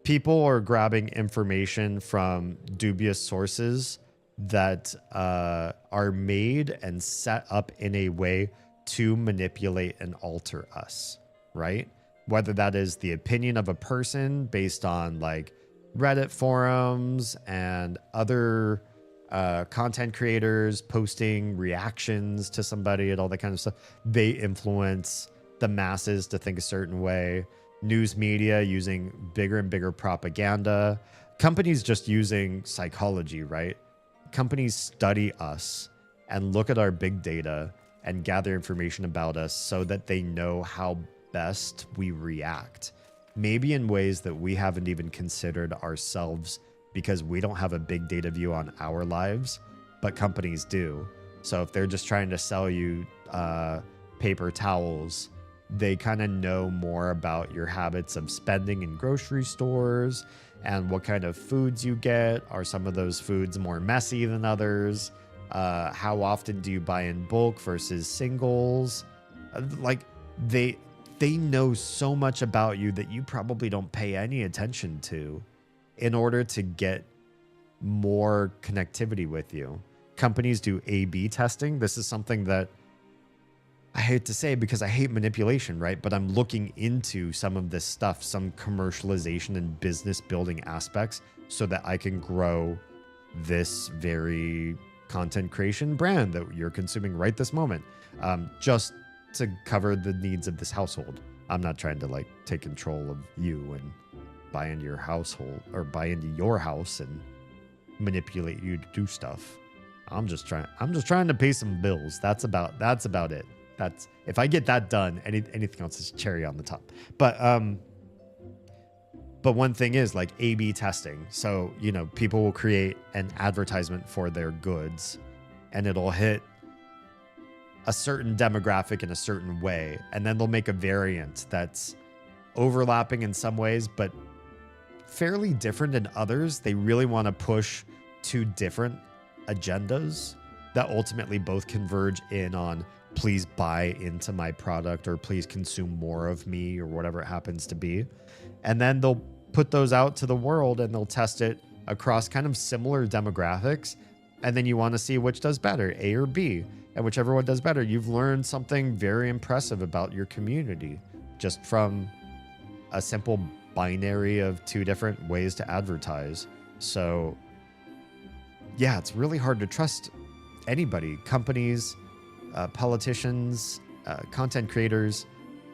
people are grabbing information from dubious sources that are made and set up in a way to manipulate and alter us. right? Whether that is the opinion of a person based on like Reddit forums and other content creators posting reactions to somebody and all that kind of stuff. They influence the masses to think a certain way. News media using bigger and bigger propaganda. Companies just using psychology, right? Companies study us and look at our big data and gather information about us so that they know how best we react. Maybe in ways that we haven't even considered ourselves because we don't have a big data view on our lives, but companies do. So if they're just trying to sell you paper towels, they kind of know more about your habits of spending in grocery stores and what kind of foods you get. Are some of those foods more messy than others? How often do you buy in bulk versus singles? Like they know so much about you that you probably don't pay any attention to in order to get more connectivity with you. Companies do A/B testing. This is something that I hate to say because I hate manipulation, right? But I'm looking into some of this stuff, some commercialization and business building aspects so that I can grow this very content creation brand that you're consuming right this moment. Just to cover the needs of this household. I'm not trying to like take control of you and buy into your household or buy into your house and manipulate you to do stuff. I'm just trying to pay some bills. That's about it. That's if I get that done, anything else is cherry on the top. But one thing is like A/B testing. So, you know, people will create an advertisement for their goods and it'll hit a certain demographic in a certain way, and then they'll make a variant that's overlapping in some ways but fairly different in others. They really want to push two different agendas that ultimately both converge in on please buy into my product or please consume more of me or whatever it happens to be. And then they'll put those out to the world and they'll test it across kind of similar demographics. And then you want to see which does better, A or B. And whichever one does better, you've learned something very impressive about your community just from a simple binary of two different ways to advertise. So yeah, it's really hard to trust anybody, companies, politicians, content creators.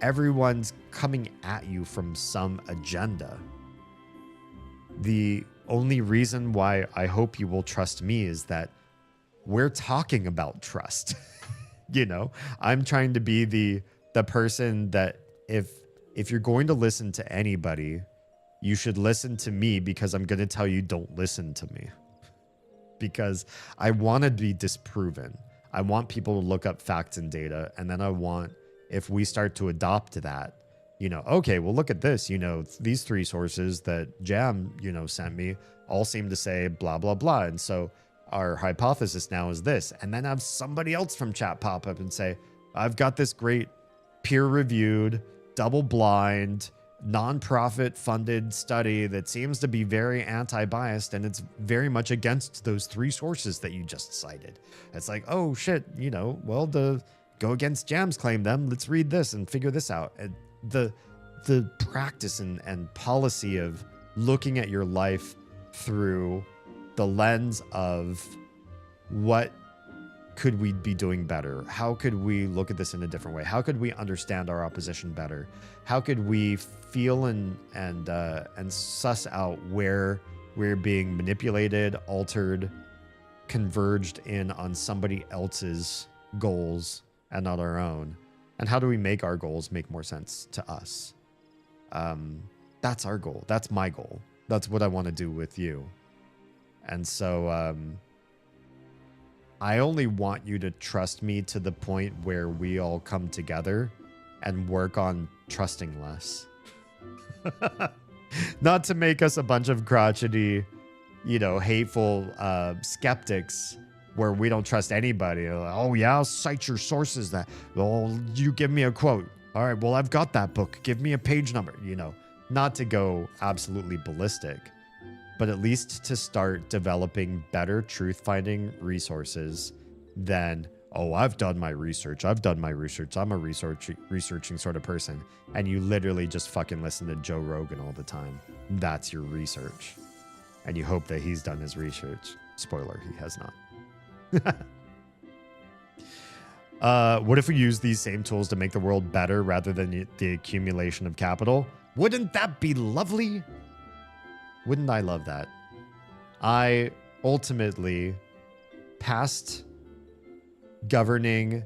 Everyone's coming at you from some agenda. The only reason why I hope you will trust me is that we're talking about trust. You know, I'm trying to be the person that if you're going to listen to anybody, you should listen to me because I'm going to tell you don't listen to me. Because I want to be disproven. I want people to look up facts and data. And then I want, if we start to adopt that, you know, okay, well, look at this. You know, these three sources that Jam, you know, sent me all seem to say blah, blah, blah. And so our hypothesis now is this. And then have somebody else from chat pop up and say, I've got this great peer-reviewed, double-blind, nonprofit funded study that seems to be very anti-biased, and it's very much against those three sources that you just cited. It's like, oh shit, you know, well, to go against Jam's claim then, let's read this and figure this out. And the practice and policy of looking at your life through the lens of what could we be doing better? How could we look at this in a different way? How could we understand our opposition better? How could we feel and suss out where we're being manipulated, altered, converged in on somebody else's goals and not our own? And how do we make our goals make more sense to us? That's our goal. That's my goal. That's what I want to do with you. And so I only want you to trust me to the point where we all come together and work on trusting less. Not to make us a bunch of crotchety, you know, hateful skeptics where we don't trust anybody. Like, oh yeah, I'll cite your sources. That, well, you give me a quote. All right, well, I've got that book. Give me a page number. You know, not to go absolutely ballistic, but at least to start developing better truth-finding resources than oh, I've done my research. I'm a researching sort of person. And you literally just fucking listen to Joe Rogan all the time. That's your research. And you hope that he's done his research. Spoiler, he has not. What if we use these same tools to make the world better rather than the accumulation of capital? Wouldn't that be lovely? Wouldn't I love that? I ultimately, past governing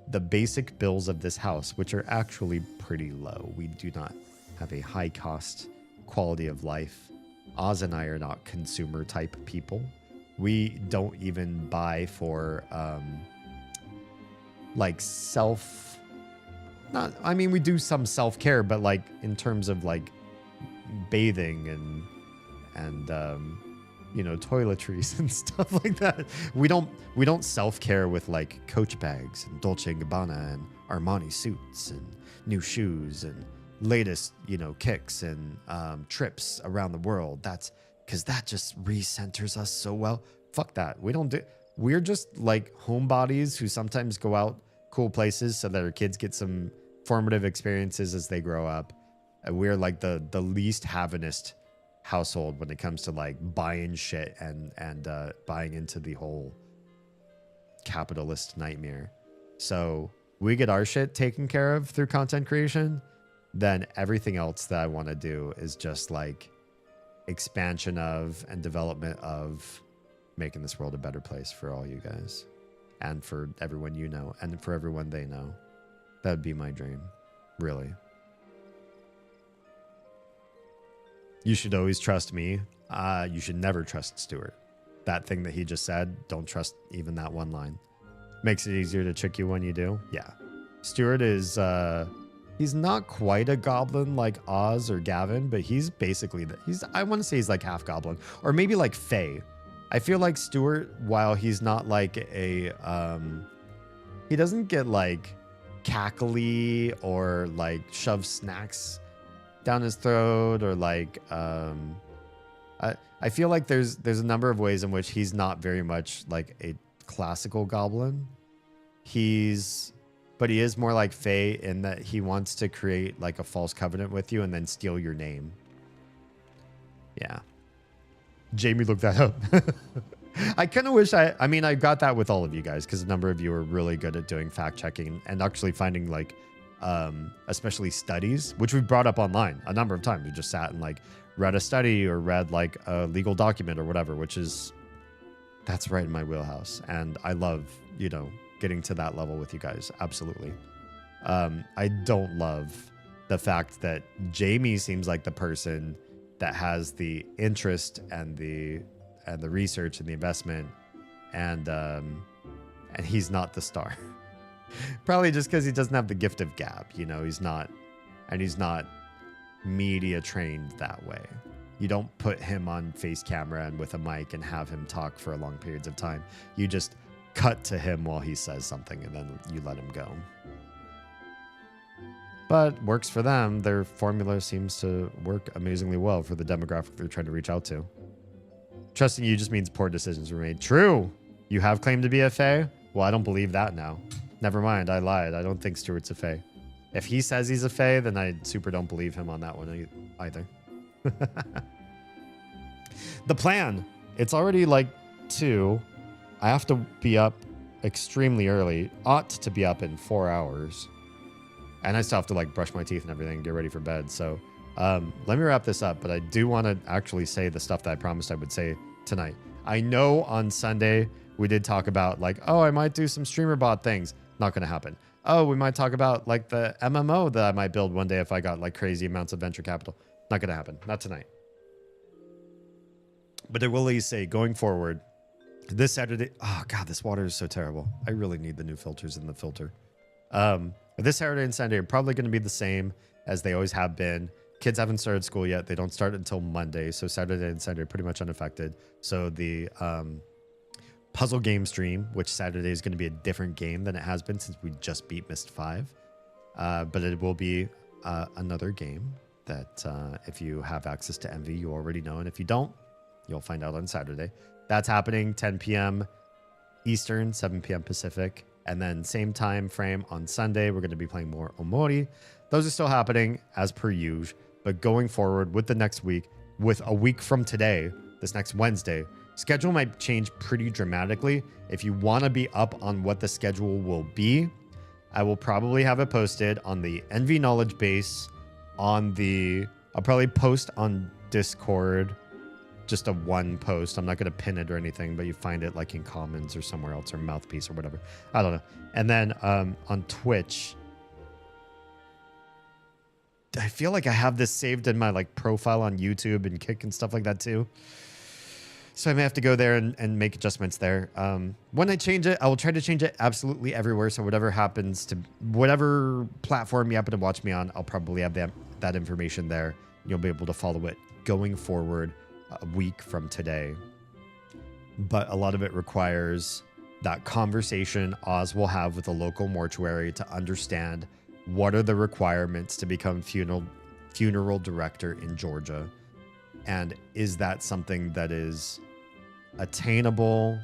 the basic bills of this house, which are actually pretty low. We do not have a high cost quality of life. Oz and I are not consumer type people. We don't even buy for like we do some self-care, but like in terms of like bathing and toiletries and stuff like that. We don't self-care with like Coach bags and Dolce & Gabbana and Armani suits and new shoes and latest, kicks and trips around the world. That's because that just recenters us so well. Fuck that. We're just like homebodies who sometimes go out cool places so that our kids get some formative experiences as they grow up. And we're like the least havinist household when it comes to like buying shit and buying into the whole capitalist nightmare. So we get our shit taken care of through content creation, then everything else that I want to do is just like expansion of and development of making this world a better place for all you guys and for everyone you know and for everyone they know. That would be my dream, really. You should always trust me. You should never trust Stuart. That thing that he just said, don't trust even that one line. Makes it easier to trick you when you do. Yeah. Stuart is, he's not quite a goblin like Oz or Gavin, but he's basically, I want to say he's like half goblin or maybe like Fae. I feel like Stuart, while he's not like a, he doesn't get like cackly or like shove snacks down his throat or like I feel like there's a number of ways in which he's not very much like a classical goblin. But he is more like Fae in that he wants to create like a false covenant with you and then steal your name. Yeah. Jamie looked that up. I kind of wish I got that with all of you guys because a number of you are really good at doing fact checking and actually finding like especially studies, which we've brought up online a number of times. We just sat and like read a study or read like a legal document or whatever, that's right in my wheelhouse. And I love, getting to that level with you guys. Absolutely. I don't love the fact that Jamie seems like the person that has the interest and the research and the investment and he's not the star. Probably just because he doesn't have the gift of gab, he's not media trained that way. You don't put him on face camera and with a mic and have him talk for long periods of time. You just cut to him while he says something and then you let him go. But works for them. Their formula seems to work amazingly well for the demographic they're trying to reach out to. Trusting you just means poor decisions were made. True. You have claimed to be a Fae? Well, I don't believe that now. Never mind, I lied. I don't think Stuart's a Fae. If he says he's a Fae, then I super don't believe him on that one either. The plan. It's already like 2. I have to be up extremely early. Ought to be up in 4 hours. And I still have to like brush my teeth and everything and get ready for bed. So let me wrap this up. But I do want to actually say the stuff that I promised I would say tonight. I know on Sunday we did talk about like, oh, I might do some streamer bot things. Not going to happen. Oh, we might talk about like the MMO that I might build one day if I got like crazy amounts of venture capital. Not going to happen. Not tonight. But I will at least say going forward, this Saturday. Oh, God, this water is so terrible. I really need the new filters in the filter. This Saturday and Sunday are probably going to be the same as they always have been. Kids haven't started school yet. They don't start until Monday. So Saturday and Sunday are pretty much unaffected. So the puzzle game stream, which Saturday is going to be a different game than it has been since we just beat Myst 5. But it will be another game that if you have access to Envy, you already know. And if you don't, you'll find out on Saturday. That's happening 10 p.m. Eastern, 7 p.m. Pacific. And then same time frame on Sunday, we're going to be playing more Omori. Those are still happening as per usual. But going forward with the next week, with a week from today, this next Wednesday, schedule might change pretty dramatically. If you want to be up on what the schedule will be, I will probably have it posted on the NV Knowledge Base, I'll probably post on Discord, just a one post. I'm not going to pin it or anything, but you find it like in comments or somewhere else or Mouthpiece or whatever. I don't know. And then on Twitch, I feel like I have this saved in my like profile on YouTube and Kick and stuff like that too. So I may have to go there and make adjustments there. When I change it, I will try to change it absolutely everywhere. So whatever happens to whatever platform you happen to watch me on, I'll probably have that information there. You'll be able to follow it going forward a week from today. But a lot of it requires that conversation Oz will have with the local mortuary to understand what are the requirements to become funeral director in Georgia. And is that something that is attainable,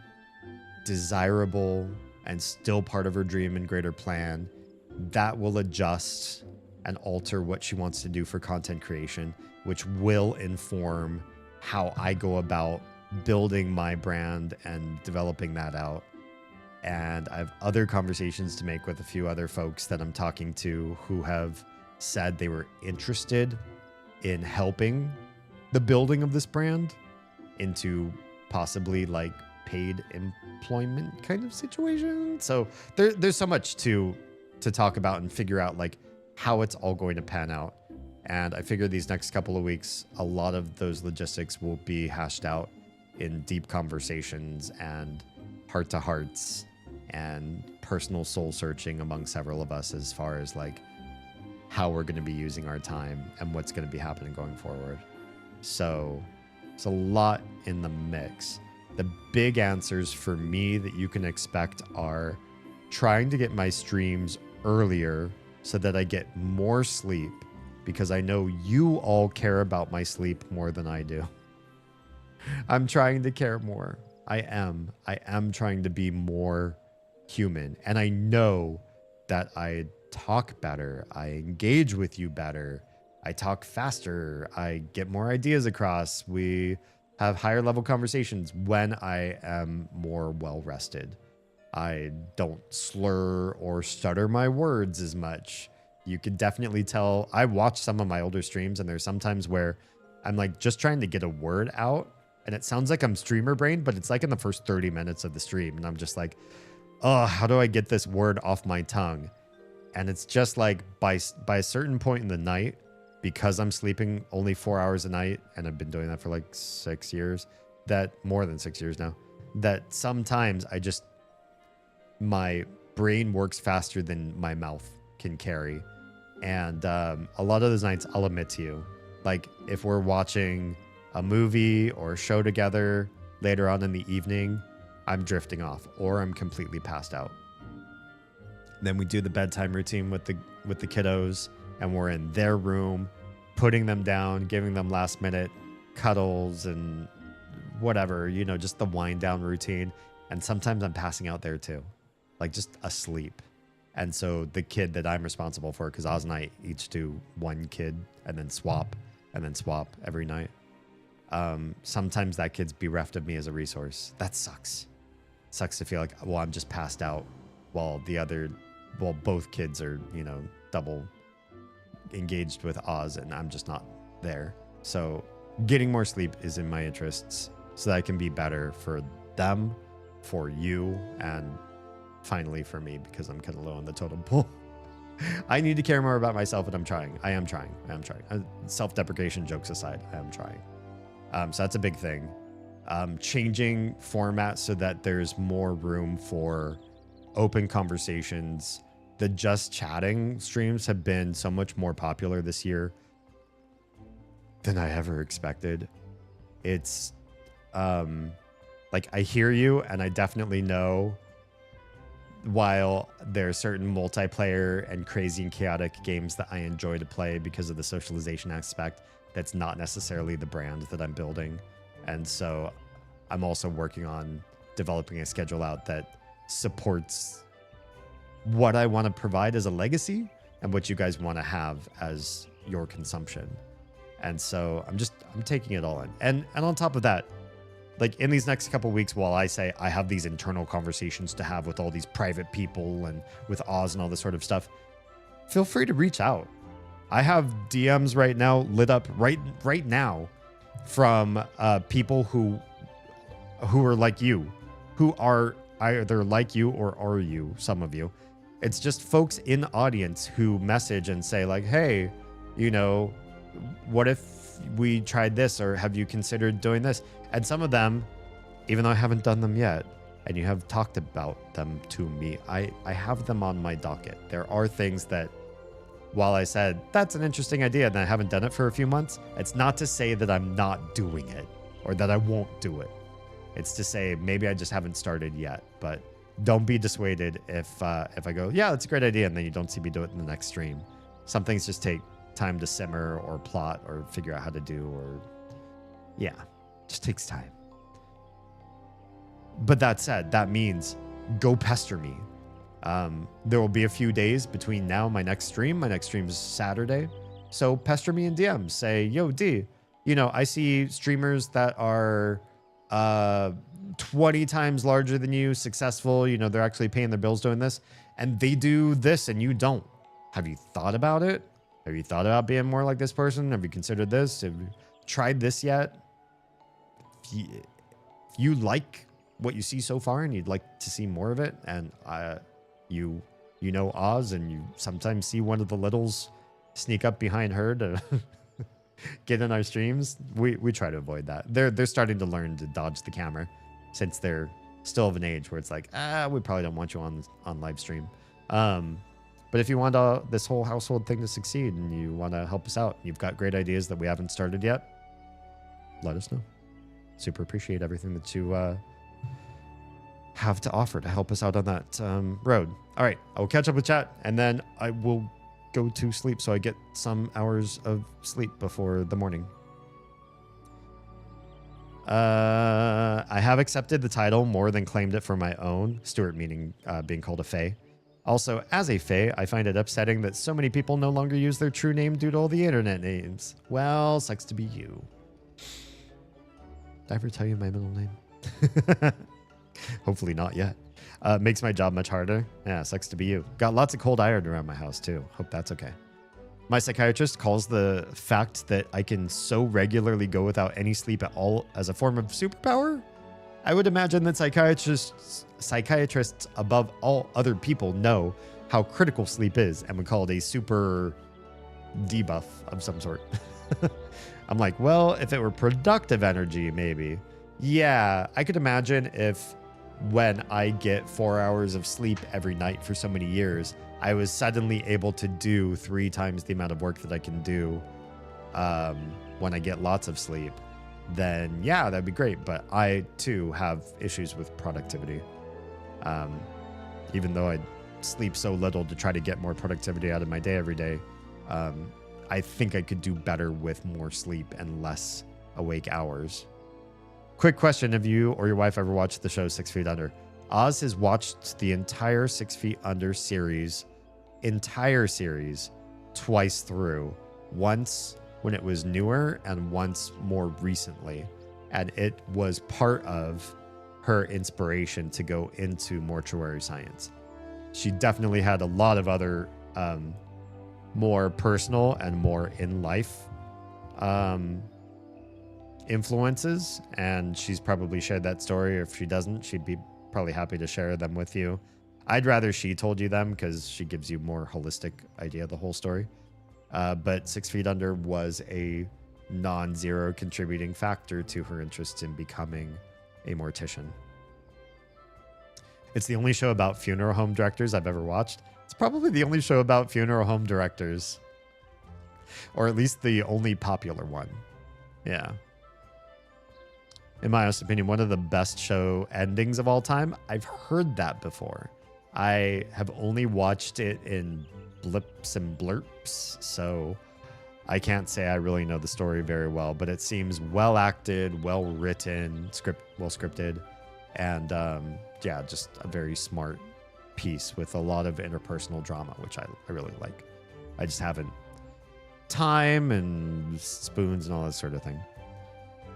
desirable, and still part of her dream and greater plan? That will adjust and alter what she wants to do for content creation, which will inform how I go about building my brand and developing that out. And I have other conversations to make with a few other folks that I'm talking to who have said they were interested in helping the building of this brand into possibly like paid employment kind of situation. So there's so much to talk about and figure out like how it's all going to pan out. And I figure these next couple of weeks, a lot of those logistics will be hashed out in deep conversations and heart-to-hearts and personal soul searching among several of us as far as like how we're going to be using our time and what's going to be happening going forward. So it's a lot in the mix. The big answers for me that you can expect are trying to get my streams earlier so that I get more sleep, because I know you all care about my sleep more than I do. I'm trying to care more. I am trying to be more human. And I know that I talk better. I engage with you better. I talk faster. I get more ideas across. We have higher level conversations when I am more well rested. I don't slur or stutter my words as much. You could definitely tell. I watch some of my older streams and there's sometimes where I'm like just trying to get a word out and it sounds like I'm streamer brained, but it's like in the first 30 minutes of the stream and I'm just like, oh, how do I get this word off my tongue? And it's just like by a certain point in the night, because I'm sleeping only 4 hours a night, and I've been doing that for like 6 years, that more than 6 years now, that sometimes my brain works faster than my mouth can carry. And a lot of those nights, I'll admit to you, like if we're watching a movie or a show together later on in the evening, I'm drifting off or I'm completely passed out. Then we do the bedtime routine with the kiddos, and we're in their room, putting them down, giving them last minute cuddles and whatever, you know, just the wind down routine. And sometimes I'm passing out there too, like just asleep. And so the kid that I'm responsible for, because Oz and I each do one kid and then swap every night. Sometimes that kid's bereft of me as a resource. That sucks. Sucks to feel like, well, I'm just passed out while both kids are, you know, double engaged with Oz and I'm just not there. So getting more sleep is in my interests so that I can be better for them, for you, and finally for me, because I'm kind of low on the totem pole. I need to care more about myself, and I'm trying. I am trying. Self-deprecation jokes aside, I am trying. So that's a big thing. Changing format so that there's more room for open conversations. The just chatting streams have been so much more popular this year than I ever expected. It's like I hear you, and I definitely know while there are certain multiplayer and crazy and chaotic games that I enjoy to play because of the socialization aspect, that's not necessarily the brand that I'm building. And so I'm also working on developing a schedule out that supports what I want to provide as a legacy and what you guys want to have as your consumption. And so I'm taking it all in. And on top of that, like in these next couple weeks, while I say I have these internal conversations to have with all these private people and with Oz and all this sort of stuff, feel free to reach out. I have DMs right now lit up right now from people who are like you, who are either like you or are you, some of you. It's just folks in audience who message and say like, hey, you know, what if we tried this, or have you considered doing this? And some of them, even though I haven't done them yet, and you have talked about them to me, I have them on my docket. There are things that, while I said, that's an interesting idea, and I haven't done it for a few months, it's not to say that I'm not doing it or that I won't do it. It's to say maybe I just haven't started yet. But don't be dissuaded if I go, yeah, that's a great idea, and then you don't see me do it in the next stream. Some things just take time to simmer or plot or figure out how to do, or yeah, just takes time. But that said, that means go pester me. There will be a few days between now and my next stream. My next stream is Saturday. So pester me in DMs. Say, yo, D, you know, I see streamers that are 20 times larger than you, successful, you know, they're actually paying their bills doing this, and they do this and you don't. Have you thought about it? Have you thought about being more like this person? Have you considered this? Have you tried this yet? If you like what you see so far and you'd like to see more of it, and you know Oz, and you sometimes see one of the littles sneak up behind her to get in our streams, we try to avoid that. They're starting to learn to dodge the camera, since they're still of an age where it's like, we probably don't want you on live stream. But if you want this whole household thing to succeed and you want to help us out, you've got great ideas that we haven't started yet, let us know. Super appreciate everything that you have to offer to help us out on that road. All right, I will catch up with chat, and then I will go to sleep so I get some hours of sleep before the morning. I have accepted the title more than claimed it for my own. Stuart meaning being called a fae. Also, as a fae, I find it upsetting that so many people no longer use their true name due to all the internet names. Well, sucks to be you. Did I ever tell you my middle name? Hopefully not yet. Makes my job much harder. Yeah, sucks to be you. Got lots of cold iron around my house too. Hope that's okay. My psychiatrist calls the fact that I can so regularly go without any sleep at all as a form of superpower. I would imagine that psychiatrists above all other people know how critical sleep is and would call it a super debuff of some sort. I'm like, well, if it were productive energy, maybe. Yeah, I could imagine if when I get 4 hours of sleep every night for so many years, I was suddenly able to do 3 times the amount of work that I can do when I get lots of sleep, then yeah, that'd be great. But I too have issues with productivity. Even though I sleep so little to try to get more productivity out of my day every day, I think I could do better with more sleep and less awake hours. Quick question, have you or your wife ever watched the show 6 Feet Under? Oz has watched the entire 6 Feet Under entire series twice through. Once when it was newer and once more recently. And it was part of her inspiration to go into mortuary science. She definitely had a lot of other more personal and more in life influences, and she's probably shared that story. If she doesn't, she'd be probably happy to share them with you. I'd rather she told you them because she gives you more holistic idea of the whole story. But 6 Feet Under was a non-zero contributing factor to her interest in becoming a mortician. It's the only show about funeral home directors I've ever watched. It's probably the only show about funeral home directors, or at least the only popular one. Yeah. In my honest opinion, one of the best show endings of all time. I've heard that before. I have only watched it in blips and blurps, so I can't say I really know the story very well, but it seems well acted, well written, well scripted, and yeah, just a very smart piece with a lot of interpersonal drama, which I really like. I just haven't time and spoons and all that sort of thing.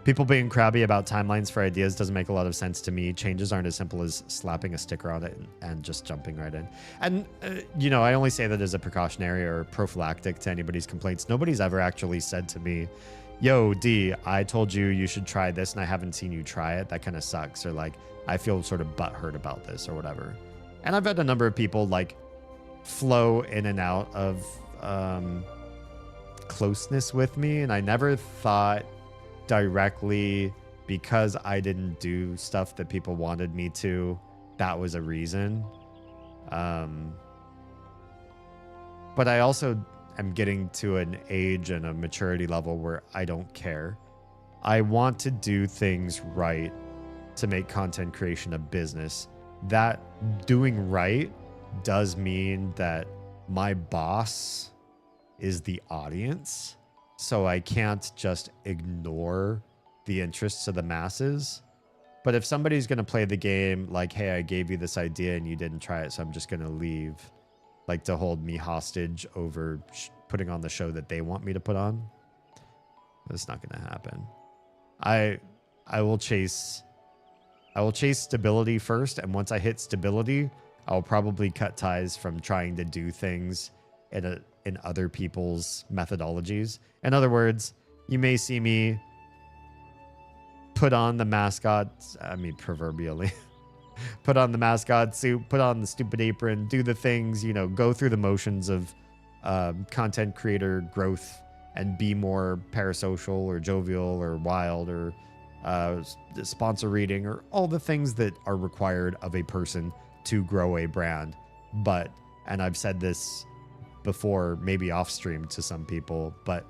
People being crabby about timelines for ideas doesn't make a lot of sense to me. Changes aren't as simple as slapping a sticker on it and just jumping right in. And, you know, I only say that as a precautionary or prophylactic to anybody's complaints. Nobody's ever actually said to me, yo, D, I told you you should try this and I haven't seen you try it. That kind of sucks. Or like, I feel sort of butthurt about this or whatever. And I've had a number of people like flow in and out of closeness with me. And I never thought directly because I didn't do stuff that people wanted me to, that was a reason. But I also am getting to an age and a maturity level where I don't care. I want to do things right to make content creation a business. That doing right does mean that my boss is the audience. So I can't just ignore the interests of the masses. But if somebody's going to play the game like, hey, I gave you this idea and you didn't try it, so I'm just going to leave, like to hold me hostage over putting on the show that they want me to put on, that's not going to happen. I will chase stability first. And once I hit stability, I'll probably cut ties from trying to do things in other people's methodologies. In other words, you may see me put on the mascot, proverbially, put on the mascot suit, put on the stupid apron, do the things, you know, go through the motions of content creator growth and be more parasocial or jovial or wild or sponsor reading or all the things that are required of a person to grow a brand. But, and I've said this before, maybe off stream to some people, but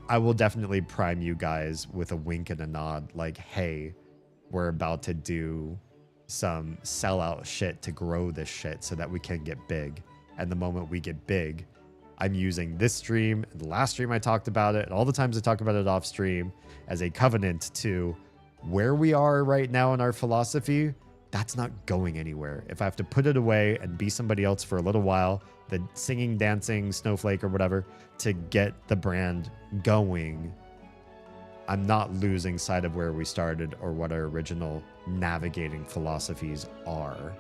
I will definitely prime you guys with a wink and a nod like, hey, we're about to do some sellout shit to grow this shit so that we can get big. And the moment we get big, I'm using this stream and the last stream I talked about it and all the times I talk about it off stream as a covenant to where we are right now in our philosophy. That's not going anywhere. If I have to put it away and be somebody else for a little while, the singing, dancing snowflake or whatever, to get the brand going, I'm not losing sight of where we started or what our original navigating philosophies are.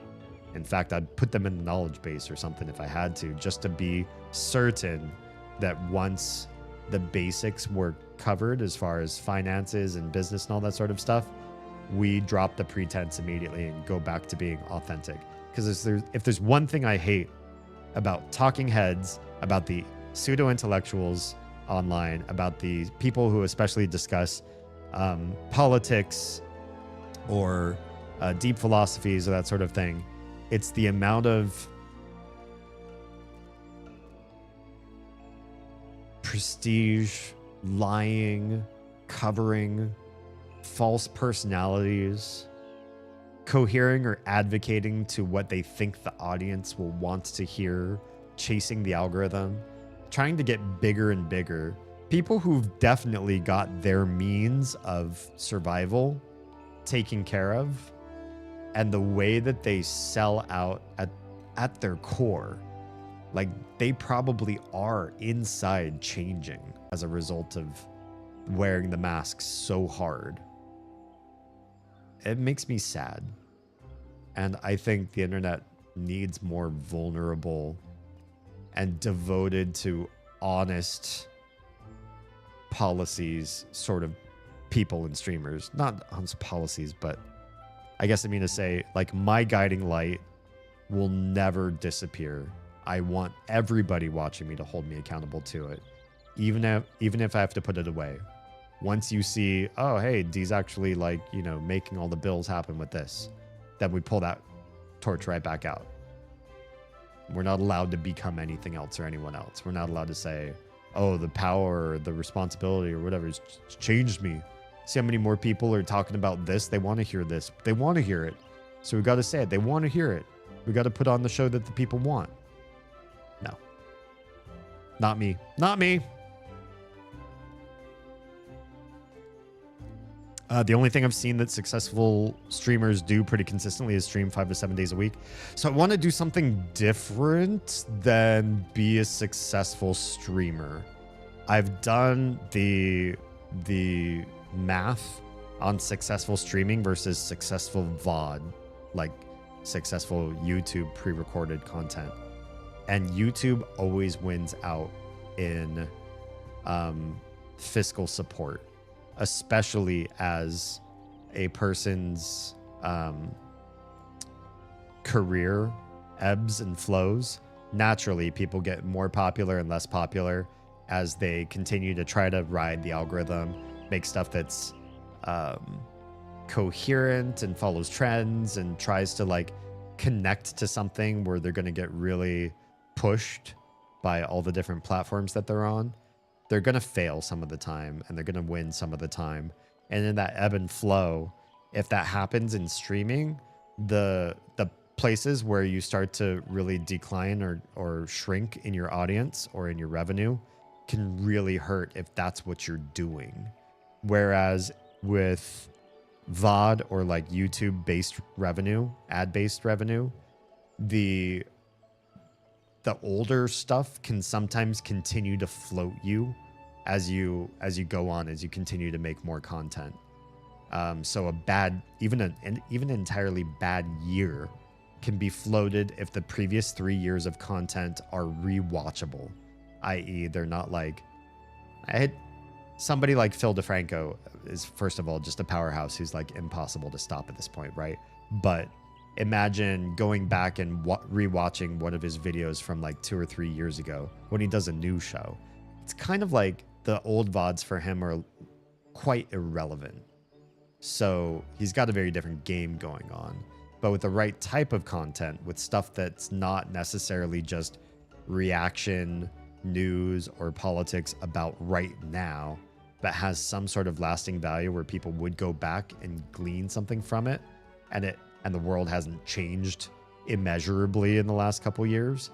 In fact, I'd put them in the knowledge base or something if I had to, just to be certain that once the basics were covered as far as finances and business and all that sort of stuff, we drop the pretense immediately and go back to being authentic. Because if there's one thing I hate about talking heads, about the pseudo-intellectuals online, about the people who especially discuss politics or deep philosophies or that sort of thing, it's the amount of prestige, lying, covering, false personalities, cohering or advocating to what they think the audience will want to hear, chasing the algorithm, trying to get bigger and bigger. People who've definitely got their means of survival taken care of, and the way that they sell out at their core, like they probably are inside changing as a result of wearing the masks so hard. It makes me sad. And I think the internet needs more vulnerable and devoted to honest policies sort of people and streamers. Not honest policies, but I guess I mean to say, like, my guiding light will never disappear. I want everybody watching me to hold me accountable to it, even if I have to put it away. Once you see, oh, hey, D's actually, like, you know, making all the bills happen with this, then we pull that torch right back out. We're not allowed to become anything else or anyone else. We're not allowed to say, oh, the power or the responsibility or whatever has changed me. See how many more people are talking about this? They want to hear this. They want to hear it. So we got to say it. They want to hear it. We got to put on the show that the people want. No. Not me. Not me. The only thing I've seen that successful streamers do pretty consistently is stream 5 to 7 days a week. So I want to do something different than be a successful streamer. I've done the math on successful streaming versus successful VOD, like successful YouTube pre-recorded content. And YouTube always wins out in fiscal support, especially as a person's career ebbs and flows. Naturally, people get more popular and less popular as they continue to try to ride the algorithm, make stuff that's coherent and follows trends and tries to like connect to something where they're going to get really pushed by all the different platforms that they're on. They're going to fail some of the time and they're going to win some of the time. And in that ebb and flow, if that happens in streaming, the places where you start to really decline or shrink in your audience or in your revenue can really hurt if that's what you're doing. Whereas with VOD or like YouTube-based revenue, ad-based revenue, the older stuff can sometimes continue to float you as you go on, as you continue to make more content. So a bad, even an entirely bad year can be floated if the previous 3 years of content are rewatchable, i.e. they're not like, somebody like Phil DeFranco is, first of all, just a powerhouse who's like impossible to stop at this point, right? But imagine going back and rewatching one of his videos from like 2 or 3 years ago when he does a new show. It's kind of like the old VODs for him are quite irrelevant. So he's got a very different game going on. But with the right type of content, with stuff that's not necessarily just reaction, news, or politics about right now, but has some sort of lasting value where people would go back and glean something from it, and the world hasn't changed immeasurably in the last couple years,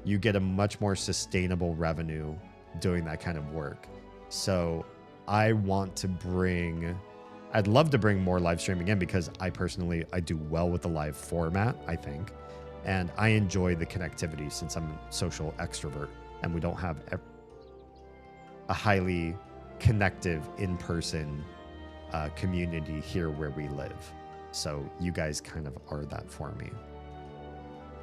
you get a much more sustainable revenue doing that kind of work. So I'd love to bring more live streaming in because I do well with the live format, I think. And I enjoy the connectivity since I'm a social extrovert and we don't have a highly connective in-person community here where we live. So you guys kind of are that for me.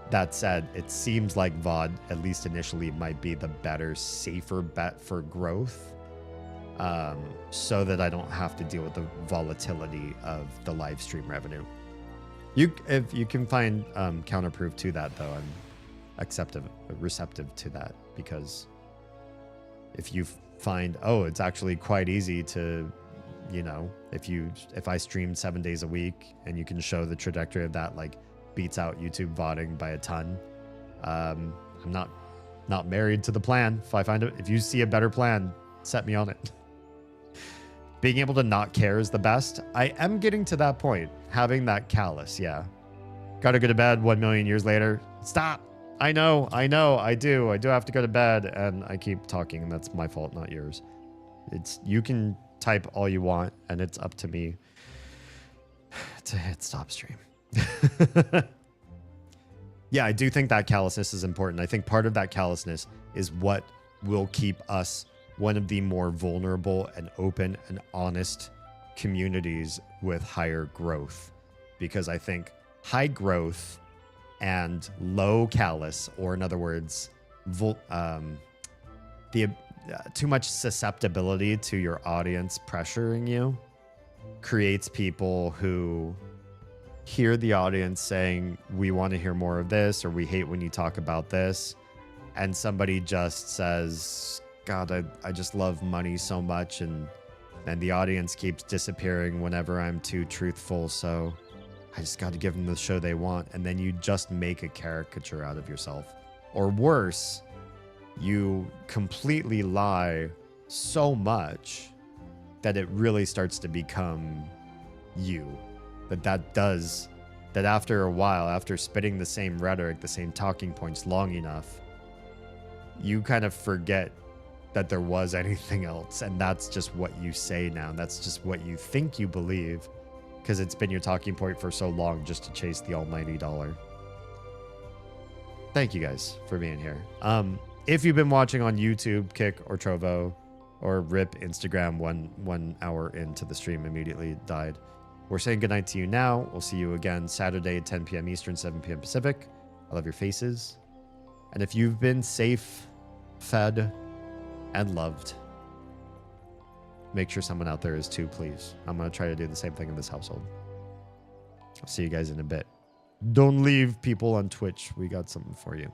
That said, it seems like VOD, at least initially, might be the better, safer bet for growth, so that I don't have to deal with the volatility of the live stream revenue. If you can find counterproof to that, though, I'm receptive to that, because if you find, it's actually quite easy to, if I stream 7 days a week and you can show the trajectory of that, like, beats out YouTube VODing by a ton. I'm not married to the plan. If you see a better plan, set me on it. Being able to not care is the best. I am getting to that point, having that callous. Yeah. Gotta go to bed 1 million years later. Stop. I know, I do have to go to bed, and I keep talking, and that's my fault, not yours. You can type all you want, and it's up to me to hit stop stream. Yeah, I do think that callousness is important. I think part of that callousness is what will keep us one of the more vulnerable and open and honest communities with higher growth. Because I think high growth and low callous, or in other words, too much susceptibility to your audience pressuring you, creates people who hear the audience saying, we want to hear more of this, or we hate when you talk about this, and somebody just says, God, I just love money so much, and the audience keeps disappearing whenever I'm too truthful, so I just got to give them the show they want. And then you just make a caricature out of yourself. Or worse, you completely lie so much that it really starts to become you. That after a while, after spitting the same rhetoric, the same talking points long enough, you kind of forget that there was anything else. And that's just what you say now. That's just what you think you believe, because it's been your talking point for so long just to chase the almighty dollar. Thank you guys for being here. If you've been watching on YouTube, Kick or Trovo or RIP Instagram, 1 hour into the stream immediately died. We're saying goodnight to you now. We'll see you again Saturday at 10 p.m. Eastern, 7 p.m. Pacific. I love your faces. And if you've been safe, fed, and loved, make sure someone out there is too, please. I'm going to try to do the same thing in this household. I'll see you guys in a bit. Don't leave, people on Twitch. We got something for you.